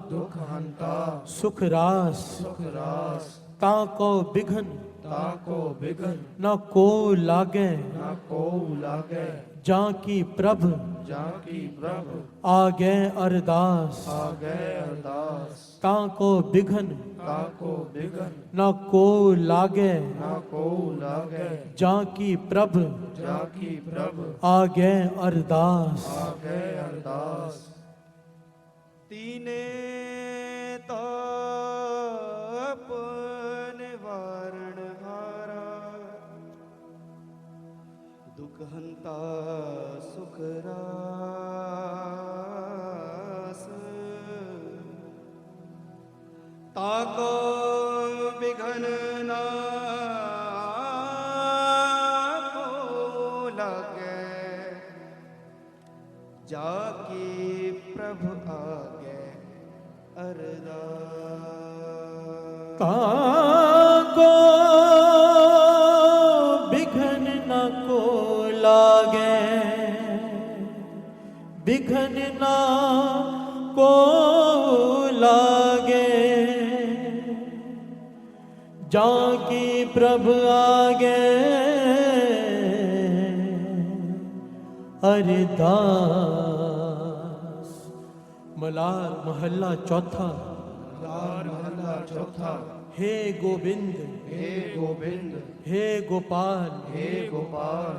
ਦੁਖ ਹੰਤਾ ਸੁਖ ਰਾਸ ਸੁਖ ਰਾਸ ਤਾ ਕੋ ਬਿਘਨ ਤਾ ਕੋ ਬਿਗਨ ਨਾ ਕੋ ਲਾਗੈ ਨਾ ਕੋ ਲਾਗੈ ਜਾਂ ਕੀ ਪ੍ਰਭ ਜਾਂ ਕੀ ਪ੍ਰਭ ਆਗੈ ਅਰਦਾਸ ਆ ਗਏ ਅਰਦਾਸ ਤਾ ਕੋ ਬਿਘਨ ਤਾ ਕੋ ਬਿਗਨ ਨਾ ਕੋ ਲਾਗੈ ਨਾ ਕੋ ਲਾਗੈ ਜਾਂ ਕੀ ਪ੍ਰਭ ਜਾਂ ਕੀ ਪ੍ਰਭ ਆਗੈ ਅਰਦਾਸ ਆ ਗਏ ਅਰਦਾਸ ਤੀਨੇ ਤਾਪ ਨਿਵਾਰਣ ਹਾਰਾ ਦੁਖ ਹੰਤਾ ਸੁਖ ਰਾਸ ਤਾਕੋ ਬਿਘਨ ਨਾ ਕੋ ਲਾਗੈ ਜਾ ਕੀ ਪ੍ਰਭ ਆਗੇ ਅਰਦਾਸ ਤਾ ਕੋ आगे बिघन ना को लागे जाकी प्रभु आगे अरदास। मलार महल्ला चौथा। लार महला चौथा। हे गोविंद हे गोविंद हे गोपाल हे गोपाल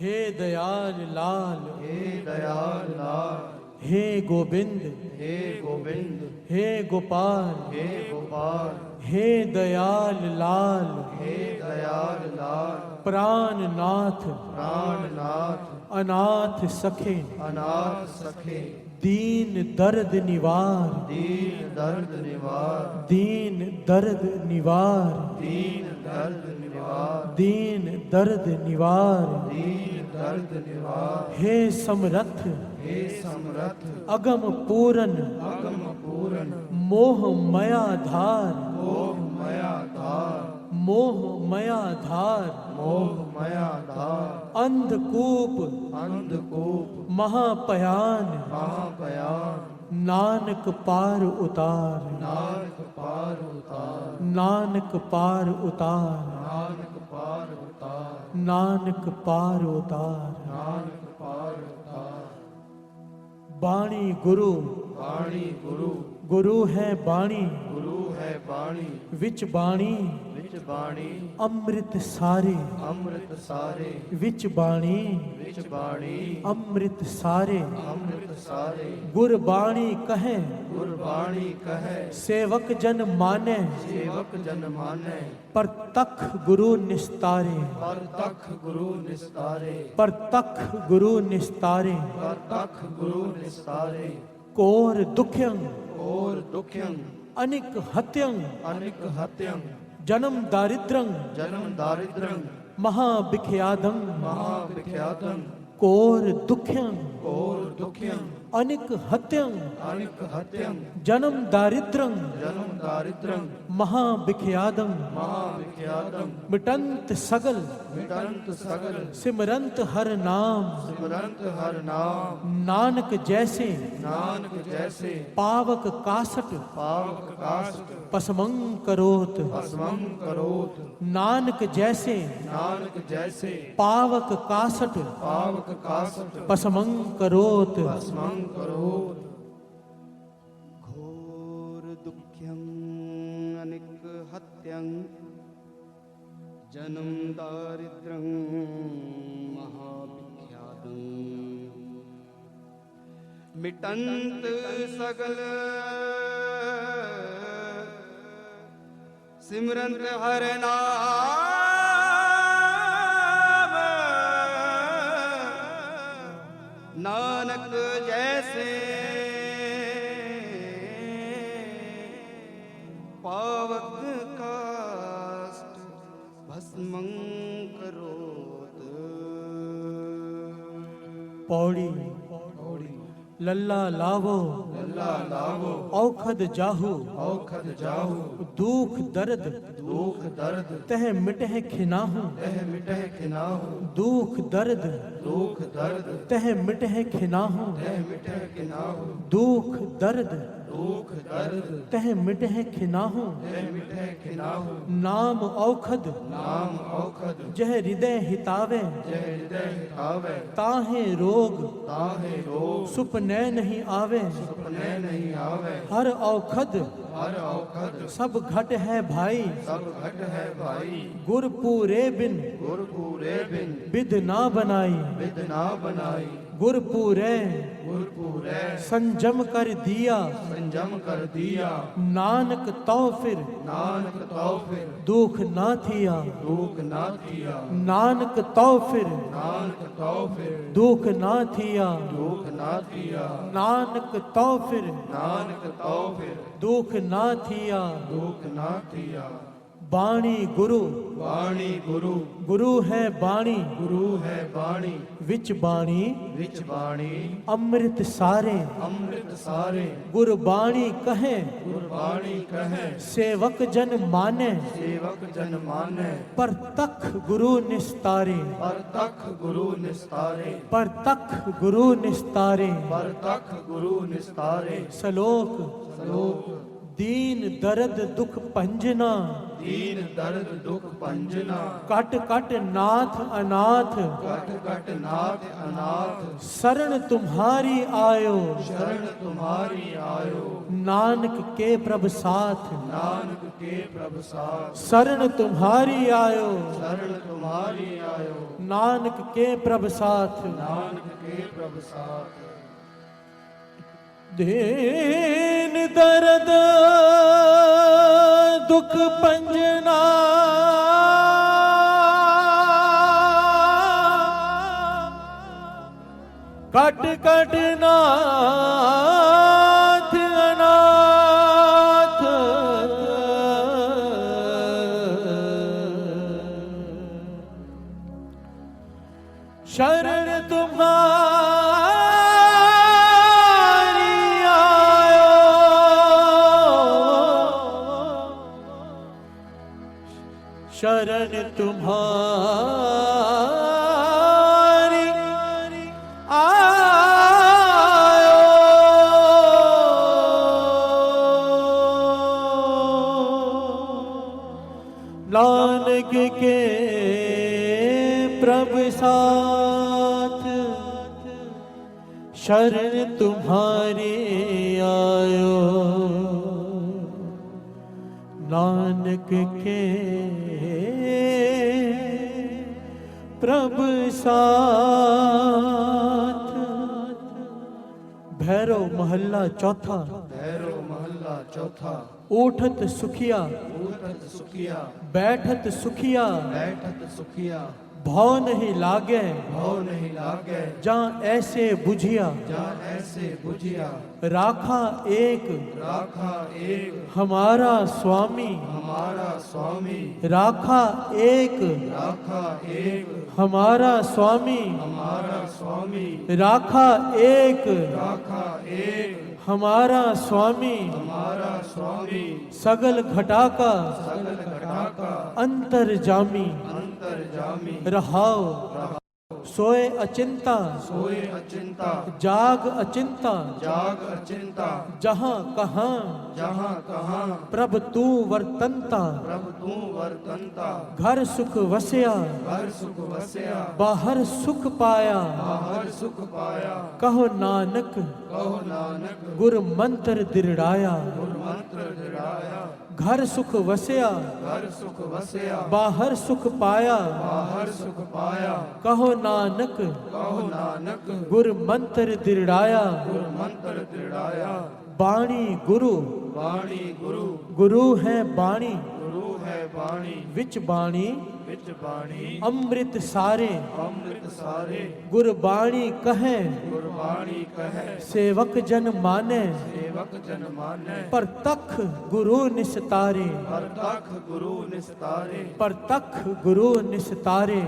हे दयाल लाल हे दयाल लाल हे गोविंद हे गोविंद हे गोपाल हे गोपाल हे दयाल लाल हे दयाल लाल प्राणनाथ प्राणनाथ अनाथ सखे अनाथ सखे दीन दर्द निवार दीन दर्द निवार दीन दर्द निवार दीन दर्द निवार दीन दर्द निवार दीन दर्द निवार हे समरथ हे समरथ अगम पूरन अगम पूरन मोह मया धार मोह मया धार मोह मया धार मोह मया धार अंधकूप अंधकूप महापयान महापयान नानक पार उतार नानक पार उतार नानक पार उतार नानक पार उतार नानक पार उतार नानक पार उतार। बाणी गुरु वाणी गुरु गुरु है बाणी गुरु है वाणी विच बाणी विच वाणी अमृत सारे अमृत सारे विच बाणी विच वाणी अमृत सारे अमृत सारे गुरबाणी कहे गुरबाणी कहे सेवक जन माने सेवक जन माने परतख गुरु निस्तारे पर तख गुरु निस्तारे परतख गुरु निस्तारे पर तख गुरु निस्तारे कोर दुख्यं और दुख्यं अनिक हत्यं अनिक हत्यं जन्म दारिद्रं जन्म दारिद्रं महाविख्यातं महाविख्यातं कोर दुख्यं और दुख्यं अनिक हत्यं अनिक हत्यं जन्म दारिद्रं जन्म दारिद्रं महाविख्यातं महाविख्यातं मिटंत सगल मिटंत सगल सिमरंत हर नाम सिमरंत हर नाम नानक जैसे नानक जैसे पावक कासट पावक काष्ट पसमं करोत भस्मं करोत नानक जैसे नानक जैसे पावक कासट पावक काष्ट पसमं करोत भस्मं करोत। घोर दुःख्यं अनिक हत्यं जन्म दारिद्र्यं महाविख्यातं मिटंत सगल सिमरंत हर नाम नानक जैसे पावक काष्ट भस्मं करोत। पौड़ी लल्ला लावो लल्ला लावो औखद जाहू औखद जाहू दुख दर्द दुख दर्द तह मिटह खिनाहू तह मिटह खिनाहू दुख दर्द दुख दर्द तह मिटह खिनाहू तह मिटह खिनाहू दुख दर्द दुख दर्द तह मिटह खिनाहू तह मिटह खिनाहू नाम औखद नाम औखद जह हृदय हितावे जय हृदय हितावे ताहे रोग ताहे रोग सुपने नहीं आवे सुपने नहीं आवे हर औखद हर औखद सब घट है भाई सब घट है भाई गुर पूरे बिन गुर पूरे बिन विद ना बनाई विद ना बनाई गुर पूरे गुर पूरे संजम कर दिया संजम कर दिया नानक तो फिर नानक तो फिर दुख ना थिया दुख ना थिया नानक तो फिर नानक तो फिर दुख ना थिया दुख ना थिया नानक तो फिर नानक तो फिर दुख ना थिया दुख ना थिया बाणी गुरु बाणी गुरु गुरु है बाणी गुरु है बाणी विच बाणी विच बाणी अमृत सारे अमृत सारे गुरबाणी कहे गुरबाणी कहे सेवक जन माने सेवक जन माने पर तख गुरु निस्तारे पर तख गुरु निस्तारे पर तख गुरु निस्तारे पर तख गुरु निस्तारे सलोक श्लोक दीन दर्द दुख पंजना दीन दर्द दुख पंजना कट कट नाथ अनाथ कट कट नाथ अनाथ शरण तुम्हारी आयो शरण तुम्हारी आयो नानक के प्रभ साथ नानक के प्रभ साथ शरण तुम्हारी आयो शरण तुम्हारी आयो नानक के प्रभ साथ नानक के प्रभ साथ दीन दर्द दुख पंजना कट कट नाथ अनाथ शरण तुम्हारी आयो शरण तुम्हारी नानक के प्रभ साथ शरण तुम्हारे आयो नानक के प्रभ साथ। भैरव महल्ला चौथा। भैरव महल्ला चौथा। उठत सुखिया उठत सुखिया बैठत सुखिया बैठत सुखिया भव नहीं लागे भव नहीं लागे जहाँ ऐसे बुझिया जहाँ ऐसे बुझिया राखा एक हमारा स्वामी हमारा स्वामी राखा एक हमारा स्वामी राखा एक हमारा स्वामी सगल घटा का अंतर्जामी रहाओ सोए अचिंता जाग अचिंता जहाँ कहाँ प्रभ तू वर्तनता घर सुख वसया बाहर सुख पाया कहो नानक गुर मंत्र दृढ़ाया घर सुख वसया बाहर सुख पाया कहो नानक गुर मंत्र दृढ़ाया बाणी गुरु गुरु है बाणी विच बाणी अमृत सारे गुरबाणी कहे सेवक जन माने पर तख गुरु निस्तारे पर तख गुरु निस्तारे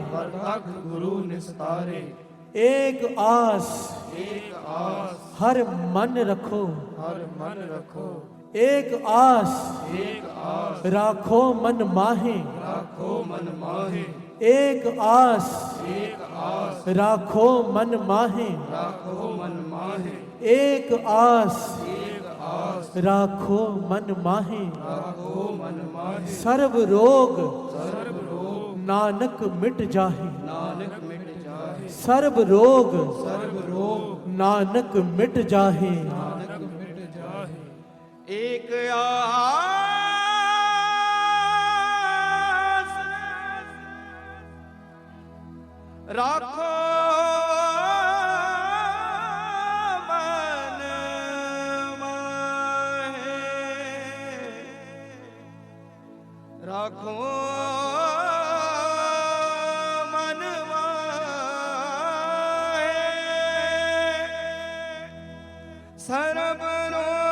एक आस हर मन रखो एक आस राखो मन माहे एक आस राखो मन माहे एक आस राखो मन माहे सर्व रोग नानक मिट जाहे सर्व रोग नानक मिट जाहे एक आस राखो मन माहे राखो मन माहे सर्व रोग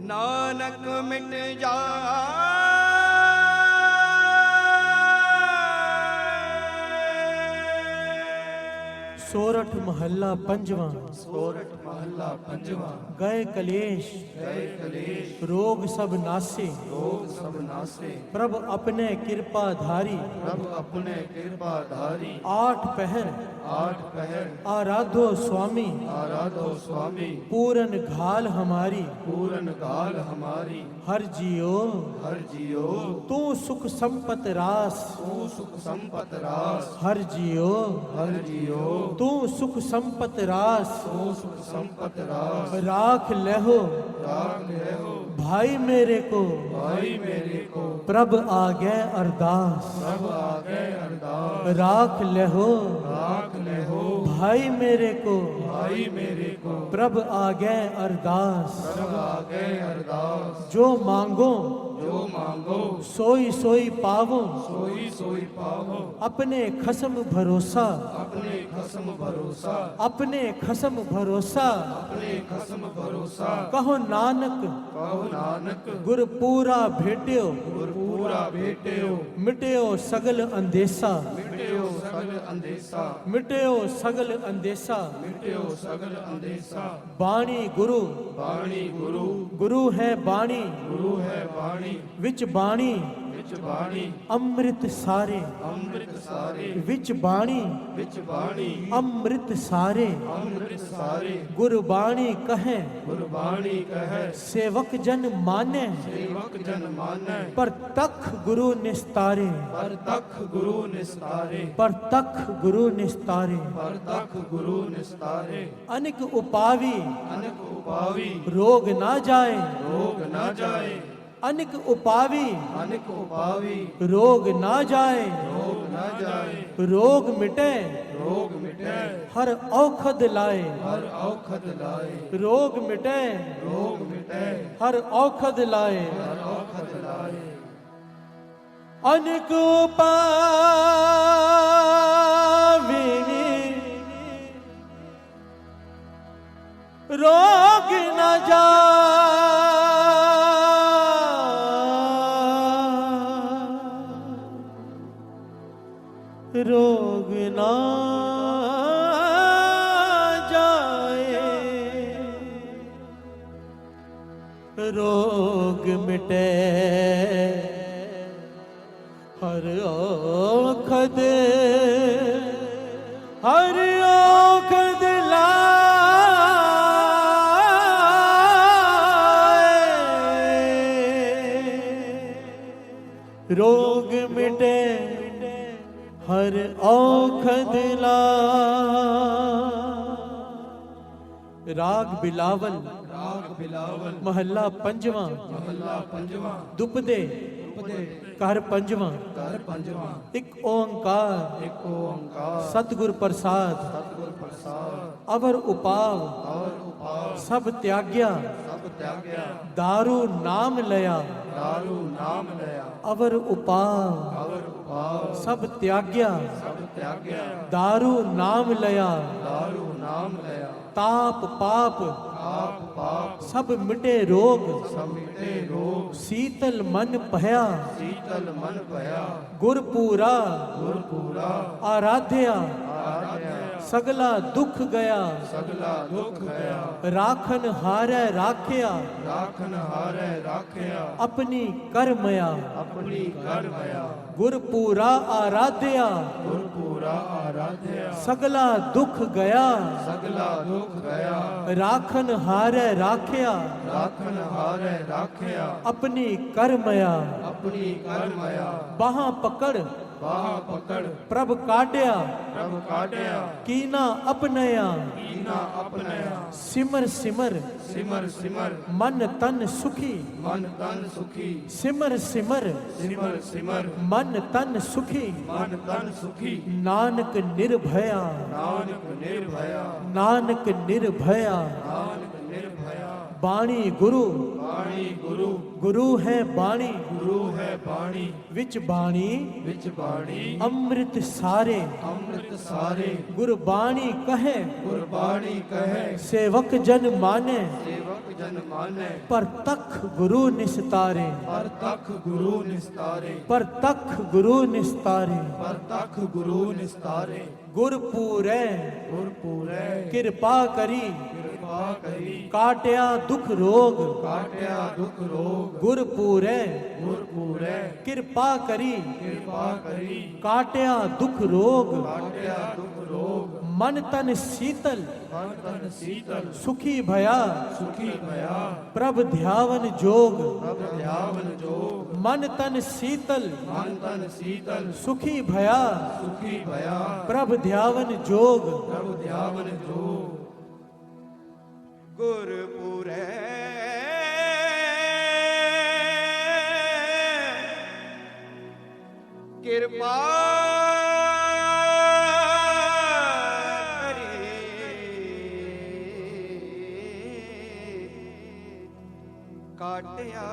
ਨਾਨਕ ਮਿਟ ਜਾਏ। सोरठ महल्ला पंजवा। सोरठ महला पंजवा। गए कलेश गए कलेश रोग सब नासे। रोग सब नासे। प्रभ अपने कृपा धारी प्रभ अपने कृपा धारी। आठ पहर आठ पहर आराधो स्वामी आराधो स्वामी। पूरन घाल हमारी पूरन गाल हमारी। हर जियो हर जियो तू सुख संपत रास। तू सुख संपत रास। हर जियो हर जियो तू सुख संपत रास। तू सुख संपत रास। राख लेहो राग रहो भाई मेरे को भाई मेरे को। प्रभ आ गए अरदास। प्रभ आगे अरदास। राख लेहो राख ले हो भाई मेरे को भाई मेरे को। प्रभ आ गए अरदास। प्रभ आगे अरदास। जो मांगो जो मांगो सोई सोई पावो। सोई सोई पावो। अपने खसम भरोसा अपने खसम भरोसा। अपने खसम भरोसा। अपने खसम भरोसा। कहो नानक कहो नानक गुर पूरा भेट्यो। गुर पूरा भेट्यो। मिट्यो सगल अंदेसा। मिट्यो सगल अंदेसा। मिट्यो सगल अंदेसा। मिट्यो सगल अंदेसा। बाणी गुरु बाणी गुरु। गुरु है बाणी गुरु है बाणी। विच बाणी विच बाणी। अमृत सारे। अमृत सारे। विच बाणी विच बाणी। अमृत सारे। अमृत सारे। गुरबाणी कहे गुरबाणी कहे सेवक जन माने। सेवक जन माने। पर तख गुरु निस्तारे। पर तख गुरु निस्तारे। पर तख गुरु निस्तारे। पर तख गुरु निस्तारे। अनिक उपावी अनक उपावी रोग ना जाए। रोग न जाए। अनिक उपावी अनक उपावी रोग ना जाए। रोग न जाए। रोग मिटे रोग मिटे। हर औखद लाए। हर औखद लाए। रोग मिटे रोग मिटे। हर औखद लाए। हर औखद लाए। अनिक उपावी रोग न जाए। रोग ना जाए। रोग मिटे हर औखद हर औखद लाए। रोग मिटे हर औखद लाए। राग बिलावल राग बिलावल। महल्ला पंजवा। महला पंजवा। दुपदे उपदे कर पंजवा। कर पंजवा। एक ओंकार एक ओंकार। सतगुर प्रसाद। सतगुर प्रसाद। अवर उपाव और उपाव सब त्याग्या। सब त्याग्या। दारू नाम लया। दारू नाम लया। अवर उपाव और उपाव सब त्याग्या। सब त्याग्या। दारू नाम लया। दारू नाम लया। ताप पाप आप पाप सब मिटे रोग। सब मिटे रोग। शीतल मन भया। शीतल मन भया। गुरपूरा गुर पूरा आराध्या। आराध्या। सगला दुख गया। सगला दुख गया। राखन हारै राख्या। राखन हारे राख्या। अपनी करमया। अपनी कर भया। गुरपूरा आराध्या। गुर पूरा आराध्या। सगला दुख गया। सगला दुख गया। राखन हारै राख्या। राखन हारे राख्या। अपनी करमया। अपनी कर मया। बाहां पकड़ बाह पकड़ प्रभ काट्या। प्रभ काट्या। कीना अपनया। कीना अपनया। सिमर सिमर सिमर सिमर मन तन सुखी। मन तन सुखी। सिमर सिमर सिमर सिमर मन तन सुखी। मन तन सुखी। नानक निर्भया। नानक निर्भया। नानक निर्भया। नानक निर्भया। बाणी गुरु ਬਾਣੀ ਗੁਰੂ गुरु है बाणी ਗੁਰੂ ਹੈ ਬਾਣੀ विच बाणी ਵਿੱਚ ਬਾਣੀ अमृत सारे ਅੰਮ੍ਰਿਤ ਸਾਰੇ गुरबाणी कहे ਗੁਰਬਾਣੀ ਕਹੈ सेवक जन माने ਸੇਵਕ ਜਨ ਮਾਨੈ पर तख गुरु निस्तारे ਪਰ ਤਖ ਗੁਰੂ ਨਿਸਤਾਰੇ पर तख गुरु निस्तारे ਪਰ ਤਖ ਗੁਰੂ ਨਿਸਤਾਰੇ गुरपूरै ਗੁਰਪੂਰੈ कृपा करी ਕਿਰਪਾ ਕਰੀ काटिया दुख रोग ਕਾਟਿਆ ਦੁਖ ਰੋਗ गुरपूरै ਗੁਰਪੂਰੈ कृपा करी ਕਿਰਪਾ ਕਰੀ काटिया दुख रोग ਕਾਟਿਆ ਦੁਖ ਰੋਗ मन तन शीतल ਮਨ ਤਨ ਸੀਤਲ सुखी भया ਸੁਖੀ ਭਇਆ प्रभ ध्यावन जोग ਪ੍ਰਭ ਧਿਆਵਨ ਜੋਗ मन तन शीतल ਮਨ ਤਨ ਸੀਤਲ सुखी भया ਸੁਖੀ ਭਇਆ प्रभ ध्यावन जोग ਪ੍ਰਭ ਧਿਆਵਨ ਜੋਗ ਗੁਰਪੁਰੈ ਕਿਰਪਾ ਕਾਟਿਆ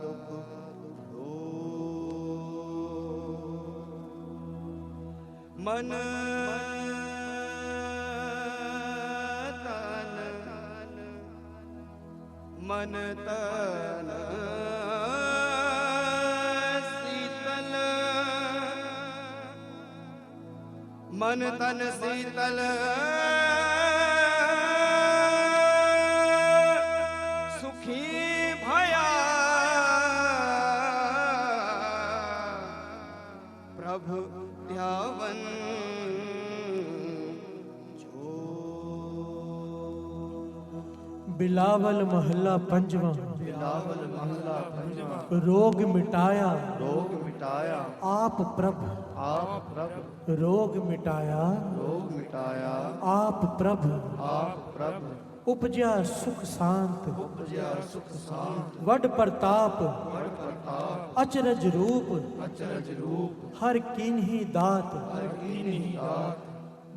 ਦੁਖ ਮਨ ਮਨ ਤਨ ਸੀਤਲ ਮਨ ਤਨ ਸੀਤਲ ਸੁਖੀ ਭਇਆ ਪ੍ਰਭ ਧਿਆਵਨ बिलावल महला पंजवा ਬਿਲਾਵਲ ਮਹਲਾ ਪੰਜਵਾ रोग मिटाया ਰੋਗ ਮਿਟਾਇਆ आप प्रभ ਆਪ ਪ੍ਰਭ रोग मिटाया ਰੋਗ ਮਿਟਾਇਆ आप प्रभ ਆਪ ਪ੍ਰਭ उपजा सुख शांत ਉਪਜਿਆ ਸੁਖ ਸਾਂਤ वड प्रताप ਵਡ ਪ੍ਰਤਾਪ अचरज रूप ਅਚਰਜ ਰੂਪ हर कीन्ही दात ਹਰ ਕੀਨੀ ਦਾਤ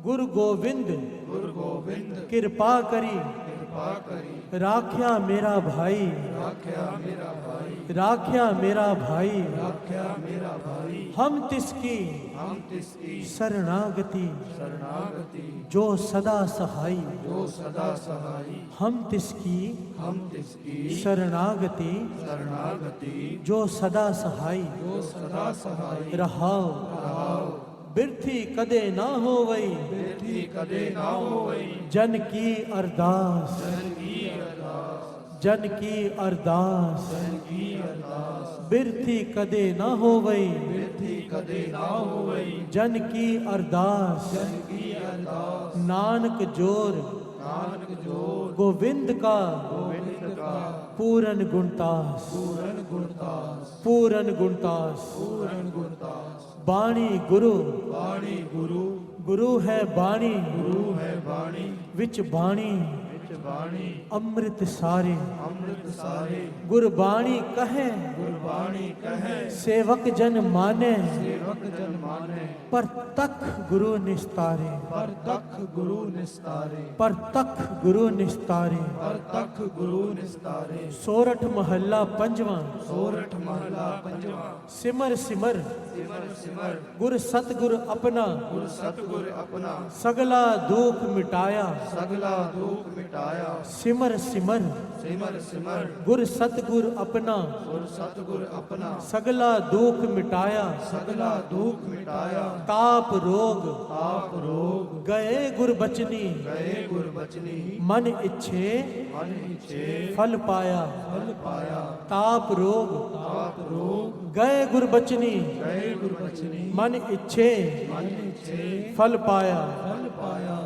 गुरु गोविंद ਗੁਰ ਗੋਬਿੰਦ कृपा करी ਕਿਰਪਾ ਕਰੀ राख्या मेरा भाई ਰਾਖਿਆ ਮੇਰਾ ਭਾਈ राख्या मेरा भाई ਰਾਖਿਆ ਮੇਰਾ ਭਾਈ हम तिसकी ਹਮ ਤਿਸ ਕੀ शरणागति शरणागति जो सदा सहाई जो सदा सहाई हम तिसकी हम तिसकी शरणागति शरणागति जो सदा सहाई जो सदा सहाई रहाओ रहाओ बिरथी कदे ना होवई बेटी कदे ना होवई जन की अरदास जन की अरदास जन की अरदास जन की अरदास बिरथी कदे ना होवई बेटी कदे ना होवई जन की अरदास जन की अरदास नानक जोर नानक जोर गोविंद का गोविंद का पूरन गुणतास पूरन गुणदास पूरन गुणतास पूरन गुणदास बाणी गुरु बाणी गुरु गुरु है बाणी गुरु है बाणी विच बाणी विच बाणी अमृत सारे अमृत सारे गुरबाणी कहे गुरबाणी कहे सेवक जन माने सेवक जन माने पर तख गुरु निस्तारे पर तख गुरु निस्तारे पर तख गुरु निस्तारे पर तख गुरु निस्तारे सोरठ महला पंजवा सोरठ महला पंजवा सिमर सिमर सिमर सिमर गुर सतगुर अपना गुर सतगुर अपना सगला दुख मिटाया सगला दुख मिटाया सिमर सिमर सिमर सिमर गुर सतगुर अपना गुर सतगुर अपना सगला दुख मिटाया सगला दुख मिटाया ताप रोग आप रोग गए गुर बचनी गए गुर बचनी मन इच्छे मन इच्छे फल पाया फल पाया ताप रोग आप रोग गए गुर बचनी गए गुर बचनी मन इच्छे मन इच्छे फल पाया फल पाया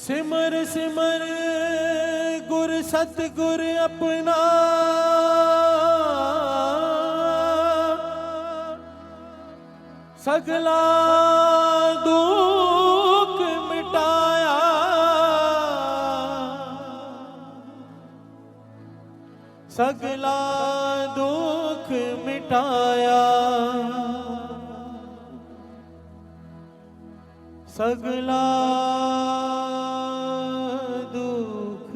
सिमर सिमर गुर सतगुर अपना सगला दुख मिटाया सगला दुख मिटाया सगला दुख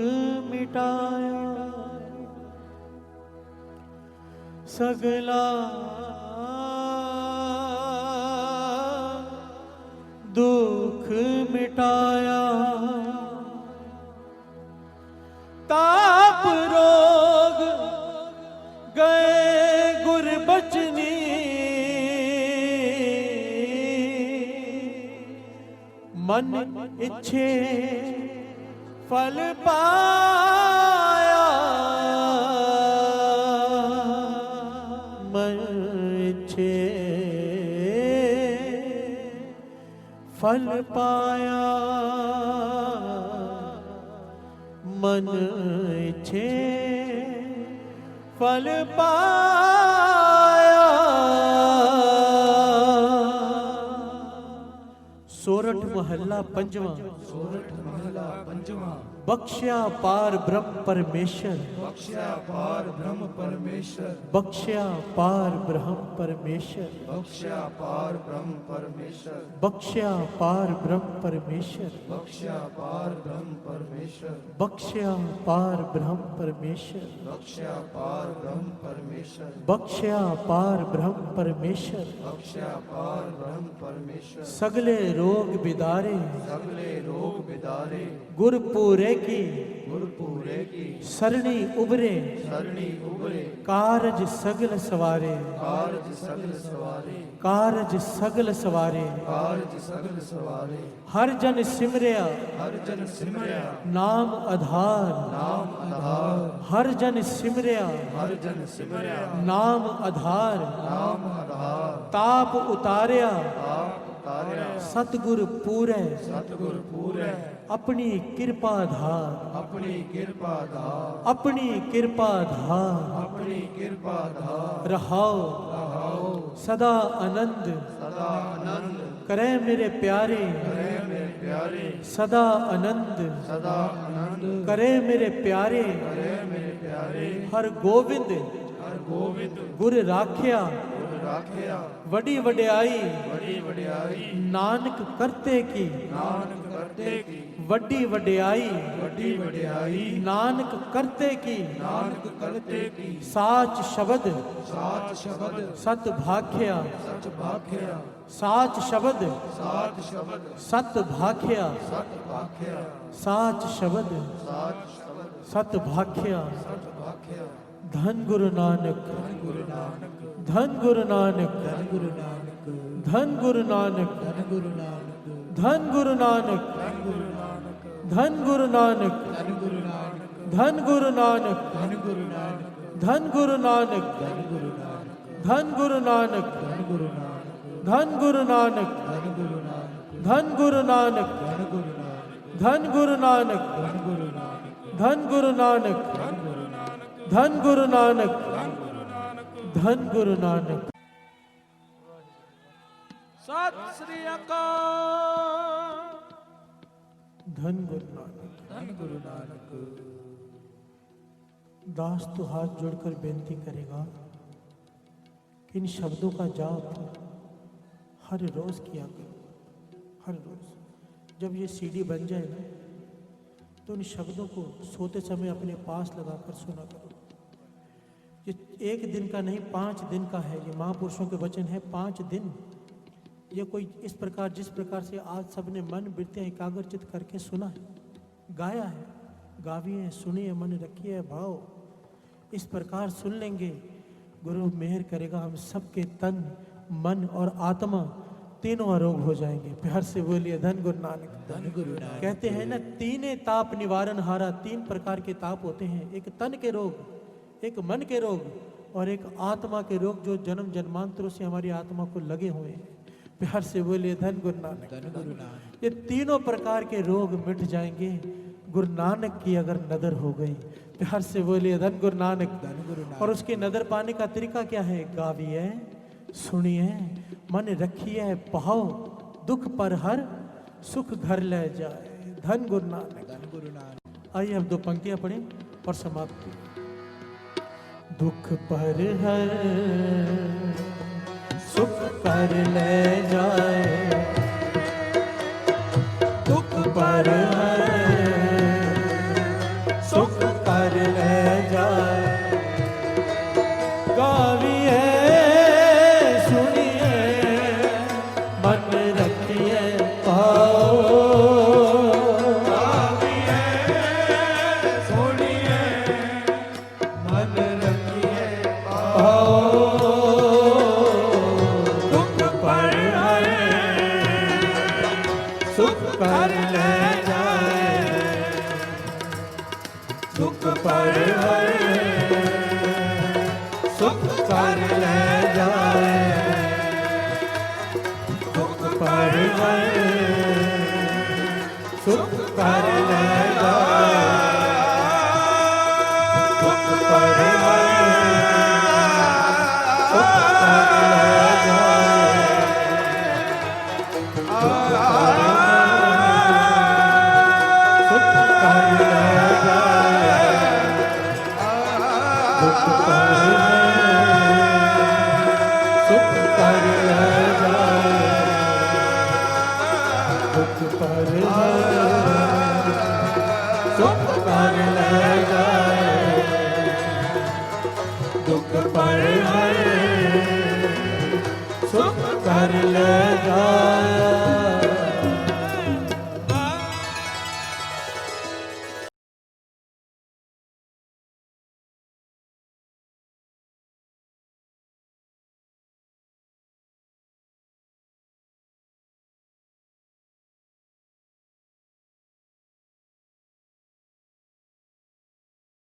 मिटाया, सगला दुख मिटाया, ताप रोग गए गुरबचनी, मन इच्छे फल पाया, मन इच्छे फल पाया, मन इच्छे फल पाया। सोरठ महला पंजवा, सोरठ महला पंजवा, बख्शिया पार ब्रह्म परमेश्वर, बख्शिया पार ब्रह्म परमेश्वर, बख्शिया पार ब्रह्म परमेश्वर, बख्शिया पार ब्रह्म परमेश्वर, बख्शिया पार ब्रह्म परमेश्वर, बख्शिया पार ब्रह्म परमेश्वर, बख्शिया पार ब्रह्म परमेश्वर, बख्शिया पार ब्रह्म परमेश्वर, बख्शिया पार ब्रह्म परमेश्वर, बख्शिया पार ब्रह्म परमेश्वर, सगले रोग बिदारे, सगले रोग बिदारे, गुरपुरे की गुरपुरे की सरणी उबरे, सरणी उबरे, कारज सगल सवारे, कारज सगल सवारे, कारज सगल सवारे, कारज सगल सवारे, हर जन सिमरिया हर जन सिमरिया, नाम आधार, नाम आधार, हर जन सिमरिया हर जन सिमरिया, नाम आधार, नाम आधार, ताप उतारिया आप उतारिया, सतगुर पूरे, सतगुर पूरे, अपनी कृपा धार, अपनी कृपा धार, अपनी कृपा धार, अपनी कृपा धार, रहाओ रहाओ सदा आनंद, सदा आनंद, करे मेरे प्यारे करे मेरे प्यारे, सदा आनंद, सदा आनंद, करे मेरे प्यारे करे मेरे प्यारे, हर गोविंद हर गोविंद गुर राखिया, गुर राखिया, वडी वडियाई बड़ी वडियाई, नानक करते की, नानक करते की, वड्डी वडियाई बड़ी वडियाई, नानक करते की, नानक करते की, साच शब्द सात शब्द, सत भाख्या, सच भाख्या, साच शब्द सात शब्द, सत भाख्या, सत भाख्या, साच शब्द सात शब्द, सत भाख्या। सत भाख्या, धन गुरु नानक, गुरु नानक, धन गुरु नानक, गुरु नानक, धन गुरु नानक, गुरु नानक, धन गुरु नानक, गुरु नानक, धन गुरु नानक, गुरु नानक, धन गुरु नानक, गुरु नानक, धन गुरु नानक, गुरु नानक, धन गुरु नानक, गुरु नानक, धन गुरु नानक, गुरु नानक, धन गुरु नानक, गुरु नानक, धन गुरु नानक, गुरु नानक, धन गुरु नानक, धन गुरु नानक, धन गुरु नानक। सत श्री अकाल। धन गुरु नानक। गुरु नानक। दास तो हाथ जोड़कर बेनती करेगा, इन शब्दों का जाप हर रोज किया करो, हर रोज। जब ये सीडी बन जाए ना, तो इन शब्दों को सोते समय अपने पास लगाकर सुना करो। ये एक दिन का नहीं, 5 दिन का है। ये महापुरुषों के वचन है, 5 दिन। ये कोई इस प्रकार, जिस प्रकार से आज सबने मन वृत्तियां एकाग्रचित करके सुना है, गाया है, गाविए, सुनिए, मन रखिए भाव। इस प्रकार सुन लेंगे, गुरु मेहर करेगा, हम सबके तन, मन और आत्मा तीनों आरोग हो जाएंगे। प्यार से बोलिए धन गुरु नानक। धन गुरु नानक। कहते हैं ना, तीने ताप निवारण हारा। 3 प्रकार के ताप होते हैं, एक तन के रोग, एक मन के रोग और एक आत्मा के रोग, जो जन्म जन्मांतरों से हमारी आत्मा को लगे हुए हैं। प्यार से बोलिए धन गुरु नानक। धन गुरु नानक। ये तीनों प्रकार के रोग मिट जाएंगे गुरु नानक की अगर नदर हो गई। प्यार से बोलिए धन गुरु नानक। धन गुरु नानक। और उसकी नदर पाने का तरीका क्या है? गाविए, सुनिए, मन रखिए पाओ, दुख पर हर सुख घर ले जाए। धन गुरु नानक। धन गुरु नानक। आइए अब 2 पंक्तियां पढ़ें और समाप्ति। दुख पर हर सुख कर ले जाए, पर है सुख कर ले जाए गाविए सुनिए मन रखिए पाओ गाविए सुनिए मन रखिए पाओ दुख पर है सुख कर ले जाए दुख पर है सुख कर ले जाए दुख पर है सुख कर ले जाए दुख पर है सुख कर ले जाए दुख पर सुख कर ले जाए दुख पर सुख कर ले जाए दुख पर सुख कर ले जाए दुख पर सुख कर ले जाए